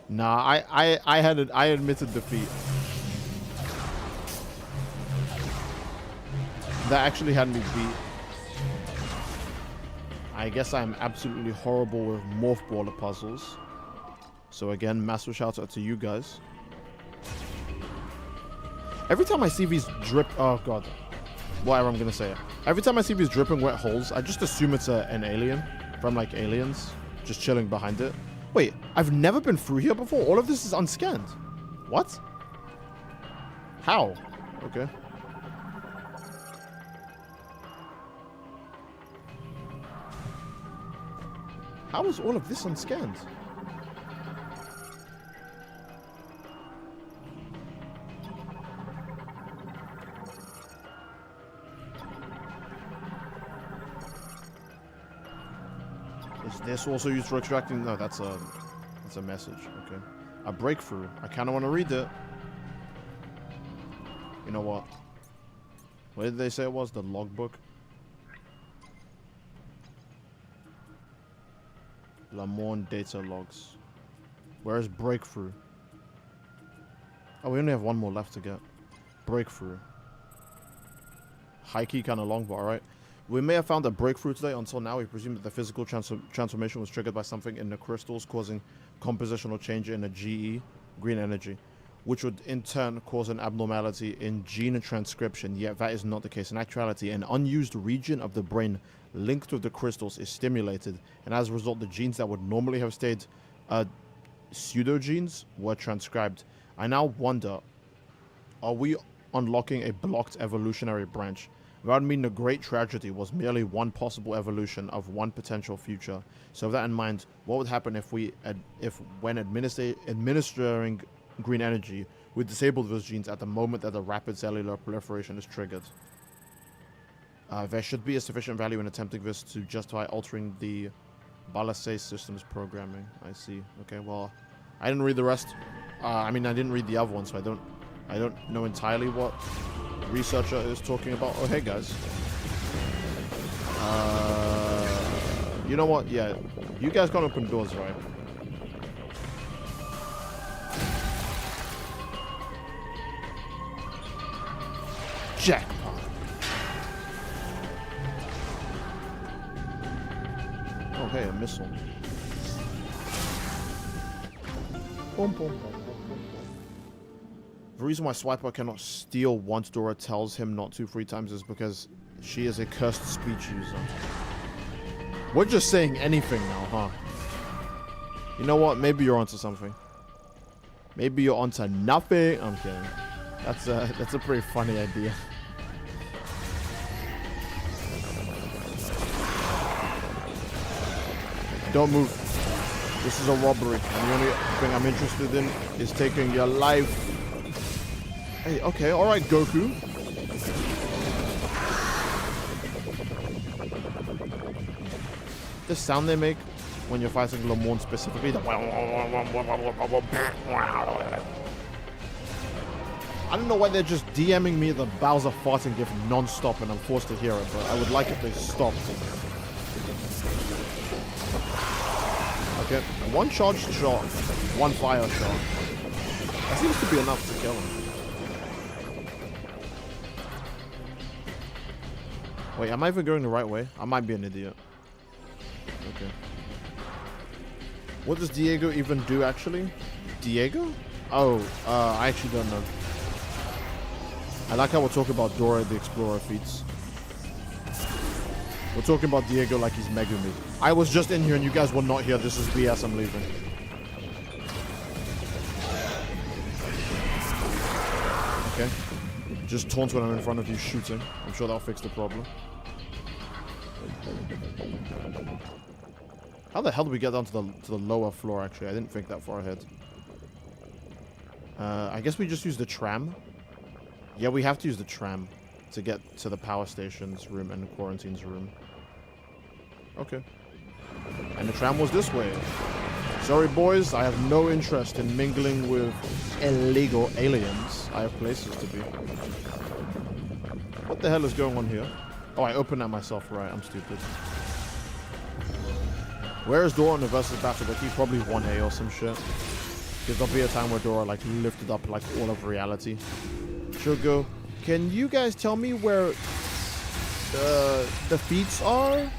Nah, I admitted defeat. That actually had me beat. I guess I'm absolutely horrible with morph baller puzzles. So again, massive shout out to you guys. Every time I see these oh god. Whatever I'm gonna say. Every time I see these dripping wet holes, I just assume it's an alien from like Aliens, just chilling behind it. Wait, I've never been through here before. All of this is unscanned. What? How? Okay. How is all of this unscanned? Is this also used for extracting? No, that's a message. Okay. A breakthrough. I kind of want to read it. You know what? What did they say it was? The logbook? Lamorne data logs. Where's breakthrough? Oh, we only have one more left to get. Breakthrough. High key kind of long, but alright. We may have found a breakthrough today. Until now, we presume that the physical transformation was triggered by something in the crystals, causing compositional change in the GE, green energy, which would in turn cause an abnormality in gene transcription. Yet that is not the case. In actuality, an unused region of the brain linked with the crystals is stimulated, and as a result, the genes that would normally have stayed pseudogenes were transcribed. I now wonder, are we unlocking a blocked evolutionary branch? That would mean the great tragedy was merely one possible evolution of one potential future. So with that in mind, what would happen if when administering green energy, we disabled those genes at the moment that the rapid cellular proliferation is triggered? There should be a sufficient value in attempting this to justify altering the Balasay system's programming. I see. Okay, well, I didn't read the rest. I mean, I didn't read the other one, so I don't know entirely what researcher is talking about. Oh, hey guys. You know what? Yeah, you guys can't open doors, right? Jackpot. Oh, hey, a missile. Boom, boom, boom, boom, boom, boom. The reason why Swiper cannot steal once Dora tells him not to 3 times is because she is a cursed speech user. We're just saying anything now, huh? You know what? Maybe you're onto something. Maybe you're onto nothing. I'm kidding. That's a pretty funny idea. Don't move. This is a robbery, and the only thing I'm interested in is taking your life. Hey, okay, alright, Goku. this sound they make when you're fighting Lamorne specifically. I don't know why they're just DMing me the Bowser farting gif non-stop and I'm forced to hear it, but I would like if they stopped. Okay, one charged shot, one fire shot. That seems to be enough to kill him. Wait, am I even going the right way? I might be an idiot. Okay. What does Diego even do, actually? Diego? Oh, I actually don't know. I like how we're talking about Dora the Explorer feats. We're talking about Diego like he's Megumi. I was just in here and you guys were not here. This is BS. I'm leaving. Okay. Just taunt when I'm in front of you shooting. I'm sure that'll fix the problem. How the hell did we get down to the lower floor, actually? I didn't think that far ahead. I guess we just use the tram. Yeah, we have to use the tram to get to the power station's room and the quarantine's room. Okay. And the tram was this way. Sorry, boys. I have no interest in mingling with illegal aliens. I have places to be. What the hell is going on here? Oh, I opened that myself. Right, I'm stupid. Where is Dora in the versus battle? Like, he's probably 1A or some shit. Because there'll be a time where Dora, like, lifted up, like, all of reality. She'll go, can you guys tell me where the feats are?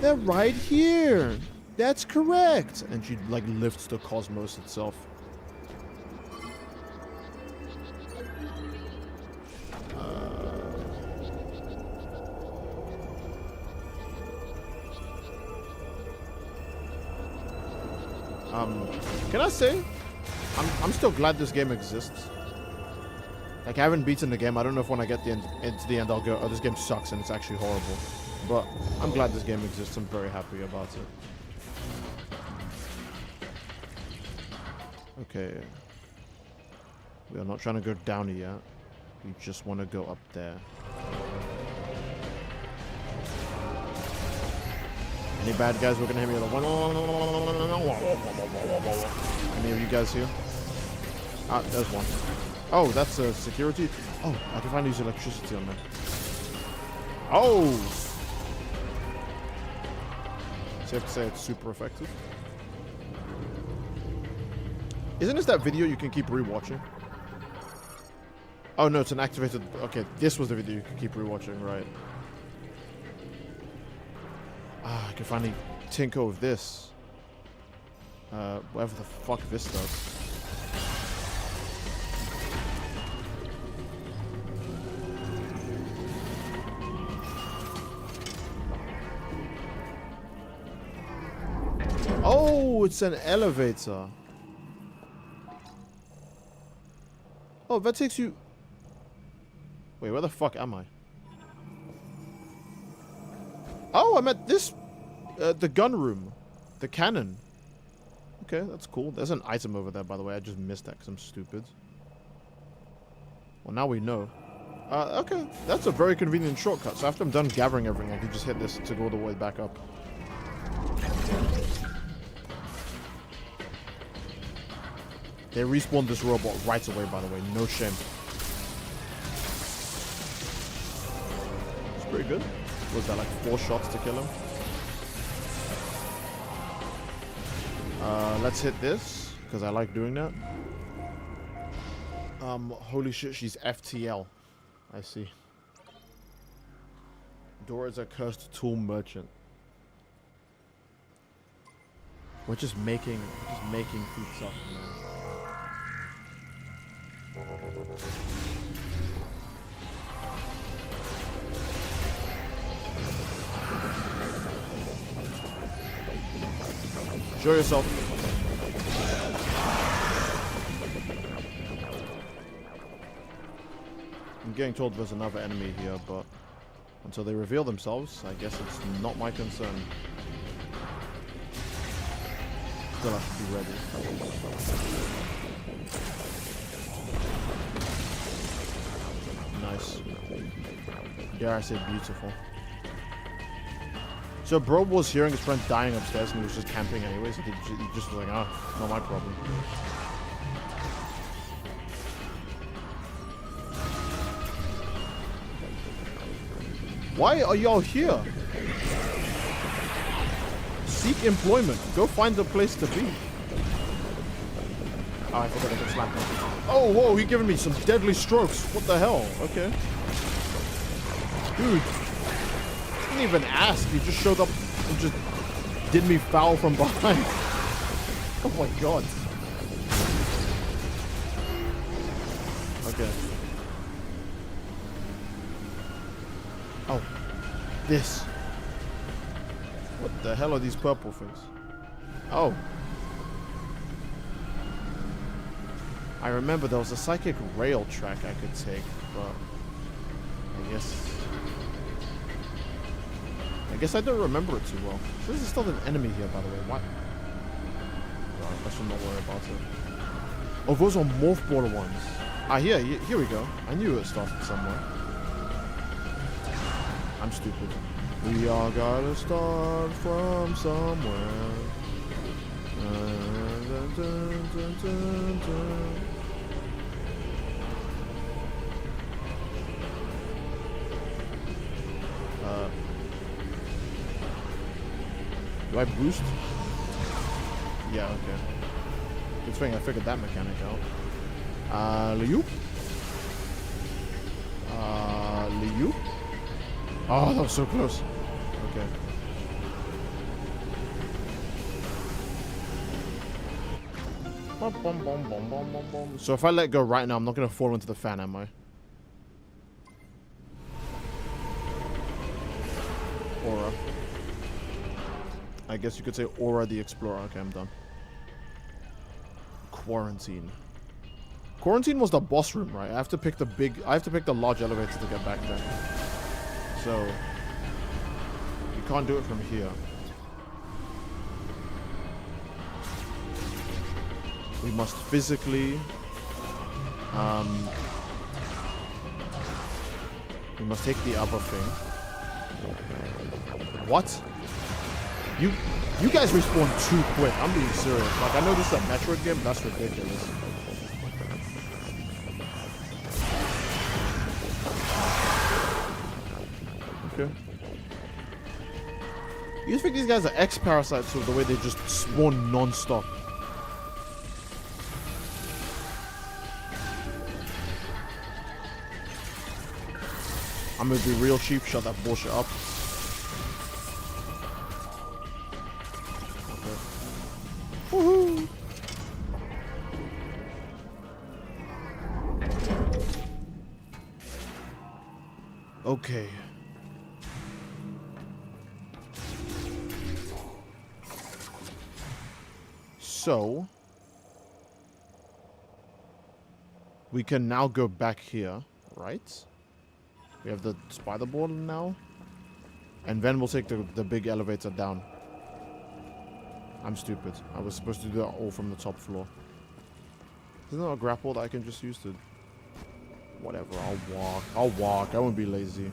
They're right here. That's correct. And she, like, lifts the cosmos itself. Can I say, I'm still glad this game exists. Like, I haven't beaten the game. I don't know if when I get into the end I'll go, oh, this game sucks and it's actually horrible. But I'm glad this game exists. I'm very happy about it. Okay. We are not trying to go down yet. We just want to go up there. Any bad guys? We're gonna hit me with a one. Any of you guys here? Ah, there's one. Oh, that's a security. Oh, I can finally use electricity on that. Oh! Safe to say it's super effective. Isn't this that video you can keep rewatching? Oh no, it's an activated. Okay, this was the video you can keep rewatching, right? Ah, I can finally tinker with this. Whatever the fuck this does. Oh, it's an elevator. Oh, that takes you... Wait, where the fuck am I? Oh, I'm at this... the gun room. The cannon. Okay, that's cool. There's an item over there, by the way. I just missed that because I'm stupid. Well, now we know. Okay, that's a very convenient shortcut. So after I'm done gathering everything, I can just hit this to go all the way back up. They respawned this robot right away, by the way. No shame. It's pretty good. Was that like 4 shots to kill him? Let's hit this, because I like doing that. Holy shit, she's FTL. I see. Dora's a cursed tool merchant. We're just making feats up, man. Show yourself. I'm getting told there's another enemy here, but until they reveal themselves, I guess it's not my concern. Still have to be ready. Nice. Dare I say beautiful. So bro was hearing his friend dying upstairs and he was just camping anyways. He just was like, ah, not my problem. Why are y'all here? Seek employment. Go find a place to be. Oh, I forgot I can slam him. Oh, whoa, he giving me some deadly strokes. What the hell? Okay. Dude. Didn't even ask. He just showed up and just did me foul from behind. Oh my god. Okay. Oh. This. What the hell are these purple things? Oh. I remember there was a psychic rail track I could take, but I guess I don't remember it too well. There's still an enemy here, by the way. What? Oh, I should not worry about it. Oh, those are morph border ones. Ah, here we go. I knew it started somewhere. I'm stupid. We all gotta start from somewhere. Dun, dun, dun, dun, dun. Do I boost? Yeah, okay. Good thing I figured that mechanic out. Liu? Liu? Oh, that was so close. Okay. Bum, bum, bum, bum, bum, bum, bum. So if I let go right now, I'm not going to fall into the fan, am I? Aura. I guess you could say Aura the Explorer. Okay, I'm done. Quarantine. Quarantine was the boss room, right? I have to pick the large elevator to get back there. So you can't do it from here. We must physically we must take the other thing. What? You guys respawn too quick. I'm being serious. Like, I know this is a Metroid game, but that's ridiculous. Okay. You think these guys are X-Parasites with the way they just spawn non-stop? I'm gonna be real cheap, shut that bullshit up. Woohoo! Okay. So we can now go back here, right? We have the spider board now. And then we'll take the big elevator down. I'm stupid. I was supposed to do that all from the top floor. Isn't there a grapple that I can just use to... Whatever, I'll walk. I'll walk. I won't be lazy.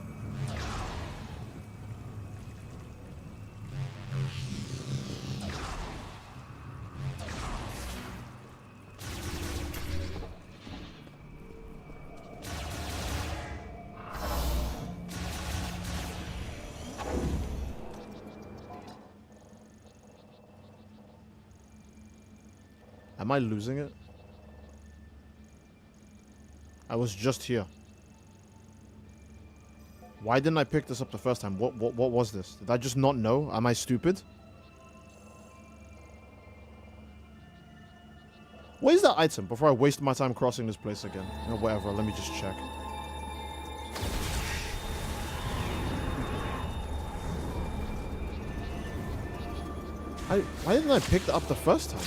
Am I losing it? I was just here. Why didn't I pick this up the first time? What was this? Did I just not know? Am I stupid? What is that item before I waste my time crossing this place again? No, whatever. Let me just check. Why didn't I pick that up the first time?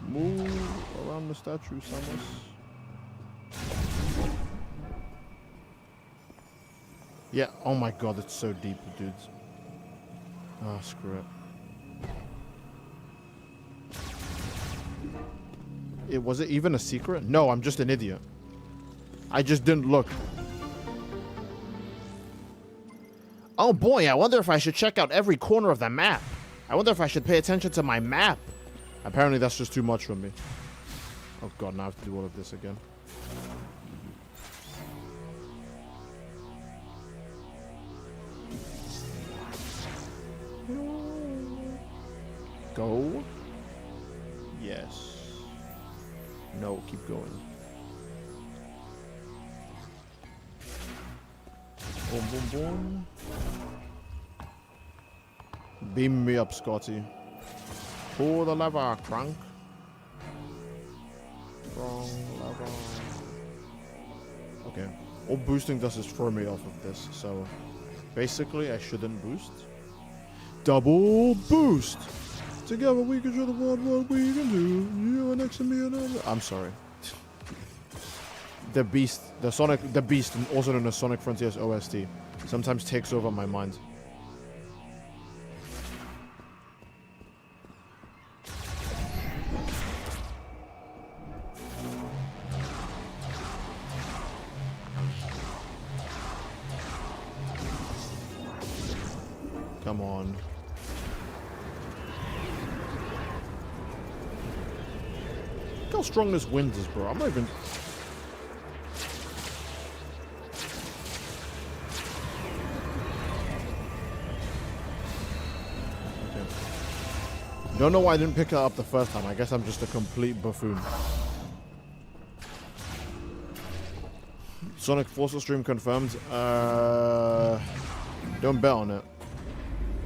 Move around the statue, Samus. Yeah, oh my god, it's so deep, dudes. Ah, screw it. Was it even a secret? No, I'm just an idiot. I just didn't look. Oh boy, I wonder if I should check out every corner of the map. I wonder if I should pay attention to my map. Apparently that's just too much for me. Oh god, now I have to do all of this again. Go. Yes. No, keep going. Boom, boom, boom. Beam me up, Scotty. Pull the lever, crank. Wrong lever. Okay. All boosting does is throw me off of this, so basically I shouldn't boost. Double boost! Together we can show the world what we can do. You are next to me and I'm sorry. The Beast, the Beast, also known as Sonic Frontiers OST, sometimes takes over my mind. Come on. Look how strong this wind is, bro. I'm not even... Don't know why I didn't pick that up the first time. I guess I'm just a complete buffoon. Sonic Force stream confirmed. Don't bet on it.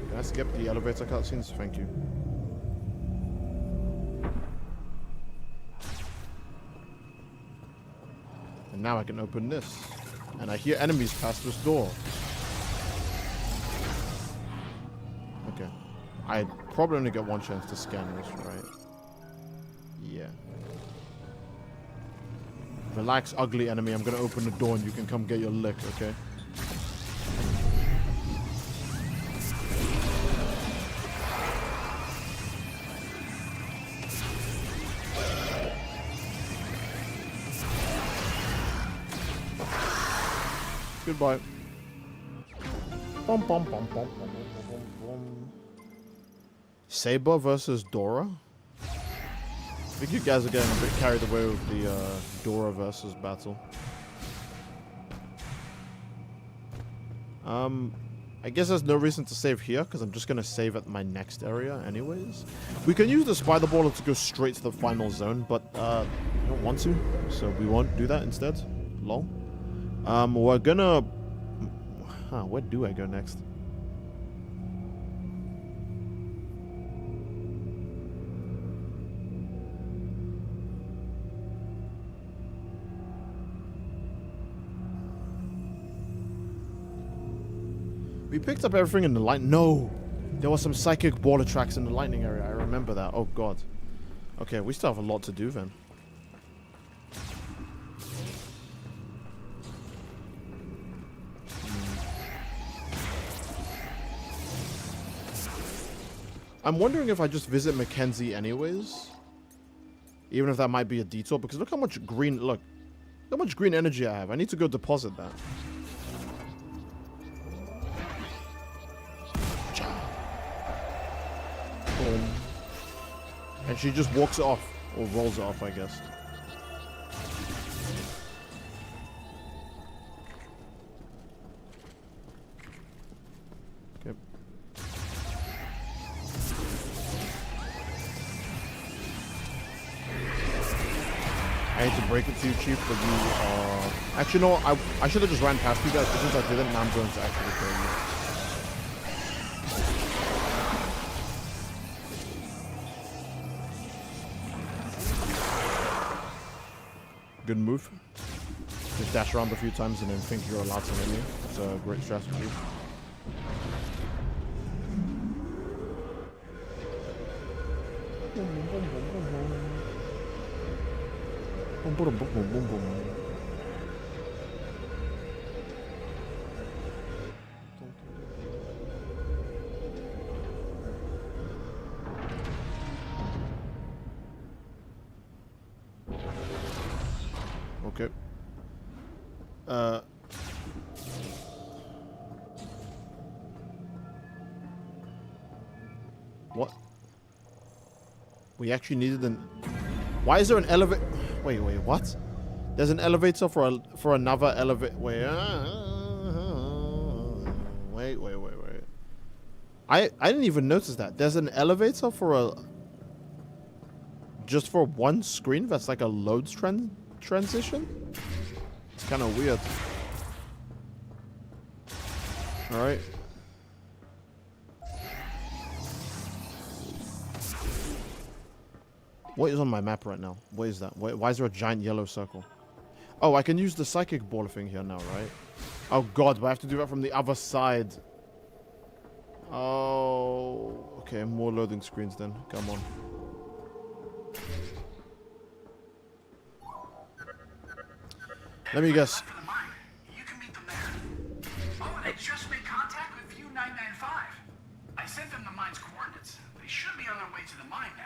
Can I skip the elevator cutscenes? Thank you. And now I can open this. And I hear enemies past this door. Okay. I probably only get one chance to scan this, right? Yeah. Relax, ugly enemy. I'm gonna open the door and you can come get your lick, okay? Goodbye. Bum, bum, bum, bum, bum, bum, bum, bum. Saber versus Dora? I think you guys are getting a bit carried away with the Dora versus battle. I guess there's no reason to save here because I'm just going to save at my next area anyways. We can use the spider baller to go straight to the final zone, but I don't want to, so we won't do that instead. Lol. We're gonna... where do I go next? We picked up everything in the light. No! There was some psychic border tracks in the lightning area. I remember that. Oh god. Okay, we still have a lot to do then. I'm wondering if I just visit Mackenzie anyways. Even if that might be a detour, because look how much green, look how much green energy I have. I need to go deposit that. Boom. And she just walks it off, or rolls it off, I guess. Okay. I hate to break it to you, Chief, but you are... Actually, no, I should have just ran past you guys, but since I didn't, now I'm going to actually kill you. Good move. Just dash around a few times and then think you're allowed to hit me. It's a great strategy. Boom, boom, boom, boom, boom. Okay. What? We actually needed an... Why is there an elevator? Wait, what? There's an elevator for another elevator. Wait. Wait. I didn't even notice that. There's an elevator for a... Just for one screen that's like a loads transition? It's kind of weird. Alright. What is on my map right now? What is that? Why is there a giant yellow circle? Oh, I can use the psychic ball thing here now, right? Oh god, but I have to do that from the other side. Oh, okay, more loading screens then. Come on. Let me guess. You can meet them there. Oh, they just made contact with View 995. I sent them the mine's coordinates. They should be on their way to the mine now.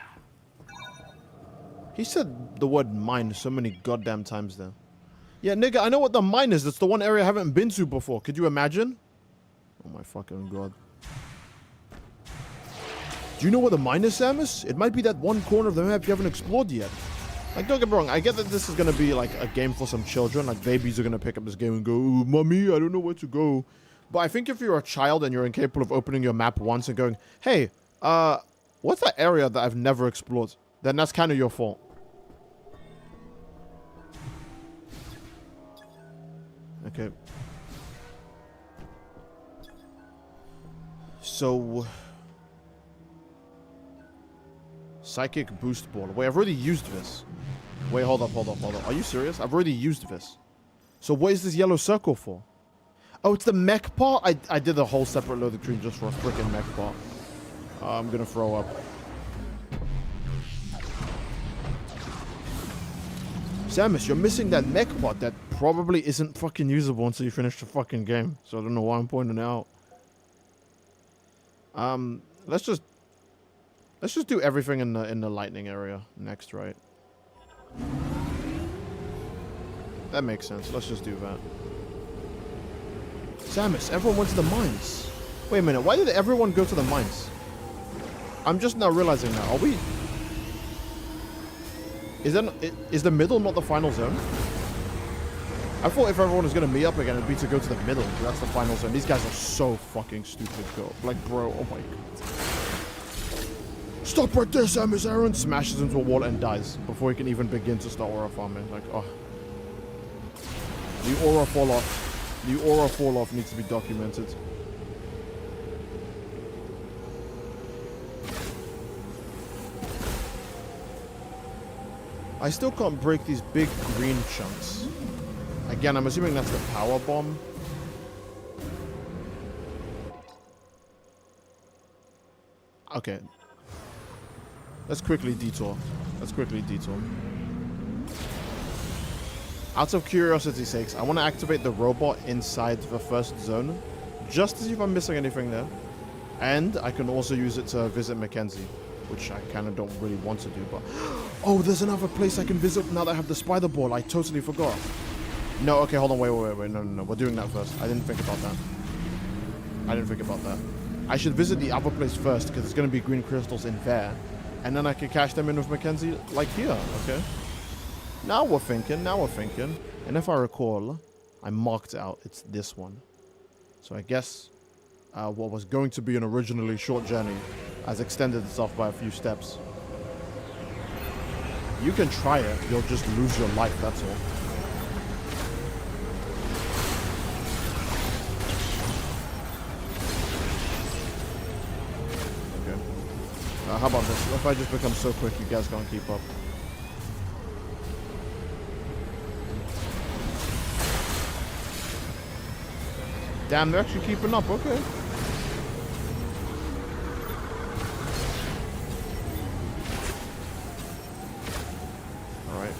He said the word mine so many goddamn times there. Yeah, nigga, I know what the mine is. That's the one area I haven't been to before. Could you imagine? Oh my fucking god. Do you know what the mine is, Samus? It might be that one corner of the map you haven't explored yet. Like, don't get me wrong. I get that this is going to be, like, a game for some children. Like, babies are going to pick up this game and go, "Ooh, mommy, I don't know where to go." But I think if you're a child and you're incapable of opening your map once and going, "Hey, what's that area that I've never explored?" Then that's kind of your fault. Okay. So... Psychic boost ball. Wait, I've already used this. Wait, hold up. Are you serious? I've already used this. So what is this yellow circle for? Oh, it's the mech part? I did a whole separate loading screen just for a freaking mech part. I'm gonna throw up. Samus, you're missing that mech part that probably isn't fucking usable until you finish the fucking game. So I don't know why I'm pointing it out. Let's just do everything in the lightning area next, right? That makes sense. Let's just do that. Samus, everyone went to the mines. Wait a minute. Why did everyone go to the mines? I'm just now realizing that. Are we... Is the middle not the final zone? I thought if everyone was going to meet up again, it'd be to go to the middle. That's the final zone. These guys are so fucking stupid, bro. Like, bro, oh my god. Stop right there, Samus Aran! Smashes into a wall and dies before he can even begin to start aura farming. Like, oh. The aura fall off. The aura fall off needs to be documented. I still can't break these big green chunks. Again, I'm assuming that's the power bomb. Okay. Let's quickly detour. Out of curiosity's sakes, I want to activate the robot inside the first zone, just to see if I'm missing anything there. And I can also use it to visit Mackenzie, which I kind of don't really want to do, but... Oh, there's another place I can visit now that I have the spider ball. I totally forgot. No, okay, hold on, wait. No. We're doing that first. I didn't think about that. I should visit the other place first, because there's going to be green crystals in there. And then I can cash them in with Mackenzie, like here, okay? Now we're thinking. And if I recall, I marked out. It's this one. So I guess what was going to be an originally short journey has extended itself by a few steps. You can try it. You'll just lose your life, that's all. How about this? What if I just become so quick you guys can't keep up? Damn, they're actually keeping up. Okay. Alright.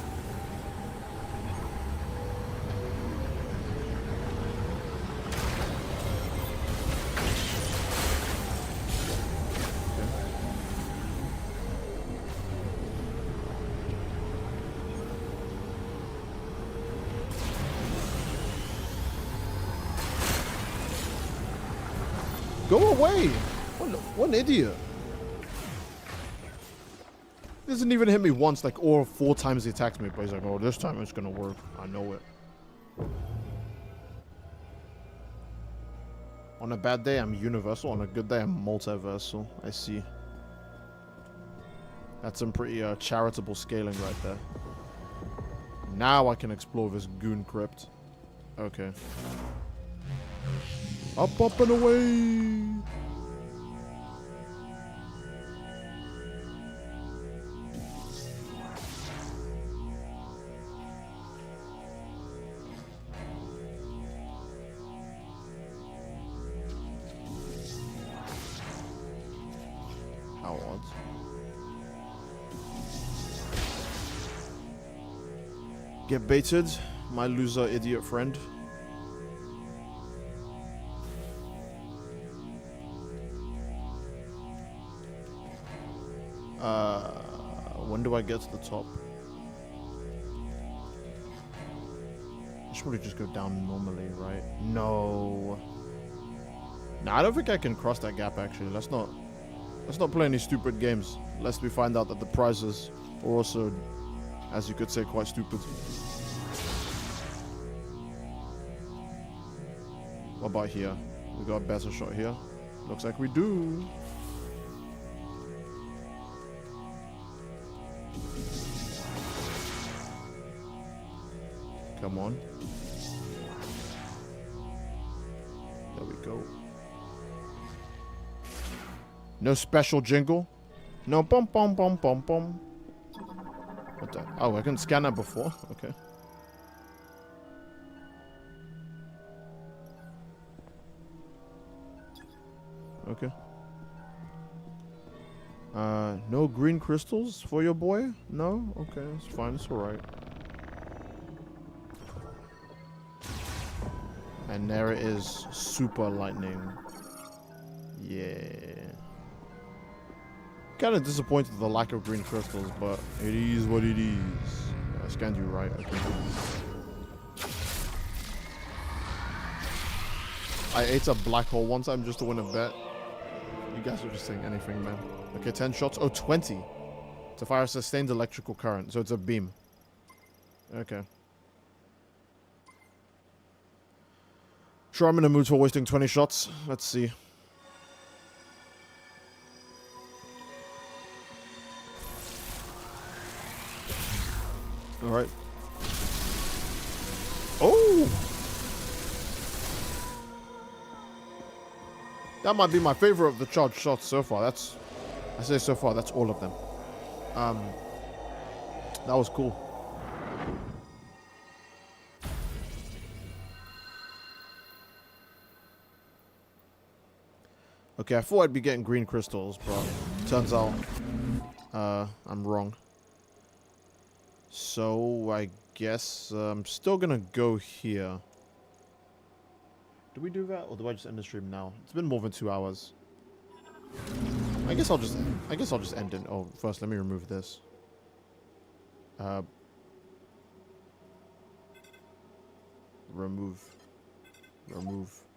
Go away! What an idiot. He doesn't even hit me once, like all 4 times he attacks me, but he's like, oh, this time it's gonna work. I know it. On a bad day, I'm universal. On a good day, I'm multiversal. I see. That's some pretty charitable scaling right there. Now I can explore this goon crypt. Okay. Up and away! How odd. Get baited, my loser idiot friend. When do I get to the top? I should probably just go down normally, right? No. Nah, I don't think I can cross that gap actually. Let's not play any stupid games, lest we find out that the prizes are also, as you could say, quite stupid. What about here? We got a better shot here. Looks like we do. Come on. There we go. No special jingle. No bum bum bum bum bum. What the? Oh, I couldn't scan that before. Okay. Okay. No green crystals for your boy? No? Okay, it's fine. It's alright. And there it is. Super lightning. Yeah. Kind of disappointed with the lack of green crystals, but it is what it is. I scanned you right. Okay. I ate a black hole one time just to win a bet. You guys are just saying anything, man. Okay, 10 shots. Oh, 20. To fire a sustained electrical current. So it's a beam. Okay. Sure, I'm in the mood for wasting 20 shots. Let's see. Alright. Oh! That might be my favorite of the charged shots so far. I say so far, that's all of them. That was cool. Okay, I thought I'd be getting green crystals, but turns out I'm wrong. So I guess I'm still gonna go here. Do we do that, or do I just end the stream now? It's been more than 2 hours. I guess I'll just end it. Oh, first let me remove this. Remove.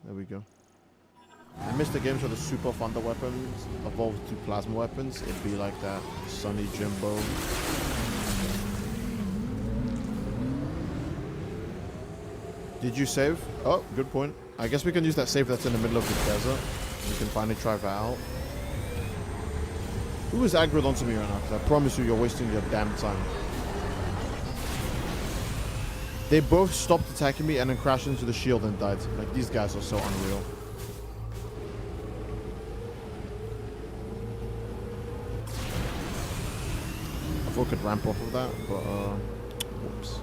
There we go. I missed the games where the super thunder weapons evolved to plasma weapons. It'd be like that. Sunny Jimbo. Did you save? Oh, good point. I guess we can use that save that's in the middle of the desert. We can finally try that out. Who is aggroed onto me right now? Because I promise you, you're wasting your damn time. They both stopped attacking me and then crashed into the shield and died. Like, these guys are so unreal. I thought I could ramp off of that, but, whoops.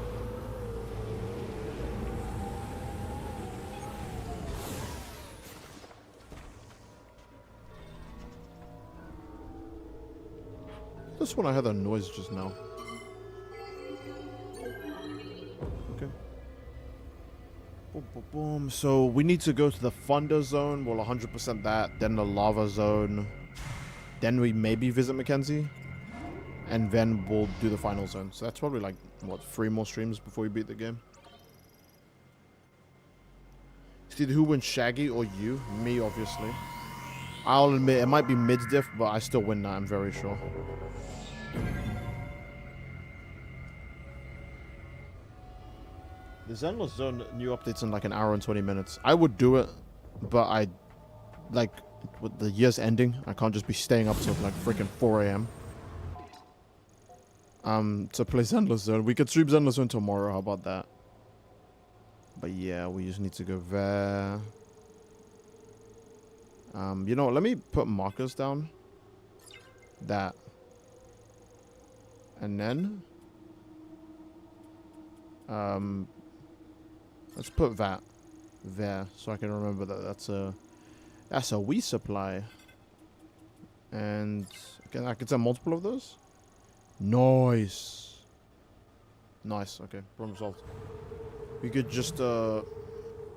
This one I heard a noise just now. Okay. Boom, boom, boom. So we need to go to the thunder zone. Well, 100% that. Then the lava zone. Then we maybe visit Mackenzie. And then we'll do the final zone. So that's probably like, what, 3 more streams before we beat the game. It's either who wins, Shaggy or you. Me, obviously. I'll admit it might be mid-diff, but I still win that, I'm very sure. The Endless Zone new updates in like an hour and 20 minutes. I would do it, but I, like, with the year's ending, I can't just be staying up till like freaking 4 a.m. To play Zenless Zone. We could stream Zenless Zone tomorrow, how about that? But yeah, we just need to go there. You know what, let me put markers down. That. And then let's put that there so I can remember that that's a Wii supply. And I can sell multiple of those? Nice. Nice, okay, problem solved. We could just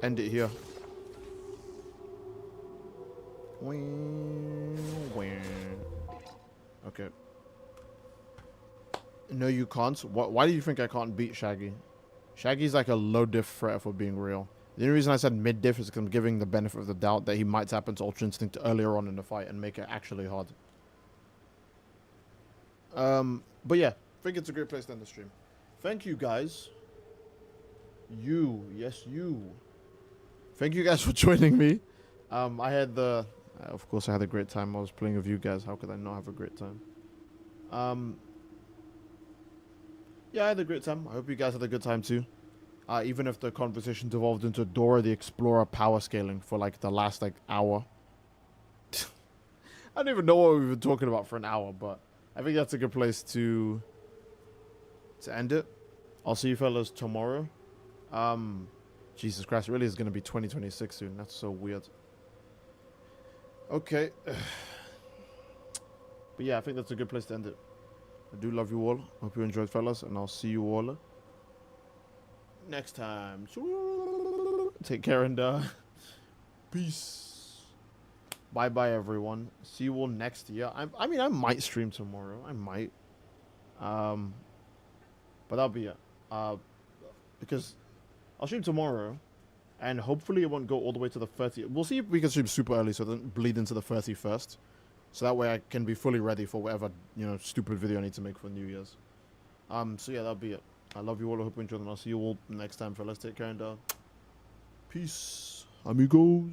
end it here. Okay. No, you can't. Why do you think I can't beat Shaggy? Shaggy's like a low diff threat, for being real. The only reason I said mid diff is because I'm giving the benefit of the doubt that he might tap into Ultra Instinct earlier on in the fight and make it actually hard. But yeah, I think it's a great place to end the stream. Thank you guys. Yes, you. Thank you guys for joining me. I had of course I had a great time. I was playing with you guys. How could I not have a great time? Yeah, I had a great time. I hope you guys had a good time too. Even if the conversation devolved into Dora the Explorer power scaling for like the last like hour. I don't even know what we've been talking about for an hour, but I think that's a good place to end it. I'll see you fellas tomorrow. Jesus Christ, it really is going to be 2026 soon. That's so weird. Okay. But yeah, I think that's a good place to end it. I do love you all. Hope you enjoyed, fellas, and I'll see you all next time. Take care and peace. Bye everyone. See you all next year. I mean I might stream tomorrow. I might. But that'll be it. Because I'll stream tomorrow, and hopefully it won't go all the way to the 30th. We'll see if we can stream super early so it doesn't bleed into the 31st. So that way I can be fully ready for whatever, stupid video I need to make for New Year's. So yeah, that'll be it. I love you all. I hope you enjoyed, and I'll see you all next time, fellas. Take care and peace, amigos.